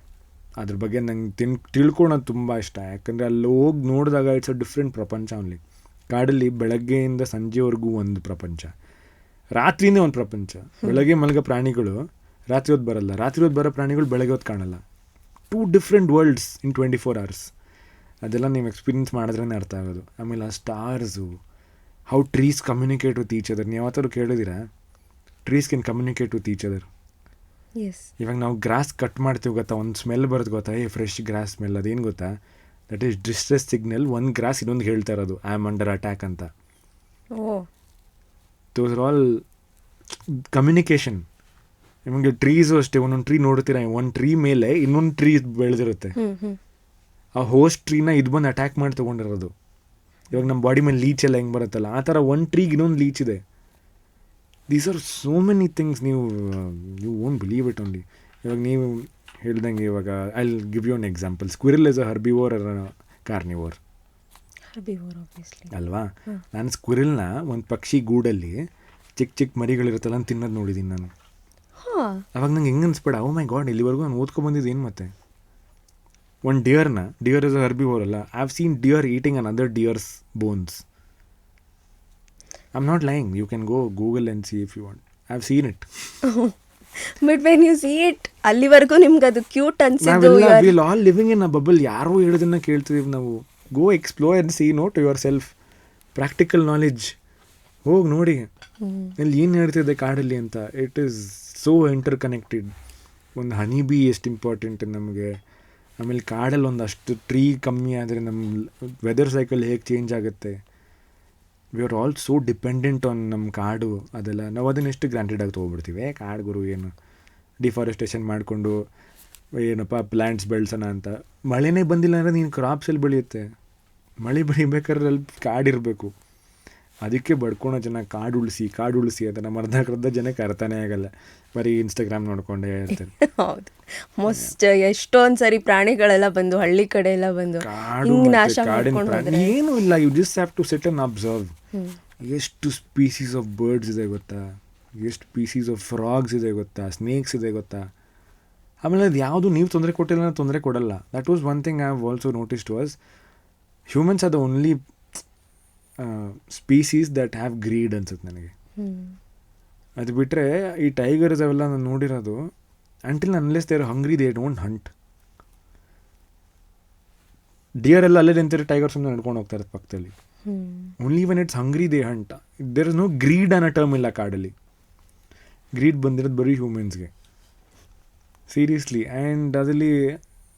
ಅದ್ರ ಬಗ್ಗೆ ನಂಗೆ ತಿಳ್ಕೊಳೋದು ತುಂಬ ಇಷ್ಟ. ಯಾಕಂದರೆ ಅಲ್ಲಿ ಹೋಗಿ ನೋಡಿದಾಗ ಇಟ್ಸ್ ಅ ಡಿಫ್ರೆಂಟ್ ಪ್ರಪಂಚ. ಅಲ್ಲಿ ಕಾಡಲ್ಲಿ ಬೆಳಗ್ಗೆಯಿಂದ ಸಂಜೆವರೆಗೂ ಒಂದು ಪ್ರಪಂಚ, ರಾತ್ರಿನೇ ಒಂದು ಪ್ರಪಂಚ. ಬೆಳಗ್ಗೆ ಮಲಗೋ ಪ್ರಾಣಿಗಳು ರಾತ್ರಿ ಹೊತ್ತು ಬರಲ್ಲ, ರಾತ್ರಿ ಹೊತ್ತು ಬರೋ ಪ್ರಾಣಿಗಳು ಬೆಳಗ್ಗೆ ಹೊತ್ತು ಕಾಣಲ್ಲ. 2 ಡಿಫ್ರೆಂಟ್ ವರ್ಲ್ಡ್ಸ್ ಇನ್ 24 hours. ಅದೆಲ್ಲ ನೀವು ಎಕ್ಸ್ಪೀರಿಯನ್ಸ್ ಮಾಡಿದ್ರೇ ಅರ್ಥ ಆಗೋದು. ಆಮೇಲೆ ಆ stars, how trees communicate with each other. ನೀವು ಯಾವತ್ತಾದ್ರು ಕೇಳಿದ್ದೀರಾ trees can communicate with each other? ಇವಾಗ ನಾವು ಗ್ರಾಸ್ ಕಟ್ ಮಾಡ್ತೀವಿ ಗೊತ್ತಾ, ಒಂದು ಸ್ಮೆಲ್ ಬರುತ್ತೆ ಗೊತ್ತಾ, ಫ್ರೆಶ್ ಗ್ರಾಸ್ ಸ್ಮೆಲ್. ಅದೇನು ಗೊತ್ತಾ, ದಟ್ ಈಸ್ ಡಿಸ್ಟ್ರೆಸ್ ಸಿಗ್ನಲ್. ಒಂದು ಗ್ರಾಸ್ ಇನ್ನೊಂದು ಹೇಳ್ತಾ ಇರೋದು ಐ ಆಮ್ ಅಂಡರ್ ಅಟ್ಯಾಕ್ ಅಂತ. Those are all communication. ನಿಮಗೆ ಟ್ರೀಸು ಅಷ್ಟೇ, ಒಂದೊಂದು ಟ್ರೀ ನೋಡ್ತೀರಾ, ಒಂದು ಟ್ರೀ ಮೇಲೆ ಇನ್ನೊಂದು ಟ್ರೀ ಬೆಳೆದಿರುತ್ತೆ. ಆ ಹೋಸ್ಟ್ ಟ್ರೀನ ಇದು ಬಂದು ಅಟ್ಯಾಕ್ ಮಾಡಿ ತೊಗೊಂಡಿರೋದು. ಇವಾಗ ನಮ್ಮ ಬಾಡಿ ಮೇಲೆ ಲೀಚ್ ಎಲ್ಲ ಹೆಂಗೆ ಬರುತ್ತಲ್ಲ, ಆ ಥರ ಒಂದು ಟ್ರೀಗೆ ಇನ್ನೊಂದು ಲೀಚ್ ಇದೆ. These are so many things. ನೀವು ವೋಂಟ್ ಬಿಲೀವ್ ಇಟ್ ಓನ್ಲಿ. ಇವಾಗ ನೀವು ಹೇಳ್ದಂಗೆ, ಇವಾಗ I will give you an example. Squirrel is a herbivore or carnivore ಅಲ್ವಾ? ನಾನು ಸ್ಕ್ವಿರಲ್ನ ಒಂದು ಪಕ್ಷಿ ಗೂಡಲ್ಲಿ ಚಿಕ್ಕ ಚಿಕ್ಕ ಮರಿಗಳಿರುತ್ತಲ್ಲ ಅಂತ ತಿನ್ನೋದು ನೋಡಿದ್ದೀನಿ ನಾನು. ಅವಾಗ ನಂಗೆ ಹೆಂಗೆ ಅನ್ಸ್ಬೇಡ, ಓ ಮೈ ಗಾಡ್, ಇಲ್ಲಿವರೆಗೂ ನಾನು ಓದ್ಕೊಂಡ್ಬಂದಿದ್ದು ಏನು ಮತ್ತೆ. ಒಂದು ಡಿಯರ್ ಇಸ್ ಅ ಹರ್ಬಿವೋರ್ ಅಲ್ಲ, I have seen dear eating another deer's bones. I'm not lying. You can go Google and see if you want. I've seen it. But when you see it, ಅಲ್ಲಿವರೆಗೂ ನಿಮ್ಗೆ ಅದು cute ಅನ್ಸಿದ್ದು. We're all living in a bubble. ಯಾರೋ ಹೇಳೋದನ್ನ ಕೇಳ್ತೀವಿ ನಾವು. Go explore and see, know to yourself. Practical knowledge. ಹೋಗಿ ನೋಡಿ ಅಲ್ಲಿ ಏನು ಹೇಳ್ತಿದೆ ಕಾಡಲ್ಲಿ ಅಂತ. It is so interconnected. ಒಂದು ಹನಿ ಬಿ ಎಷ್ಟು ಇಂಪಾರ್ಟೆಂಟ್ ನಮಗೆ. ಆಮೇಲೆ ಕಾಡಲ್ಲಿ ಒಂದಷ್ಟು ಟ್ರೀ ಕಮ್ಮಿ ಆದರೆ ನಮ್ಮ ವೆದರ್ ಸೈಕಲ್ ಹೇಗೆ ಚೇಂಜ್ ಆಗುತ್ತೆ. V are all so dependent on ನಮ್ಮ ಕಾಡು. ಅದೆಲ್ಲ ನಾವು ಅದನ್ನ ಎಷ್ಟು ಗ್ರಾಂಟೆಡಾಗಿ ತೊಗೊಬಿಡ್ತೀವಿ. ಕಾಡು ಗುರು ಏನು ಡಿಫಾರೆಸ್ಟೇಷನ್ ಮಾಡಿಕೊಂಡು ಏನಪ್ಪ ಪ್ಲ್ಯಾಂಟ್ಸ್ ಬೆಳೆಸೋಣ ಅಂತ. ಮಳೆನೇ ಬಂದಿಲ್ಲ ಅಂದರೆ ನೀನು ಕ್ರಾಪ್ಸ್ ಎಲ್ಲಿ ಬೆಳೆಯುತ್ತೆ? ಮಳೆ ಬೆಳಿಬೇಕಾದ್ರೆ ಅಲ್ಲಿ ಕಾಡಿರಬೇಕು. ಅದಕ್ಕೆ ಬಡ್ಕೊಳೋ ಜನ ಕಾಡು ಉಳಿಸಿ ಅಂತ. ನಮ್ಮ ಅರ್ಧ ಜನಕ್ಕೆ ಅರ್ಥನೇ ಆಗಲ್ಲ, ಬರೀ ಇನ್ಸ್ಟಾಗ್ರಾಮ್ ನೋಡ್ಕೊಂಡೇ ಹೇಳ್ತಾರೆ. ಹೌದು, ಮೋಸ್ಟ್ ಎಷ್ಟೊಂದು ಸರಿ ಪ್ರಾಣಿಗಳೆಲ್ಲ ಬಂದು ಹಳ್ಳಿ ಕಡೆ ಎಲ್ಲ ಬಂದು ಕಾಡಿನ ಏನೂ ಇಲ್ಲ. You just have to sit and observe. ಎಷ್ಟು ಸ್ಪೀಸೀಸ್ ಆಫ್ ಬರ್ಡ್ಸ್ ಇದೆ ಗೊತ್ತಾ, ಎಷ್ಟು ಸ್ಪೀಸೀಸ್ ಆಫ್ ಫ್ರಾಗ್ಸ್ ಇದೆ ಗೊತ್ತಾ, ಸ್ನೇಕ್ಸ್ ಇದೆ ಗೊತ್ತಾ. ಆಮೇಲೆ ಅದು ಯಾವುದು ನೀವು ತೊಂದರೆ ಕೊಟ್ಟಿಲ್ಲ ನಾನು ತೊಂದರೆ ಕೊಡಲ್ಲ. That was one thing I have also noticed was humans are the only species that have greed ಅನ್ಸುತ್ತೆ ನನಗೆ. ಅದು ಬಿಟ್ಟರೆ ಈ ಟೈಗರ್ಸ್ ಅವೆಲ್ಲ ನಾನು ನೋಡಿರೋದು until unless they are hungry they don't hunt. Deer ಎಲ್ಲ ಅಲ್ಲೇ ನಿಂತಿರೋ ಟೈಗರ್ ಸುಮ್ಮನೆ ನಡ್ಕೊಂಡು ಹೋಗ್ತಾ ಇರೋದು ಪಕ್ಕದಲ್ಲಿ. Only when it's hungry they hunt. There is no greed ಅನ್ನೋ ಟರ್ಮ್ ಇಲ್ಲ ಕಾಡಲ್ಲಿ. ಗ್ರೀಡ್ ಬಂದಿರೋದು ಬರೀ ಹ್ಯೂಮನ್ಸ್ಗೆ, ಸೀರಿಯಸ್ಲಿ. ಆ್ಯಂಡ್ ಅದರಲ್ಲಿ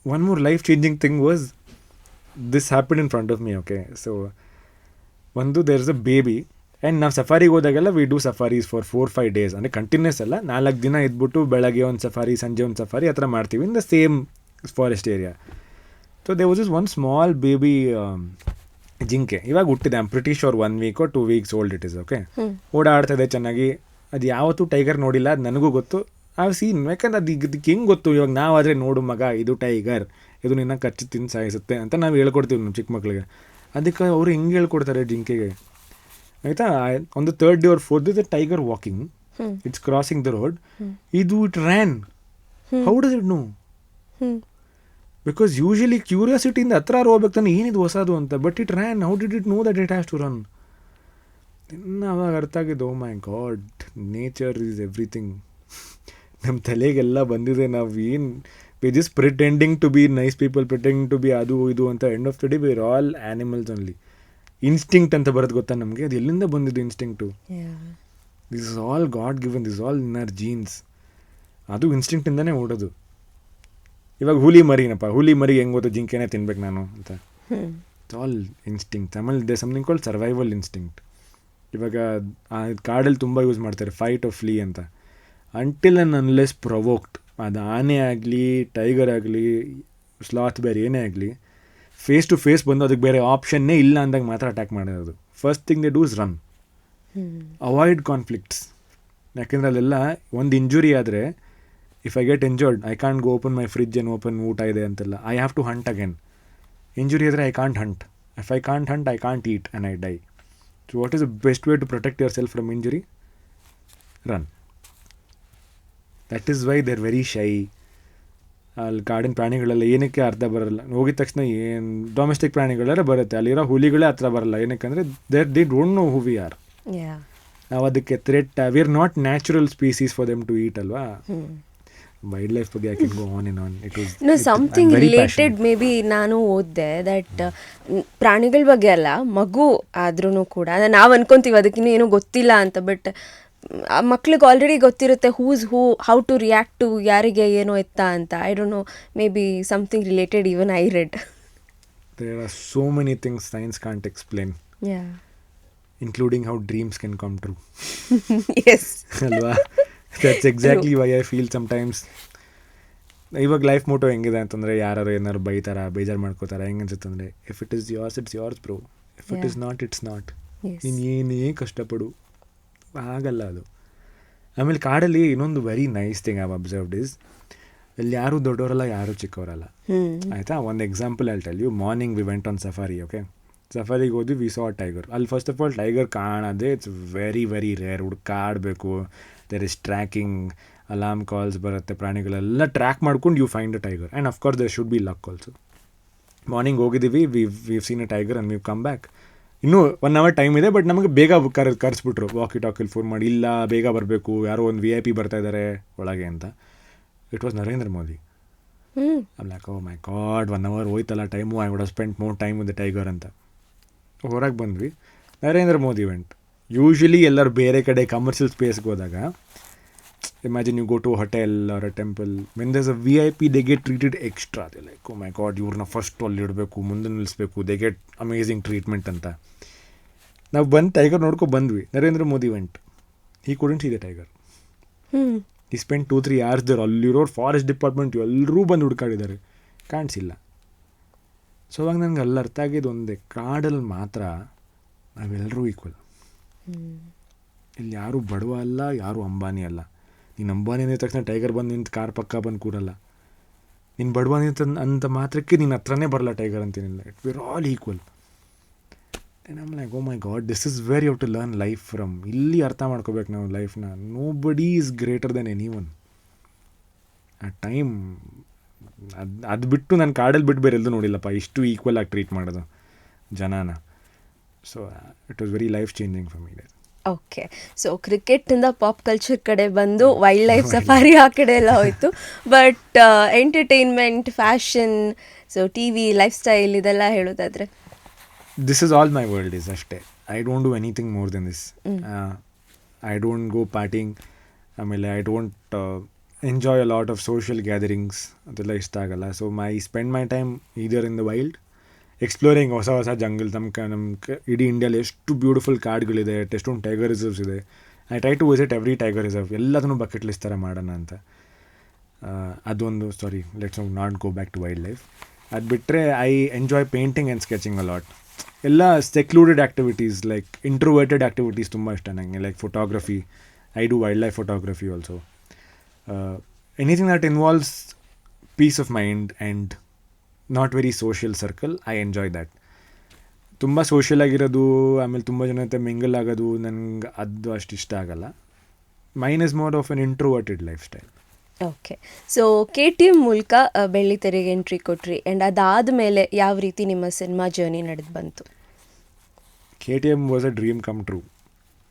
one more life changing thing was this happen in front of me. Okay, so ಒಂದು there is a baby and ನಾವು ಸಫಾರಿಗೆ ಹೋದಾಗೆಲ್ಲ we do safaris for 4-5 days. ಅಂದರೆ ಕಂಟಿನ್ಯೂಸ್ ಅಲ್ಲ, 4 ದಿನ ಇದ್ಬಿಟ್ಟು ಬೆಳಗ್ಗೆ ಒಂದು ಸಫಾರಿ, ಸಂಜೆ ಒಂದು ಸಫಾರಿ, ಆ ಥರ ಮಾಡ್ತೀವಿ in the same forest area. So they was is one small baby ಜಿಂಕೆ. ಇವಾಗ ಹುಟ್ಟಿದೆ, I am pretty sure 1 week or 2 weeks old it is. Okay, ಓಡಾಡ್ತಾಯಿದೆ ಚೆನ್ನಾಗಿ. ಅದು ಯಾವತ್ತೂ ಟೈಗರ್ ನೋಡಿಲ್ಲ, ಅದು ನನಗೂ ಗೊತ್ತು. ಆ ಸೀನ್ ಯಾಕಂದ್ರೆ ಅದಕ್ಕೆ ಹೆಂಗೆ ಗೊತ್ತು, ಇವಾಗ ನಾವಾದರೆ ನೋಡು ಮಗ ಇದು ಟೈಗರ್, ಇದು ನಿನ್ನ ಕಚ್ಚಿ ತಿಂದು ಸಾಯಿಸುತ್ತೆ ಅಂತ ನಾವು ಹೇಳ್ಕೊಡ್ತೀವಿ ನಮ್ಮ ಚಿಕ್ಕ ಮಕ್ಳಿಗೆ. ಅದಕ್ಕೆ ಅವರು ಹೆಂಗೆ ಹೇಳ್ಕೊಡ್ತಾರೆ ಜಿಂಕೆಗೆ, ಆಯಿತಾ? On the 3rd day or 4th day the tiger walking, it's crossing the road, ಇದು it ran. How does it know? Because usually ಕ್ಯೂರಿಯಾಸಿಟಿಯಿಂದ ಹತ್ರ ಹೋಗ್ಬೇಕು ತಾನೆ, ಏನಿದು ಹೊಸದು ಅಂತ. But it ran. How did it know that it has to run? ಇನ್ನು ಅವಾಗ ಅರ್ಥ ಆಗಿದ್ದು, oh my God, nature is everything. ನಮ್ಮ ತಲೆಗೆಲ್ಲ ಬಂದಿದೆ, ನಾವು ಏನು we just pretending to be nice people, pretending to B ಅದು ಇದು ಅಂತ. End of the day we are all animals only. Instinct ಅಂತ ಬರೋದು ಗೊತ್ತಾ ನಮಗೆ? ಅದು ಎಲ್ಲಿಂದ ಬಂದಿದ್ದು instinct? This is all God given, this all in our genes. ಅದು ಇನ್ಸ್ಟಿಂಕ್ಟಿಂದನೇ ಓಡೋದು. ಇವಾಗ ಹುಲಿ ಮರಿನಪ್ಪ, ಹುಲಿ ಮರಿ ಹೆಂಗೆ ಗೊತ್ತು ಜಿಂಕೆನೇ ತಿನ್ಬೇಕು ನಾನು ಅಂತ? It's all instinct. ಆಮೇಲೆ they something called survival instinct. ಇವಾಗ ಕಾಡಲ್ಲಿ ತುಂಬ ಯೂಸ್ ಮಾಡ್ತಾರೆ, ಫೈಟ್ ಆಫ್ ಫ್ಲೀ ಅಂತ. ಅಂಟಿಲ್ ಆ್ಯಂಡ್ ಅನ್ಲೆಸ್ ಪ್ರೊವೋಕ್ಡ್, ಅದು ಆನೆ ಆಗಲಿ, ಟೈಗರ್ ಆಗಲಿ, ಸ್ಲಾತ್ ಬೇರೆ ಏನೇ ಆಗಲಿ, ಫೇಸ್ ಟು ಫೇಸ್ ಬಂದು ಅದಕ್ಕೆ ಬೇರೆ ಆಪ್ಷನ್ನೇ ಇಲ್ಲ ಅಂದಾಗ ಮಾತ್ರ ಅಟ್ಯಾಕ್ ಮಾಡೋದು. First thing they do is run, avoid conflicts. ಯಾಕೆಂದರೆ ಅಲ್ಲೆಲ್ಲ ಒಂದು ಇಂಜುರಿ ಆದರೆ, if I get injured I can't go open my fridge and open ಊಟ ಇದೆ ಅಂತೆಲ್ಲ. I have to hunt again. Injury ಆದರೆ I can't hunt. If I can't hunt I can't eat and I die. So what is the best way to protect yourself from injury? Run. That is why they are very ಶೈ. ಅಲ್ಲಿ ಕಾಡಿನ ಪ್ರಾಣಿಗಳೆಲ್ಲ ಏನಕ್ಕೆ ಅರ್ಥ ಬರೋಲ್ಲ, ಹೋಗಿದ ತಕ್ಷಣ ಏನು domestic ಪ್ರಾಣಿಗಳೆಲ್ಲ ಬರುತ್ತೆ, ಅಲ್ಲಿರೋ ಹುಲಿಗಳೇ ಹತ್ರ ಬರೋಲ್ಲ. ಏನಕ್ಕಂದರೆ they don't know who we are. ನಾವು ಅದಕ್ಕೆ threat, we are not natural species for them to eat ಅಲ್ವಾ? ವೈಲ್ಡ್ ಲೈಫ್ ಬಗ್ಗೆ I can go on and on. No something related maybe ನಾನು ಓದಿದೆ ದಟ್ ಪ್ರಾಣಿಗಳ ಬಗ್ಗೆ ಅಲ್ಲ, ಮಗು ಆದ್ರೂ ಕೂಡ ನಾವು ಅನ್ಕೊಂತೀವಿ ಅದಕ್ಕಿನ್ನೂ ಏನೂ ಗೊತ್ತಿಲ್ಲ ಅಂತ. ಬಟ್ ಮಕ್ಳಿಗೆ ಆಲ್ರೆಡಿ ಗೊತ್ತಿರುತ್ತೆ who's who, how to react to ಯಾರಿಗೆ ಏನೋ ಎತ್ತ ಅಂತ. I don't know, maybe something related even I read. There are so many things science can't explain, including how dreams can come true. Yes. ಅಲ್ವಾ? That's exactly why I feel sometimes. ಇವಾಗ life motto ಹೆಂಗಿದೆ ಅಂತಂದರೆ, ಯಾರು ಏನಾರು ಬೈತಾರ, ಬೇಜಾರು ಮಾಡ್ಕೋತಾರೆ, ಹೆಂಗೆ ಅನ್ಸುತ್ತೆ ಅಂದರೆ, if it is yours it's yours bro, if it is not it's not. ನೀನು ಏನೇ ಕಷ್ಟಪಡು, ಆಗಲ್ಲ ಅದು. ಆಮೇಲೆ ಕಾಡಲ್ಲಿ ಇನ್ನೊಂದು very nice thing I have observed is, ಇಲ್ಲಿ ಯಾರೂ ದೊಡ್ಡವರಲ್ಲ, ಯಾರೂ ಚಿಕ್ಕವರಲ್ಲ. ಆಯಿತಾ? ಒಂದು example I tell you. Morning we went on safari. Okay, ಸಫಾರಿಗೆ ಹೋದ್ವಿ, ವಿ ಸಾ ಟೈಗರ್. ಅಲ್ಲಿ ಫಸ್ಟ್ ಆಫ್ ಆಲ್ ಟೈಗರ್ ಕಾಣೋದೇ ಇಟ್ಸ್ ವೆರಿ ವೆರಿ ರೇರ್. ಹುಡುಕಾಡಬೇಕು, there is tracking, alarm calls ಬರುತ್ತೆ, ಪ್ರಾಣಿಗಳೆಲ್ಲ ಟ್ರ್ಯಾಕ್ ಮಾಡ್ಕೊಂಡು you find a tiger. And of course there should be luck also. Morning ಹೋಗಿದ್ದೀವಿ, we seen a tiger and we come back. ಇನ್ನೂ 1 hour time ಇದೆ, but ನಮಗೆ ಬೇಗ ಕರೆಸ್ಬಿಟ್ರು walkie ಟಾಕಿಲಿ phone ಮಾಡಿ, ಇಲ್ಲ ಬೇಗ ಬರಬೇಕು, ಯಾರೋ ಒಂದು VIP ಬರ್ತಾ ಇದ್ದಾರೆ ಒಳಗೆ ಅಂತ. It was Narendra Modi. I'm like, oh my God, 1 hour ಹೋಯ್ತಲ್ಲ time, I would have spent more time with the tiger ಅಂತ. ಹೊರಗೆ ಬಂದ್ವಿ, ನರೇಂದ್ರ ಮೋದಿ ಇವೆಂಟ್. ಯೂಶ್ವಲಿ ಎಲ್ಲರೂ ಬೇರೆ ಕಡೆ ಕಮರ್ಷಿಯಲ್ ಸ್ಪೇಸ್ಗೆ ಹೋದಾಗ, imagine you go to hotel or a temple, when there's a VIP they get treated extra. They like, oh my God, ಇವ್ರನ್ನ first ಅಲ್ಲಿ ಇಡಬೇಕು, ಮುಂದೆ ನಿಲ್ಲಿಸ್ಬೇಕು, ದೇ ಗೆಟ್ ಅಮೇಝಿಂಗ್ ಟ್ರೀಟ್ಮೆಂಟ್ ಅಂತ. ನಾವು ಬಂದು ಟೈಗರ್ ನೋಡ್ಕೊಂಡು ಬಂದ್ವಿ. Narendra Modi went, he couldn't see the tiger. He spend 2-3 hours there. ಅಲ್ಲಿರೋರು ಫಾರೆಸ್ಟ್ ಡಿಪಾರ್ಟ್ಮೆಂಟ್ ಎಲ್ಲರೂ ಬಂದು ಹುಡ್ಕಾಡಿದ್ದಾರೆ, ಕಾಣಿಸಿಲ್ಲ. ಸೊ ಅವಾಗ ನನಗೆ ಅಲ್ಲಿ ಅರ್ಥ ಆಗಿದ್ದು ಒಂದೇ, ಕಾಡಲ್ಲಿ ಮಾತ್ರ ನಾವೆಲ್ಲರೂ ಈಕ್ವಲ್. ಇಲ್ಲಿ ಯಾರೂ ಬಡವ ಅಲ್ಲ, ಯಾರೂ ಅಂಬಾನಿ ಅಲ್ಲ. ನೀನು ಅಂಬಾನಿ ಅಂದ ತಕ್ಷಣ ಟೈಗರ್ ಬಂದು ನಿಂತು ಕಾರ್ ಪಕ್ಕ ಬಂದು ಕೂರಲ್ಲ. ನೀನು ಬಡವ ಅಂತ ಮಾತ್ರಕ್ಕೆ ನಿನ್ನ ಹತ್ರನೇ ಬರಲ್ಲ ಟೈಗರ್ ಅಂತೇನಿಲ್ಲ. It we are all equal. And I'm like, oh my god, this is very you to learn life from. ಇಲ್ಲಿ ಅರ್ಥ ಮಾಡ್ಕೋಬೇಕು ನಾವು ಲೈಫ್ನ. Nobody is greater than anyone. ಆ ಟೈಮ್ ಅದು ಬಿಟ್ಟು ನಾನು ಕಾಡಲ್ಲಿ ಬಿಟ್ಟು ಬೇರೆ ಎಲ್ಲೂ ನೋಡಿಲ್ಲಪ್ಪ, ಇಷ್ಟು ಈಕ್ವಲ್ ಆಗಿ ಟ್ರೀಟ್ ಮಾಡೋದು ಜನನ. So it was very life changing for me. Okay, so ಕ್ರಿಕೆಟಿಂದ ಪಾಪ್ ಕಲ್ಚರ್ ಕಡೆ ಬಂದು ವೈಲ್ಡ್ ಲೈಫ್ ಸಫಾರಿ ಆ ಕಡೆ ಎಲ್ಲ ಹೋಯಿತು. But entertainment, fashion, so T V, lifestyle ಇದೆಲ್ಲ ಹೇಳೋದಾದರೆ? This is all my world is ಅಷ್ಟೇ. I don't do anything more than this. I don't go partying. ಆಮೇಲೆ I don't enjoy a lot of social gatherings, ಅದೆಲ್ಲ ಇಷ್ಟ ಆಗಲ್ಲ. So spend my time either in the wild, exploring ಹೊಸ ಹೊಸ jungle. ನಮ್ಮ ಇಡೀ ಇಂಡಿಯಲ್ಲಿ ಎಷ್ಟು ಬ್ಯೂಟಿಫುಲ್ ಕಾಡುಗಳಿದೆ, ಎಷ್ಟೊಂದು ಟೈಗರ್ ರಿಸರ್ವ್ಸ್ ಇದೆ. I try to visit every tiger reserve, ಎಲ್ಲದನ್ನು ಬಕೆಟ್ ಲಿಸ್ಟ್ ಥರ ಮಾಡೋಣ ಅಂತ. ಅದೊಂದು let's not go back to wildlife. ಅದು ಬಿಟ್ಟರೆ I enjoy painting and sketching a lot. ಎಲ್ಲ secluded activities, like introverted activities ತುಂಬ ಇಷ್ಟ ನನಗೆ. Like photography, I do wildlife photography also. Anything that involves peace of mind and not very social circle, I enjoy that. ತುಂಬ social ಆಗಿರೋದು, ಆಮೇಲೆ ತುಂಬ ಜನ ಜೊತೆ ಮಿಂಗಲ್ ಆಗೋದು ನನಗೆ ಅದು ಅಷ್ಟು ಇಷ್ಟ ಆಗಲ್ಲ. Mine is more of an introverted lifestyle. Okay, so KTM ಮೂಲಕ ಬೆಳ್ಳಿತೆರೆಗೆ ಎಂಟ್ರಿ ಕೊಟ್ರಿ, ಆ್ಯಂಡ್ ಅದಾದಮೇಲೆ ಯಾವ ರೀತಿ ನಿಮ್ಮ ಸಿನಿಮಾ ಜರ್ನಿ ನಡೆದು ಬಂತು? KTM was a dream come true.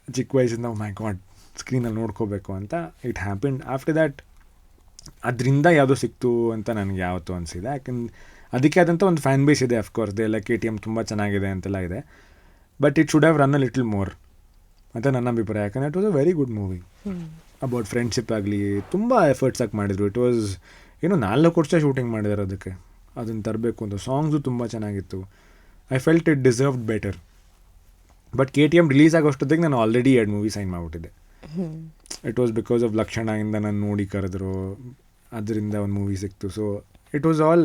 ಚಿಕ್ಕ ವಯಸ್ಸಿಂದ ಮೈ ಗಾಡ್ ಸ್ಕ್ರೀನಲ್ಲಿ ನೋಡ್ಕೋಬೇಕು ಅಂತ ಇಟ್ ಹ್ಯಾಪನ್. ಆಫ್ಟರ್ ದ್ಯಾಟ್ ಅದರಿಂದ ಯಾವುದೋ ಸಿಕ್ತು ಅಂತ ನನಗೆ ಯಾವತ್ತೂ ಅನಿಸಿದೆ. ಯಾಕಂದ್ರೆ ಅದಕ್ಕೆ ಆದಂಥ ಒಂದು ಫ್ಯಾನ್ ಬೇಸ್ ಇದೆ. ಅಫ್ಕೋರ್ಸ್ ಎಲ್ಲ KTM ತುಂಬ ಚೆನ್ನಾಗಿದೆ ಅಂತೆಲ್ಲ ಇದೆ, but it should have run a little more ಅಂತ ನನ್ನ ಅಭಿಪ್ರಾಯ. ಯಾಕಂದರೆ it was a very good movie about friendship ಆಗಲಿ, ತುಂಬ ಎಫರ್ಟ್ಸ್ ಆಗಿ ಮಾಡಿದರು. ಇಟ್ ವಾಸ್ 4 ವರ್ಷ ಶೂಟಿಂಗ್ ಮಾಡಿದ್ದಾರೆ ಅದಕ್ಕೆ, ಅದನ್ನು ತರಬೇಕು ಅಂತ. ಸಾಂಗ್ಸು ತುಂಬ ಚೆನ್ನಾಗಿತ್ತು. I felt it deserved better. But KTM release ಆಗೋಷ್ಟೊತ್ತಿಗೆ ನಾನು ಆಲ್ರೆಡಿ 2 ಮೂವಿ ಸೈನ್ ಮಾಡಿಬಿಟ್ಟಿದ್ದೆ. ಇಟ್ ವಾಸ್ ಬಿಕಾಸ್ ಆಫ್ ಲಕ್ಷಣದಿಂದ ನಾನು ನೋಡಿ ಕರೆದ್ರು, ಅದರಿಂದ ಒಂದು ಮೂವಿ ಸಿಕ್ತು. So it was all,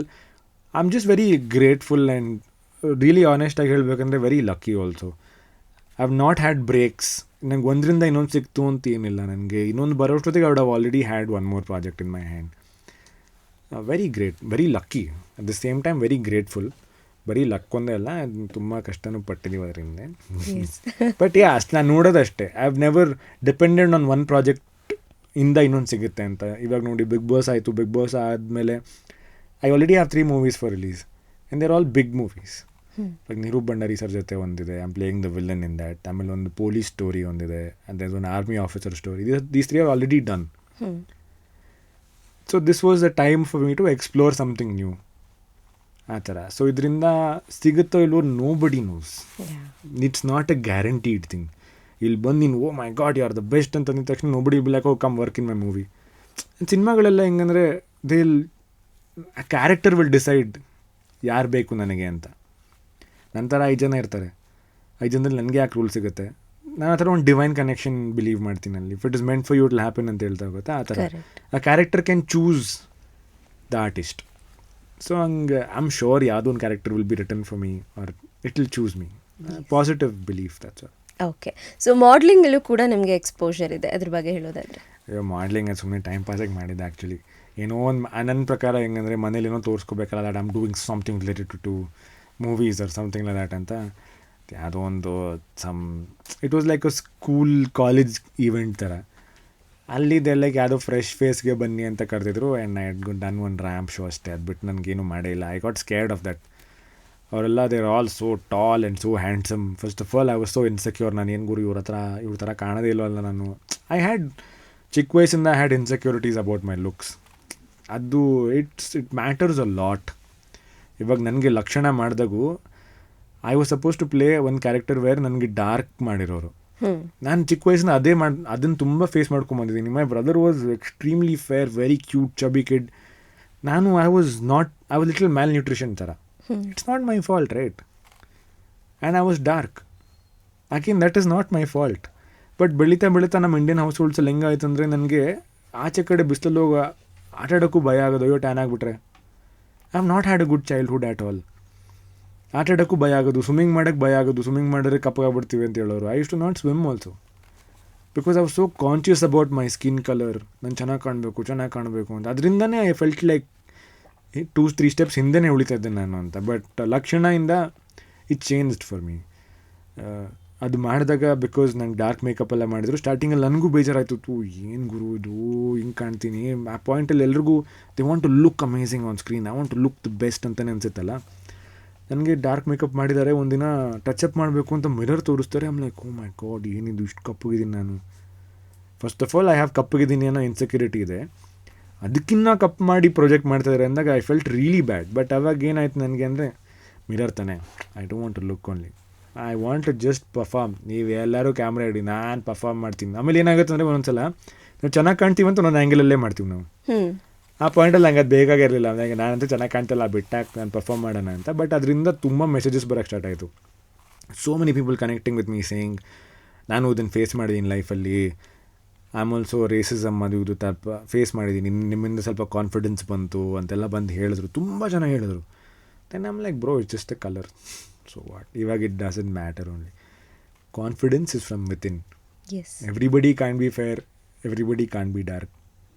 I am just very grateful and really ಆನೆಸ್ಟಾಗಿ ಹೇಳಬೇಕಂದ್ರೆ very lucky also. I have not had breaks. ನಂಗೆ ಒಂದರಿಂದ ಇನ್ನೊಂದು ಸಿಕ್ತು ಅಂತ ಏನಿಲ್ಲ. ನನಗೆ ಇನ್ನೊಂದು ಬರೋಷ್ಟೊತ್ತಿಗೆ I would have already had one more project in my hand. Very great, very lucky, at the same time very grateful. ಬರೀ ಲಕ್ ಒಂದೇ ಅಲ್ಲ, ತುಂಬ ಕಷ್ಟನೂ ಪಟ್ಟಿದ್ದೀವಿ ಅದರಿಂದ. ಬಟ್ ಅಷ್ಟು ನಾನು ನೋಡೋದಷ್ಟೇ. I have never depended on one project ಇಂದ ಇನ್ನೊಂದು ಸಿಗುತ್ತೆ ಅಂತ. ಇವಾಗ ನೋಡಿ ಬಿಗ್ ಬಾಸ್ ಆಯಿತು, ಬಿಗ್ ಬಾಸ್ ಆದಮೇಲೆ I already have 3 movies for release and there all big movies. ಇವಾಗ ನಿರೂಪ್ ಭಂಡಾರಿ ಸರ್ ಜೊತೆ ಒಂದಿದೆ, I am playing the villain in that. ಆಮೇಲೆ ಒಂದು ಪೊಲೀಸ್ ಸ್ಟೋರಿ ಒಂದಿದೆ, and there's one army officer story. These 3 are already done. So this was the time for me to explore something new. ಆ ಥರ. So ಇದರಿಂದ ಸಿಗುತ್ತೋ ಇಲ್ವೋ nobody knows. It's not a guaranteed thing. ಇಲ್ಲಿ ಬಂದು ನೀನು oh my God you are the best ಅಂತ ಅಂದಿದ ತಕ್ಷಣ nobody will like oh come work in my movie. ಸಿನಿಮಾಗಳೆಲ್ಲ ಹೆಂಗಂದರೆ ಆ ಕ್ಯಾರೆಕ್ಟರ್ ವಿಲ್ ಡಿಸೈಡ್ ಯಾರು ಬೇಕು ನನಗೆ ಅಂತ. ನಂತರ 5 ಜನ ಇರ್ತಾರೆ, 5 ಜನದಲ್ಲಿ ನನಗೆ ಯಾಕೆ ರೂಲ್ ಸಿಗುತ್ತೆ. ನಾನು ಆ ಥರ ಒಂದು ಡಿವೈನ್ ಕನೆಕ್ಷನ್ ಬಿಲೀವ್ ಮಾಡ್ತೀನಿ ಅಲ್ಲಿ. If it is meant for you it will happen ಅಂತ ಹೇಳ್ತಾ ಹೋಗುತ್ತೆ. ಆ ಥರ ಆ character can choose the artist. So ಹಂಗೆ ಐ ಆಮ್ ಶ್ಯೂರ್ ಯಾವುದೋ ಒಂದು character will be written for me or it will choose me. Positive belief, that's all. Okay, so ಮಾಡ್ಲಿಂಗಲ್ಲೂ ಕೂಡ ನಿಮಗೆ ಎಕ್ಸ್ಪೋಜರ್ ಇದೆ, ಅದ್ರ ಬಗ್ಗೆ ಹೇಳೋದಾದರೆ? ಅಯ್ಯೋ ಮಾಡ್ಲಿಂಗ್ ಅದು ಸುಮ್ಮನೆ ಟೈಮ್ ಪಾಸಾಗಿ ಮಾಡಿದ್ದೆ ಆ್ಯಕ್ಚುಲಿ. ಏನೋ ಒಂದು ನನ್ನ ಪ್ರಕಾರ ಹೆಂಗಂದರೆ ಮನೇಲಿ ಏನೋ ತೋರಿಸ್ಕೋಬೇಕಲ್ಲ, that I am doing something related to movies or something like that ಅಂತ. ಯಾವುದೋ ಒಂದು it was like a school college event ಥರ. ಅಲ್ಲಿದ್ದೆಲ್ಲ ಯಾವುದೋ ಫ್ರೆಶ್ ಫೇಸ್ಗೆ ಬನ್ನಿ ಅಂತ ಕರೆದಿದ್ರು and I had done one ramp show ಅಷ್ಟೇ. ಅದು ಬಿಟ್ಟು ನನಗೇನು ಮಾಡೇ ಇಲ್ಲ. I got scared of that. ಅವರೆಲ್ಲ there all so tall and so handsome. First of all I was so insecure. ನಾನು ಏನು ಗುರು ಇವ್ರ ಥರ ಕಾಣೋದೇ ಇಲ್ವಲ್ಲ ನಾನು. ಐ ಹ್ಯಾಡ್ ಚಿಕ್ಕ ವಯಸ್ಸಿಂದ I had insecurities about my looks. ಅದು ಇಟ್ ಮ್ಯಾಟರ್ಸ್ ಅ ಲಾಟ್. ಇವಾಗ ನನಗೆ ಲಕ್ಷಣ ಮಾಡಿದಾಗೂ I was supposed to play ಒಂದು ಕ್ಯಾರೆಕ್ಟರ್ ವೇರ್ ನನಗೆ ಡಾರ್ಕ್ ಮಾಡಿರೋರು. ನಾನು ಚಿಕ್ಕ ವಯಸ್ಸಿನ ಅದನ್ನು ತುಂಬ ಫೇಸ್ ಮಾಡ್ಕೊಂಬಂದಿದ್ದೀನಿ. My brother was extremely fair, very cute, chubby kid. I was little malnutrition ಥರ. It's not my fault, right? And I was dark. Again that is not my fault. But ಬೆಳೀತಾ ನಮ್ಮ Indian house ಹೋಲ್ಡ್ಸಲ್ಲಿ ಹೆಂಗಾಯ್ತು ಅಂದರೆ ನನಗೆ ಆಚೆ ಕಡೆ ಬಿಸಿಲಲ್ಲಿ ಹೋಗಿ ಆಟ ಆಡೋಕ್ಕೂ ಭಯ ಆಗೋದು. ಅಯ್ಯೋ ಟ್ಯಾನ್ ಆಗಿಬಿಟ್ರೆ. I have not had a good childhood at all. ಆಟ ಆಡೋಕ್ಕೂ ಭಯ ಆಗೋದು, ಸ್ವಿಮ್ಮಿಂಗ್ ಮಾಡೋಕ್ಕೆ ಭಯ ಆಗೋದು. ಸ್ವಿಮ್ಮಿಂಗ್ ಮಾಡಿದ್ರೆ ಕಪ್ಪಗಾಗ್ಬಿಡ್ತೀವಿ ಅಂತ ಹೇಳೋರು. I use to not swim also because I was so conscious about my skin colour. ನಾನು ಚೆನ್ನಾಗಿ ಕಾಣಬೇಕು ಅಂತ. ಅದರಿಂದನೇ ಐ ಫೆಲ್ಟ್ ಲೈಕ್ 2-3 ಸ್ಟೆಪ್ಸ್ ಹಿಂದೆನೇ ಉಳಿತಾ ಇದ್ದೆ ನಾನು ಅಂತ. ಬಟ್ ಲಕ್ಷಣದಿಂದ ಇಟ್ ಚೇಂಜ್ಡ್ ಫಾರ್ ಮೀ. ಅದು ಮಾಡಿದಾಗ ಬಿಕಾಸ್ ನಂಗೆ ಡಾರ್ಕ್ ಮೇಕಪ್ ಎಲ್ಲ ಮಾಡಿದ್ರು ಸ್ಟಾರ್ಟಿಂಗಲ್ಲಿ ನನಗೂ ಬೇಜಾರಾಯಿತು ಏನು ಗುರು ಇದು ಹಿಂಗೆ ಕಾಣ್ತೀನಿ. ಆ ಪಾಯಿಂಟಲ್ಲಿ ಎಲ್ರಿಗೂ they want to look amazing on screen, I want to look the best ಅಂತಲೇ ಅನಿಸುತ್ತಲ್ಲ. ನನಗೆ ಡಾರ್ಕ್ ಮೇಕಪ್ ಮಾಡಿದ್ದಾರೆ, ಒಂದಿನ ಟಚಪ್ ಮಾಡಬೇಕು ಅಂತ ಮಿರರ್ ತೋರಿಸ್ತಾರೆ. ಆಮೇಲೆ ಓ ಮೈ ಗಾಡ್ ಏನಿದು ಇಷ್ಟು ಕಪ್ಪಗಿದ್ದೀನಿ ನಾನು. First of all I have ಕಪ್ಪಗಿದ್ದೀನಿ ಅನ್ನೋ ಇನ್ಸೆಕ್ಯೂರಿಟಿ ಇದೆ, ಅದಕ್ಕಿನ್ನ ಕಪ್ ಮಾಡಿ ಪ್ರೊಜೆಕ್ಟ್ ಮಾಡ್ತಾಯಿದ್ದಾರೆ ಅಂದಾಗ I felt really bad. But ಅವಾಗ ಏನಾಯ್ತು ನನಗೆ ಅಂದರೆ ಮಿರರ್ ತಾನೆ, I don't want to look only, I want to just perform. ನೀವು ಎಲ್ಲರೂ ಕ್ಯಾಮ್ರಾ ಇಡಿ, ನಾನು ಪರ್ಫಾರ್ಮ್ ಮಾಡ್ತೀನಿ. ಆಮೇಲೆ ಏನಾಗುತ್ತೆ ಅಂದರೆ ಒಂದೊಂದ್ಸಲ ನಾವು ಚೆನ್ನಾಗಿ ಕಾಣ್ತೀವಿ ಅಂತ ಒಂದೊಂದು ಆ್ಯಂಗಲಲ್ಲೇ ಮಾಡ್ತೀವಿ ನಾವು. ಆ ಪಾಯಿಂಟಲ್ಲಿ ನಂಗೆ ಅದು ಬೇಕಾಗಿರಲಿಲ್ಲ. ನನಗೆ ನಾನಂತೂ ಚೆನ್ನಾಗಿ ಕಾಣ್ತಿಲ್ಲ, ಬಿಟ್ಟಾಕ್ ನಾನು ಪರ್ಫಾರ್ಮ್ ಮಾಡೋಣ ಅಂತ. ಬಟ್ ಅದರಿಂದ ತುಂಬ ಮೆಸೇಜಸ್ ಬರೋಕ್ಕೆ ಸ್ಟಾರ್ಟ್ ಆಯಿತು. So many people connecting with me saying ನಾನು ಇದನ್ನು ಫೇಸ್ ಮಾಡಿದ್ದೀನಿ ಲೈಫಲ್ಲಿ, ಐ ಆಮ್ ಆಲ್ಸೋ ರೇಸಿಸಮ್ ಅದು ಇದು ತಪ್ಪ ಫೇಸ್ ಮಾಡಿದ್ದೀನಿ, ನಿಮ್ಮಿಂದ ಸ್ವಲ್ಪ ಕಾನ್ಫಿಡೆನ್ಸ್ ಬಂತು ಅಂತೆಲ್ಲ ಬಂದು ಹೇಳಿದ್ರು. ತುಂಬ ಜನ ಹೇಳಿದ್ರು. Then I'm like bro it's just a colour, so what, ಇವಾಗ it doesn't matter. Only confidence is from within. Everybody can be fair, everybody can be dark,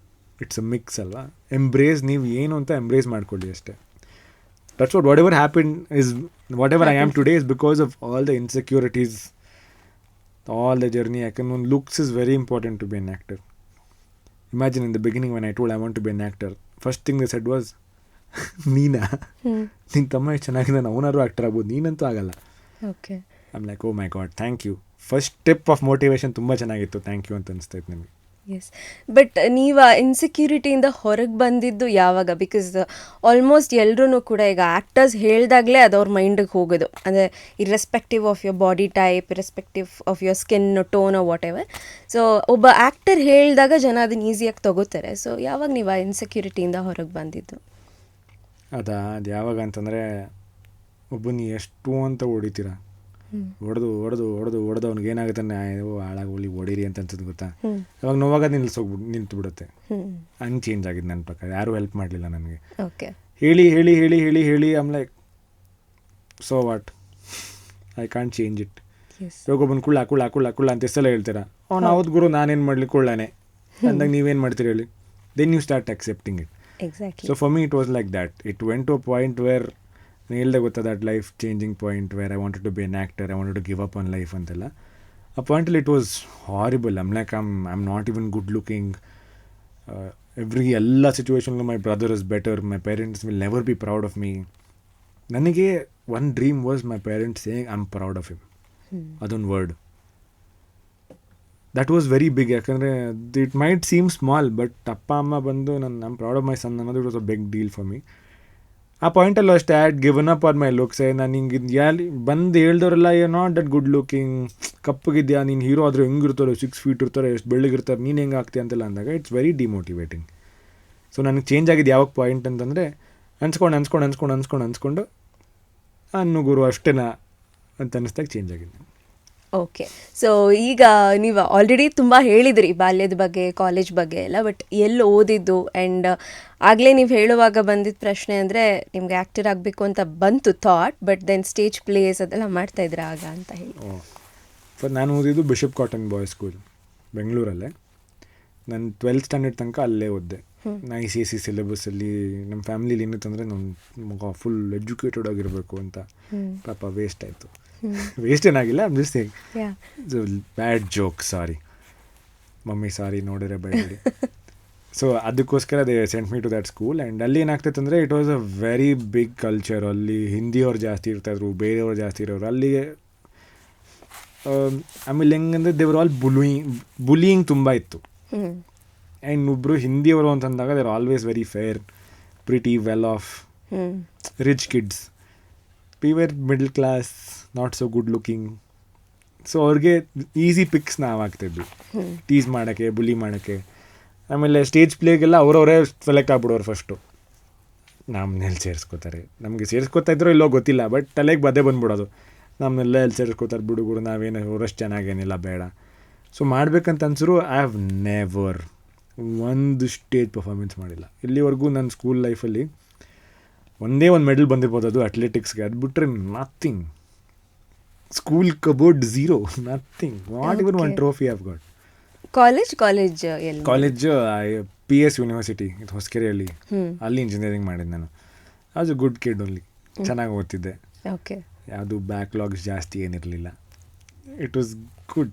it's a mix ಅಲ್ವಾ. ಎಂಬ್ರೇಸ್, ನೀವು ಏನು ಅಂತ ಎಂಬ್ರೇಸ್ ಮಾಡ್ಕೊಳ್ಳಿ ಅಷ್ಟೇ. That's whatever happen is whatever I am today is because of all the insecurities, all the journey. ಯಾಕಂದ್ರೆ looks is very important to be an actor. Imagine in the beginning when I told I want to be an actor, first thing they said was ನೀನಾ, ನಿನ್ನ ತಮ್ಮ ಎಷ್ಟು ಚೆನ್ನಾಗಿದ್ದಾನೆ, ಅವನಾರು actor ಆಗ್ಬೋದು, ನೀನಂತೂ ಆಗಲ್ಲ. Okay, I am like oh my God thank you, first step of motivation ತುಂಬ ಚೆನ್ನಾಗಿತ್ತು, ಥ್ಯಾಂಕ್ ಯು ಅಂತ ಅನಿಸ್ತೈತೆ ನಿಮಗೆ. ಎಸ್, ಬಟ್ ನೀವು ಆ ಇನ್ಸೆಕ್ಯೂರಿಟಿಯಿಂದ ಹೊರಗೆ ಬಂದಿದ್ದು ಯಾವಾಗ? ಬಿಕಾಸ್ ಆಲ್ಮೋಸ್ಟ್ ಎಲ್ಲರೂ ಕೂಡ ಈಗ ಆ್ಯಕ್ಟರ್ಸ್ ಹೇಳಿದಾಗಲೇ ಅದು ಅವ್ರ ಮೈಂಡಿಗೆ ಹೋಗೋದು, ಅಂದರೆ irrespective of your body type, irrespective of your skin tone what ever. So ಒಬ್ಬ ಆ್ಯಕ್ಟರ್ ಹೇಳಿದಾಗ ಜನ ಅದನ್ನು ಈಸಿಯಾಗಿ ತಗೋತಾರೆ. ಸೊ ಯಾವಾಗ ನೀವು ಆ ಇನ್ಸೆಕ್ಯೂರಿಟಿಯಿಂದ ಹೊರಗೆ ಬಂದಿದ್ದು? ಅದು ಯಾವಾಗ ಅಂತಂದರೆ, ಒಬ್ಬನ ಎಷ್ಟು ಅಂತ ಹೊಡಿತೀರ, ಹೊಡೆದು ಅವ್ನಿಗೆ ಏನಾಗುತ್ತೆ ಹಾಳಾಗೋಲಿ ಹೊಡೀರಿ ಅಂತ ಅನ್ಸುತ್ತೆ ಗೊತ್ತಾ. ಅವಾಗ ನೋವಾಗ ನಿಂತು ಬಿಡುತ್ತೆ. ಹಂಗೆ ಚೇಂಜ್ ಆಗಿದೆ ನನ್ನ ಪ್ರಕಾರ. ಯಾರೂ ಹೆಲ್ಪ್ ಮಾಡಲಿಲ್ಲ ನನಗೆ. ಓಕೆ, ಹೇಳಿ ಹೇಳಿ ಹೇಳಿ ಹೇಳಿ ಹೇಳಿ I'm like so what, I can't change it. ಇವಾಗ ಒಬ್ಬನ ಕುಳ್ಳ ಅಂತ ಎಷ್ಟೆಲ್ಲ ಹೇಳ್ತೀರಾ, ಅವ್ನು ಹೌದು ಗುರು ನಾನೇನು ಮಾಡಲಿ ಕುಳ್ಳಾನೆ ಅಂದಾಗ ನೀವೇನು ಮಾಡ್ತೀರಿ ಹೇಳಿ. Then you start accepting it. Exactly. So for me it was like that. It went to a point where ನಾನು ಹೇಳ್ದೆ ಗೊತ್ತಾ, that life changing point where I wanted to be an actor, I wanted to give up on life ಅಂತೆಲ್ಲ. ಆ ಪಾಯಿಂಟಲ್ಲಿ it was horrible. I'm like I'm not even good looking. ಎಲ್ಲ ಸಿಚುವೇಶನ್ಗೂ my brother is better, my parents will never be proud of me. ನನಗೆ one dream was my parents saying I am proud of him. ಅದೊಂದು word that was very big. ಯಾಕಂದರೆ it might seem small, but ಅಪ್ಪ ಅಮ್ಮ ಬಂದು I am proud of my son ಅನ್ನೋದು it was a big deal for me. ಆ ಪಾಯಿಂಟಲ್ಲೂ ಅಷ್ಟೇ I had given up on my looks. ನಾನು ಹಿಂಗೆ ಬಂದು ಹೇಳ್ದವರೆಲ್ಲ you not that good looking, ಕಪ್ಪಗಿದ್ಯಾ ನೀನು, ಹೀರೋ ಆದರೂ ಹೆಂಗಿರ್ತಾರೆ, 6 feet ಇರ್ತಾರೆ, ಎಷ್ಟು ಬೆಳ್ಳಗಿರ್ತಾರೆ, ನೀನು ಹೆಂಗೆ ಆಗ್ತೀಯ ಅಂತೆಲ್ಲ ಅಂದಾಗ ಇಟ್ಸ್ ವೆರಿ ಡಿಮೋಟಿವೇಟಿಂಗ್. ಸೊ ನನಗೆ ಚೇಂಜ್ ಆಗಿದ್ದು ಯಾವಾಗ ಪಾಯಿಂಟ್ ಅಂತಂದರೆ, ಅನ್ಸ್ಕೊಂಡು ಅನ್ನು ಗುರು ಅಷ್ಟೇನಾ ಅಂತ ಅನ್ನಿಸ್ದಾಗ ಚೇಂಜ್ ಆಗಿದೆ. ಓಕೆ, ಸೊ ಈಗ ನೀವು ಆಲ್ರೆಡಿ ತುಂಬ ಹೇಳಿದ್ರಿ ಬಾಲ್ಯದ ಬಗ್ಗೆ, ಕಾಲೇಜ್ ಬಗ್ಗೆ ಎಲ್ಲ, ಬಟ್ ಎಲ್ಲಿ ಓದಿದ್ದು ಆ್ಯಂಡ್ ಆಗಲೇ ನೀವು ಹೇಳುವಾಗ ಬಂದಿದ್ದ ಪ್ರಶ್ನೆ ಅಂದರೆ ನಿಮ್ಗೆ ಆ್ಯಕ್ಟರ್ ಆಗಬೇಕು ಅಂತ ಬಂತು thought, but then stage plays ಅದೆಲ್ಲ ಮಾಡ್ತಾಯಿದ್ರ ಆಗ ಅಂತ ಹೇಳಿ. ನಾನು ಓದಿದ್ದು ಬಿಷಪ್ ಕಾಟನ್ ಬಾಯ್ಸ್ ಸ್ಕೂಲ್ ಬೆಂಗಳೂರಲ್ಲೇ. ನಾನು 12th ಸ್ಟ್ಯಾಂಡರ್ಡ್ ತನಕ ಅಲ್ಲೇ ಓದಿದೆ. ICSE ಸಿಲೆಬಸ್ಸಲ್ಲಿ ನಮ್ಮ ಫ್ಯಾಮಿಲಿಲಿ ಏನಿತ್ತಂದರೆ ನಮ್ಮ ಮಗ ಫುಲ್ ಎಜುಕೇಟೆಡ್ ಆಗಿರಬೇಕು ಅಂತ. ಪಾಪ ವೇಸ್ಟ್ ಆಯಿತು. ವೇಸ್ಟ್ ಏನಾಗಿಲ್ಲ, I'm just saying bad joke, sorry mummy, sorry ನೋಡಿದ್ರೆ ಬೈಬೇಡಿ. ಸೊ ಅದಕ್ಕೋಸ್ಕರ they sent me to that school. And ಅಲ್ಲಿ ಏನಾಗ್ತೈತೆ ಅಂದರೆ it was a very big culture. ಅಲ್ಲಿ ಹಿಂದಿಯವ್ರು ಜಾಸ್ತಿ ಇರ್ತಾಯಿದ್ರು, ಬೇರೆಯವ್ರು ಜಾಸ್ತಿ ಇರೋರು ಅಲ್ಲಿಗೆ. ಆಮೇಲೆ ಹೆಂಗಂದರೆ ದೇವ್ರು ಆಲ್ ಬುಲಿಯಿಂಗ್ ತುಂಬ ಇತ್ತು. ಆ್ಯಂಡ್ ಒಬ್ಬರು ಹಿಂದಿಯವರು ಅಂತಂದಾಗ they're always very fair, pretty, well off, rich kids. We were middle class, not so good looking. So ಅವ್ರಿಗೆ ಈಸಿ ಪಿಕ್ಸ್ ನಾವು ಆಗ್ತಿದ್ವಿ ಟೀಸ್ ಮಾಡೋಕ್ಕೆ, ಬುಲಿ ಮಾಡೋಕ್ಕೆ. ಆಮೇಲೆ ಸ್ಟೇಜ್ ಪ್ಲೇಗೆಲ್ಲ ಅವರವರೇ ಸೆಲೆಕ್ಟ್ ಆಗ್ಬಿಡೋರು ಫಸ್ಟು. ನಮ್ಮನ್ನೆಲ್ಲಿ ಸೇರಿಸ್ಕೋತಾರೆ, ನಮಗೆ ಸೇರಿಸ್ಕೋತಾ ಇದ್ರೋ ಇಲ್ಲೋ ಗೊತ್ತಿಲ್ಲ, ಬಟ್ ತಲೆಗೆ ಬದೇ ಬಂದ್ಬಿಡೋದು, ನಮ್ಮನ್ನೆಲ್ಲ ಎಲ್ಲಿ ಸೇರಿಸ್ಕೋತಾರೆ ಬಿಡುಗರು, ನಾವೇನು ಅವರಷ್ಟು ಚೆನ್ನಾಗೇನಿಲ್ಲ ಬೇಡ. ಸೊ ಮಾಡ್ಬೇಕಂತ ಅನ್ಸರು ಐ ಹ್ಯಾವ್ ನೆವರ್ ಒಂದು ಸ್ಟೇಜ್ ಪರ್ಫಾರ್ಮೆನ್ಸ್ ಮಾಡಿಲ್ಲ ಇಲ್ಲಿವರೆಗೂ. ನನ್ನ ಸ್ಕೂಲ್ ಲೈಫಲ್ಲಿ ಒಂದೇ ಒಂದು ಮೆಡಲ್ ಬಂದಿರ್ಬೋದು, ಅದು ಅಥ್ಲೆಟಿಕ್ಸ್ಗೆ. ಅದು ಬಿಟ್ಟರೆ nothing. School cupboard zero, nothing, not even one trophy have got. College PS university, ಇದು ಹೊಸಕೆರೆಯಲ್ಲಿ, ಅಲ್ಲಿ ಇಂಜಿನಿಯರಿಂಗ್ ಮಾಡಿದ್ದು ನಾನು. As a good kid only, ಚೆನ್ನಾಗಿ ಓದ್ತಿದ್ದೆ. ಓಕೆ, ಯಾವುದು ಬ್ಯಾಕ್ಲಾಗ್ಸ್ ಜಾಸ್ತಿ ಏನಿರಲಿಲ್ಲ. It was good.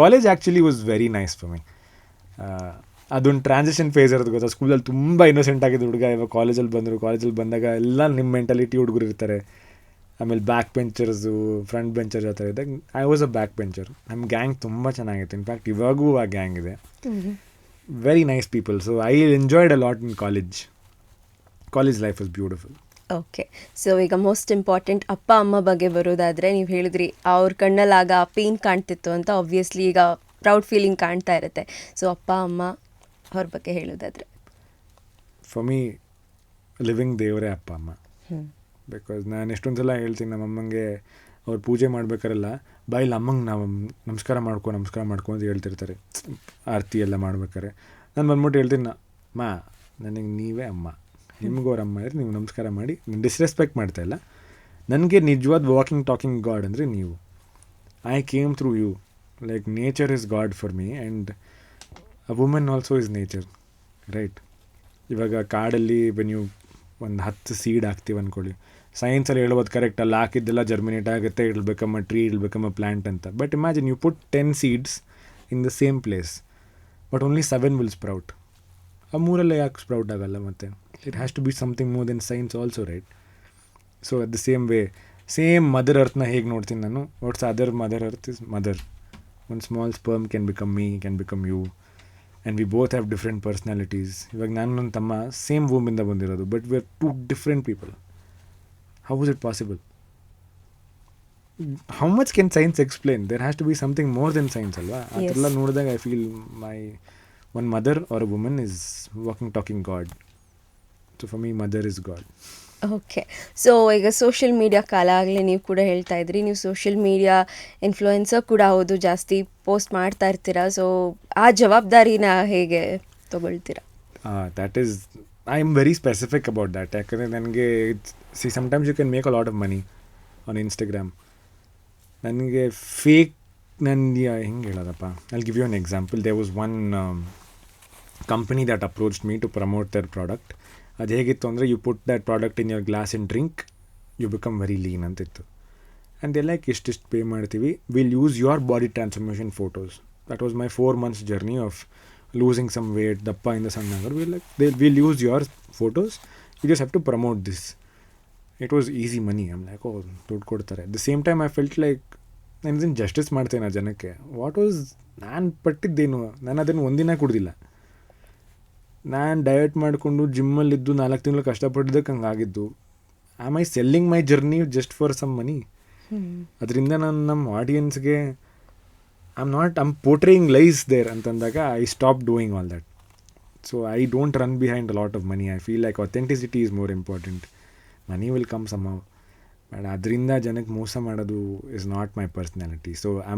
College actually was very nice for me. ಅದೊಂದು ಟ್ರಾನ್ಸಿಷನ್ ಫೇಸ್ ಇರೋದು ಗೊತ್ತಾ. ಸ್ಕೂಲಲ್ಲಿ ತುಂಬ ಇನ್ನೋಸೆಂಟ್ ಆಗಿದ್ದು ಹುಡುಗ, ಇವಾಗ ಕಾಲೇಜಲ್ಲಿ ಬಂದಾಗ ಎಲ್ಲ ನಿಮ್ಮ ಮೆಂಟಾಲಿಟಿ ಹುಡುಗರು ಇರ್ತಾರೆ. ಆಮೇಲೆ ಬ್ಯಾಕ್ ಬೆಂಚರ್ಸು, ಫ್ರಂಟ್ ಬೆಂಚರ್ಸ್ ಆ ಥರ ಇದ್ದಾಗ I was a back bencher. ನಮ್ಮ ಗ್ಯಾಂಗ್ ತುಂಬ ಚೆನ್ನಾಗಿತ್ತು. ಇನ್ಫ್ಯಾಕ್ಟ್ ಇವಾಗೂ ಆ ಗ್ಯಾಂಗ್ ಇದೆ. Very nice people. So I enjoyed a lot in college. College life was beautiful. Okay, so ಈಗ ಮೋಸ್ಟ್ ಇಂಪಾರ್ಟೆಂಟ್ ಅಪ್ಪ ಅಮ್ಮ ಬಗ್ಗೆ ಬರೋದಾದರೆ, ನೀವು ಹೇಳಿದ್ರಿ ಅವ್ರ ಕಣ್ಣಲ್ಲಾಗ ಪೇನ್ ಕಾಣ್ತಿತ್ತು ಅಂತ. ಆಬ್ವಿಯಸ್ಲಿ ಈಗ ಪ್ರೌಡ್ ಫೀಲಿಂಗ್ ಕಾಣ್ತಾ ಇರುತ್ತೆ. ಸೊ ಅಪ್ಪ ಅಮ್ಮ ಅವ್ರ ಬಗ್ಗೆ ಹೇಳೋದಾದರೆ? ಫಾರ್ ಮೀ ಲಿವಿಂಗ್ ದೇವರೇ ಅಪ್ಪ ಅಮ್ಮ. ಬಿಕಾಸ್ ನಾನು ಎಷ್ಟೊಂದು ಸಲ ಹೇಳ್ತೀನಿ ನಮ್ಮಮ್ಮಂಗೆ, ಅವ್ರು ಪೂಜೆ ಮಾಡ್ಬೇಕಾರಲ್ಲ ಬಾಯಲ್ಲಿ ಅಮ್ಮಂಗೆ ನಾವು ನಮಸ್ಕಾರ ಮಾಡ್ಕೊ ಅಂತ ಹೇಳ್ತಿರ್ತಾರೆ ಆರತಿ ಎಲ್ಲ ಮಾಡ್ಬೇಕಾರೆ. ನಾನು ಬಂದ್ಬಿಟ್ಟು ಹೇಳ್ತೀನಿ, ಮಾ ನನಗೆ ನೀವೇ ಅಮ್ಮ, ನಿಮಗೂ ಅವ್ರ ಅಮ್ಮ ಇದ್ರೆ ನೀವು ನಮಸ್ಕಾರ ಮಾಡಿ. ನಾನು ಡಿಸ್ರೆಸ್ಪೆಕ್ಟ್ ಮಾಡ್ತಾಯಿಲ್ಲ. ನನಗೆ ನಿಜವಾದ ವಾಕಿಂಗ್ ಟಾಕಿಂಗ್ ಗಾಡ್ ಅಂದರೆ ನೀವು. I came through you. Like nature is God for me and a women also is nature, right? ಇವಾಗ ಕಾಡಲ್ಲಿ ನೀವು ಒಂದು 10 ಸೀಡ್ ಹಾಕ್ತೀವಿ ಅಂದ್ಕೊಳ್ಳಿ, ಸೈನ್ಸಲ್ಲಿ ಹೇಳ್ಬೋದು ಕರೆಕ್ಟ್, ಅಲ್ಲಿ ಹಾಕಿದ್ದೆಲ್ಲ ಜರ್ಮಿನೇಟ್ ಆಗುತ್ತೆ, it become a tree, it become a plant ಅಂತ. But imagine you put 10 seeds in the same place, but only 7 will sprout. ಆ 3 ಯಾಕೆ ಸ್ಪ್ರೌಟ್ ಆಗಲ್ಲ? ಮತ್ತು it has to be something more than science also, right? So at the same way, same mother ಅರ್ತ್ನ ಹೇಗೆ ನೋಡ್ತೀನಿ ನಾನು, what's other mother earth is mother. One small sperm can become me, can become you, and we both have different personalities. ಇವಾಗ ನಾನು ನನ್ನ ತಮ್ಮ same ವೂಮಿಂದ ಬಂದಿರೋದು, but we are 2 different people. How is it possible? How much can science explain? There has to be something more than science ಅಲ್ವಾ? ಅದೆಲ್ಲ ನೋಡಿದಾಗ I feel my own mother or a woman is walking talking God. So for me mother is God. Okay, so ಈಗ social media ಕಾಲ, ಆಗಲೇ ನೀವು ಕೂಡ ಹೇಳ್ತಾ ಇದ್ರಿ, ನೀವು ಸೋಷಿಯಲ್ ಮೀಡಿಯಾ ಇನ್ಫ್ಲೂಯೆನ್ಸರ್ ಕೂಡ ಹೌದು, ಜಾಸ್ತಿ ಪೋಸ್ಟ್ ಮಾಡ್ತಾ ಇರ್ತೀರಾ. ಸೊ ಆ ಜವಾಬ್ದಾರಿನ ಹೇಗೆ ತಗೊಳ್ತೀರಾ? That is, I am very specific about that. ಯಾಕಂದರೆ ನನಗೆ sometimes you can make a lot of money on Instagram. ನನಗೆ ಫೇಕ್, ನನಗೆ ಹೆಂಗೆ ಹೇಳೋದಪ್ಪ, I give you an example. There was one company that approached me to promote their product. ಅದು ಹೇಗಿತ್ತು ಅಂದರೆ, you put that product in your glass and drink, you become very lean ಅಂತಿತ್ತು. And like ಇಷ್ಟಿಷ್ಟು pay ಮಾಡ್ತೀವಿ, will use your body transformation photos. That was my 4 months journey of losing some weight, ದಪ್ಪ ಸಣ್ಣ ಆಗೋರು. Will use your photos, you just have to promote this. It was easy money. I'm like, oh ದುಡ್ಡು ಕೊಡ್ತಾರೆ. At the same time I felt like ನಾನು ಇದನ್ನು justice ಮಾಡ್ತೇನೆ ಆ ಜನಕ್ಕೆ. ವಾಟ್ ವಾಸ್ ನಾನು ಪಟ್ಟಿದ್ದೇನು? ನಾನು ಅದನ್ನು ಒಂದಿನ ಕುಡ್ದಿಲ್ಲ. ನಾನು ಡಯಟ್ ಮಾಡಿಕೊಂಡು ಜಿಮ್ಮಲ್ಲಿದ್ದು 4 ತಿಂಗಳು ಕಷ್ಟಪಟ್ಟಿದ್ದಕ್ಕೆ ಹಂಗಾಗಿದ್ದು. Am I selling my journey just for some money? ಅದರಿಂದ ನಾನು ನಮ್ಮ ಆಡಿಯನ್ಸ್ಗೆ ಐಮ್ ಪೋರ್ಟ್ರೇಯಿಂಗ್ ಲೈಸ್ ದೇರ್ ಅಂತಂದಾಗ I stop doing all that. So I don't run behind a lot of money. I feel like authenticity is more important. Money will come somehow, but ಅದರಿಂದ ಜನಕ್ಕೆ ಮೋಸ ಮಾಡೋದು is not my personality. So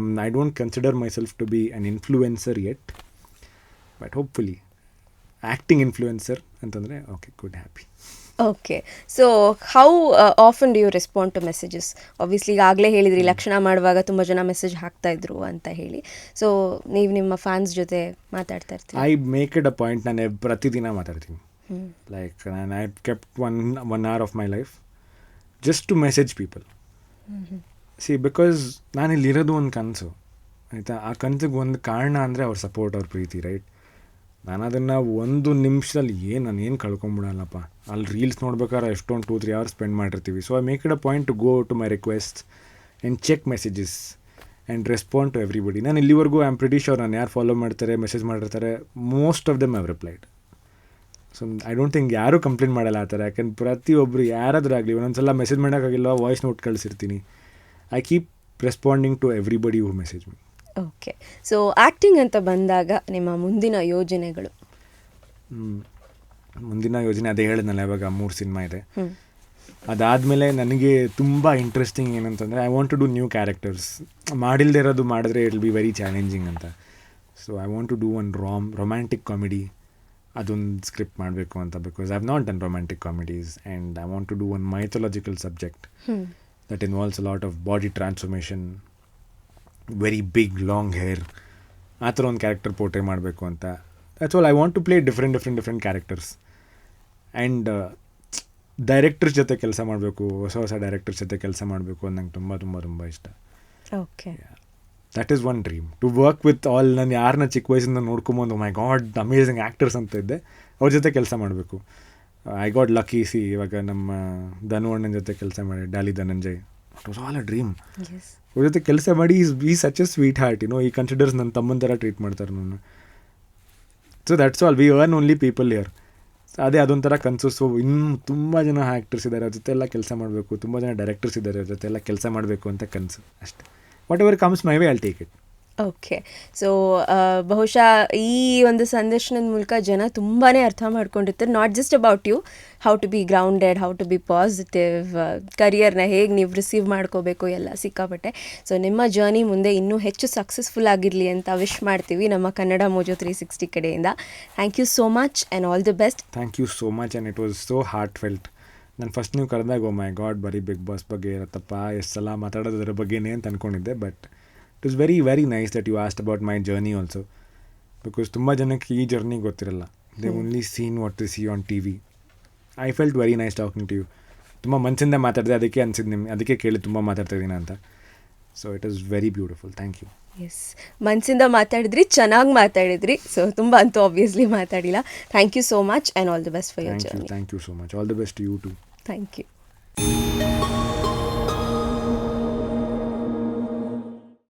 I don't consider myself to be an influencer yet, but hopefully acting influencer ಅಂತಂದರೆ okay, good, happy. Okay, so how often do you respond to messages? Obviously ಈಗಾಗಲೇ ಹೇಳಿದ್ರಿ, ಲಕ್ಷಣ ಮಾಡುವಾಗ ತುಂಬ ಜನ message ಹಾಕ್ತಾ ಇದ್ರು ಅಂತ ಹೇಳಿ. ಸೊ ನೀವು ನಿಮ್ಮ ಫ್ಯಾನ್ಸ್ ಜೊತೆ ಮಾತಾಡ್ತಾ ಇರ್ತೀವಿ? I make it a point, ನಾನು ಪ್ರತಿದಿನ ಮಾತಾಡ್ತೀನಿ. Like I kept one hour of my life just to message people. See, because ನಾನಿಲ್ಲಿರೋದು ಒಂದು ಕನಸು, ಆಯಿತಾ? ಆ ಕನಸಿಗೆ ಒಂದು ಕಾರಣ ಅಂದರೆ ಅವ್ರ ಸಪೋರ್ಟ್, ಅವ್ರ ಪ್ರೀತಿ, ರೈಟ್? ನಾನು ಅದನ್ನು 1 ನಿಮಿಷದಲ್ಲಿ ನಾನು ಏನು ಕಳ್ಕೊಂಬಿಡಲ್ಲಪ್ಪ. ಅಲ್ಲಿ ರೀಲ್ಸ್ ನೋಡ್ಬೇಕಾದ್ರೆ ಎಷ್ಟೊಂದು 2-3 hours ಸ್ಪೆಂಡ್ ಮಾಡಿರ್ತೀವಿ. So I make it a point to go to my request and check messages and respond to everybody. ನಾನು ಇಲ್ಲಿವರೆಗೂ ಐ ಆಮ್ ಪ್ರಿಟಿ ಶೋರ್ ನಾನು ಯಾರು ಫಾಲೋ ಮಾಡ್ತಾರೆ, ಮೆಸೇಜ್ ಮಾಡಿರ್ತಾರೆ, most of them have replied. So I don't think ಯಾರೂ complaint ಮಾಡಲ್ಲ ಆ ಥರ. ಯಾಕೆಂದ್ರೆ ಪ್ರತಿಯೊಬ್ಬರು ಯಾರಾದರೂ ಆಗಲಿ, ಒಂದೊಂದ್ಸಲ ಮೆಸೇಜ್ ಮಾಡೋಕ್ಕಾಗಿಲ್ಲ, ವಾಯ್ಸ್ ನೋಟ್ ಕಳಿಸಿರ್ತೀನಿ. I keep responding to everybody who message me. Okay, so acting ಅಂತ ಬಂದಾಗ ನಿಮ್ಮ ಮುಂದಿನ ಯೋಜನೆಗಳು? ಮುಂದಿನ ಯೋಜನೆ ಅದೇ ಹೇಳಿದ್ನಲ್ಲ, ಇವಾಗ 3 ಸಿನಿಮಾ ಇದೆ. ಅದಾದಮೇಲೆ ನನಗೆ ತುಂಬ ಇಂಟ್ರೆಸ್ಟಿಂಗ್ ಏನಂತಂದರೆ, I want to do new characters. ಮಾಡಿಲ್ಲದೆ ಇರೋದು ಮಾಡಿದ್ರೆ it will be very challenging ಅಂತ. So I want to do one romantic comedy. ಅದೊಂದು ಸ್ಕ್ರಿಪ್ಟ್ ಮಾಡಬೇಕು ಅಂತ, because I have not done romantic comedies and I want to do one mythological subject that involves a lot of body transformation, very big long hair, ಆ ಥರ ಒಂದು character portray ಮಾಡಬೇಕು ಅಂತ. That's all. I want to play different characters. And directors ಜೊತೆ ಕೆಲಸ ಮಾಡಬೇಕು, ಹೊಸ directors ಜೊತೆ ಕೆಲಸ ಮಾಡಬೇಕು ಅಂತ ನಂಗೆ ತುಂಬ ತುಂಬ ತುಂಬ ಇಷ್ಟ. Okay, that is one dream to work with all. ನಾನು ಯಾರನ್ನ ಚಿಕ್ಕ ವಯಸ್ಸಿಂದ ನೋಡ್ಕೊಂಬಂದು ಮೈ ಗಾಡ್ ಅಮೇಝಿಂಗ್ ಆ್ಯಕ್ಟರ್ಸ್ ಅಂತ ಇದ್ದೆ, ಅವ್ರ ಜೊತೆ ಕೆಲಸ ಮಾಡಬೇಕು. I got lucky. ಸಿ ಇವಾಗ ನಮ್ಮ ಧನು ಅಣ್ಣನ ಜೊತೆ ಕೆಲಸ ಮಾಡಿ, Daali Dhananjay, it was all a dream. ಅವ್ರ ಜೊತೆ ಕೆಲಸ ಮಾಡಿ he such a sweetheart, he considers ನನ್ನ ತಮ್ಮನ ಥರ ಟ್ರೀಟ್ ಮಾಡ್ತಾರೆ ನನ್ನ. So that's all, we earn only people here. ಅದೇ ಅದೊಂಥರ ಕನಸು. ಸೊ ಇನ್ನೂ ತುಂಬ ಜನ ಆ್ಯಕ್ಟರ್ಸ್ ಇದ್ದಾರೆ, ಅವ್ರ ಜೊತೆ ಎಲ್ಲ ಕೆಲಸ ಮಾಡಬೇಕು. ತುಂಬ ಜನ ಡೈರೆಕ್ಟರ್ಸ್ ಇದ್ದಾರೆ, ಅವ್ರ ಜೊತೆ ಎಲ್ಲ ಕೆಲಸ ಮಾಡಬೇಕು ಅಂತ ಕನಸು ಅಷ್ಟೇ. Whatever comes my way, I'll take it. Okay. So ಬಹುಶಃ ಈ ಒಂದು ಸಂದರ್ಶನದ ಮೂಲಕ ಜನ ತುಂಬಾ ಅರ್ಥ ಮಾಡ್ಕೊಂಡಿರ್ತಾರೆ, not just about you, how to be grounded, how to be positive, ಕರಿಯರ್ನ ಹೇಗೆ ನೀವು ರಿಸೀವ್ ಮಾಡ್ಕೋಬೇಕು ಎಲ್ಲ ಸಿಕ್ಕಾಪಟ್ಟೆ. ಸೊ ನಿಮ್ಮ ಜರ್ನಿ ಮುಂದೆ ಇನ್ನೂ ಹೆಚ್ಚು ಸಕ್ಸಸ್ಫುಲ್ ಆಗಿರಲಿ ಅಂತ ವಿಶ್ ಮಾಡ್ತೀವಿ ನಮ್ಮ ಕನ್ನಡ ಮೋಜೋ 360 ಕಡೆಯಿಂದ. Thank you so much and all the best. Thank you so much and it was so heartfelt. ನಾನು ಫಸ್ಟ್ ನೀವು ಕರೆದಾಗ ಓ ಮೈ ಗಾಡ್ ಬರೀ ಬಿಗ್ ಬಾಸ್ ಬಗ್ಗೆ ಇರತ್ತಪ್ಪ, ಎಷ್ಟು ಸಲ ಮಾತಾಡೋದ್ರ ಬಗ್ಗೆನೇ ಅಂತ ಅಂದ್ಕೊಂಡಿದ್ದೆ. But it was very very nice that you asked about my journey also, because ತುಂಬ ಜನಕ್ಕೆ ಈ ಜರ್ನಿ ಗೊತ್ತಿರಲ್ಲ. They only seen what to see on T V. I felt very nice talking to you. ತುಂಬ ಮನಸ್ಸಿಂದ ಮಾತಾಡಿದೆ, ಅದಕ್ಕೆ ಅನ್ಸಿದ್ದು ನಿಮ್ಗೆ, ಅದಕ್ಕೆ ಕೇಳಿ ತುಂಬ ಮಾತಾಡ್ತಾಯಿದ್ದೀನಿ ಅಂತ. So it was very beautiful. Thank you. Yes, ಮನಸ್ಸಿಂದ ಮಾತಾಡಿದ್ರಿ, ಚೆನ್ನಾಗಿ ಮಾತಾಡಿದ್ರಿ. ಸೊ ತುಂಬ ಅಂತೂ ಆಬ್ವಿಯಸ್ಲಿ ಮಾತಾಡಿಲ್ಲ. Thank you so much and all the best for your journey. Thank you so much. All the best to you too. Thank you.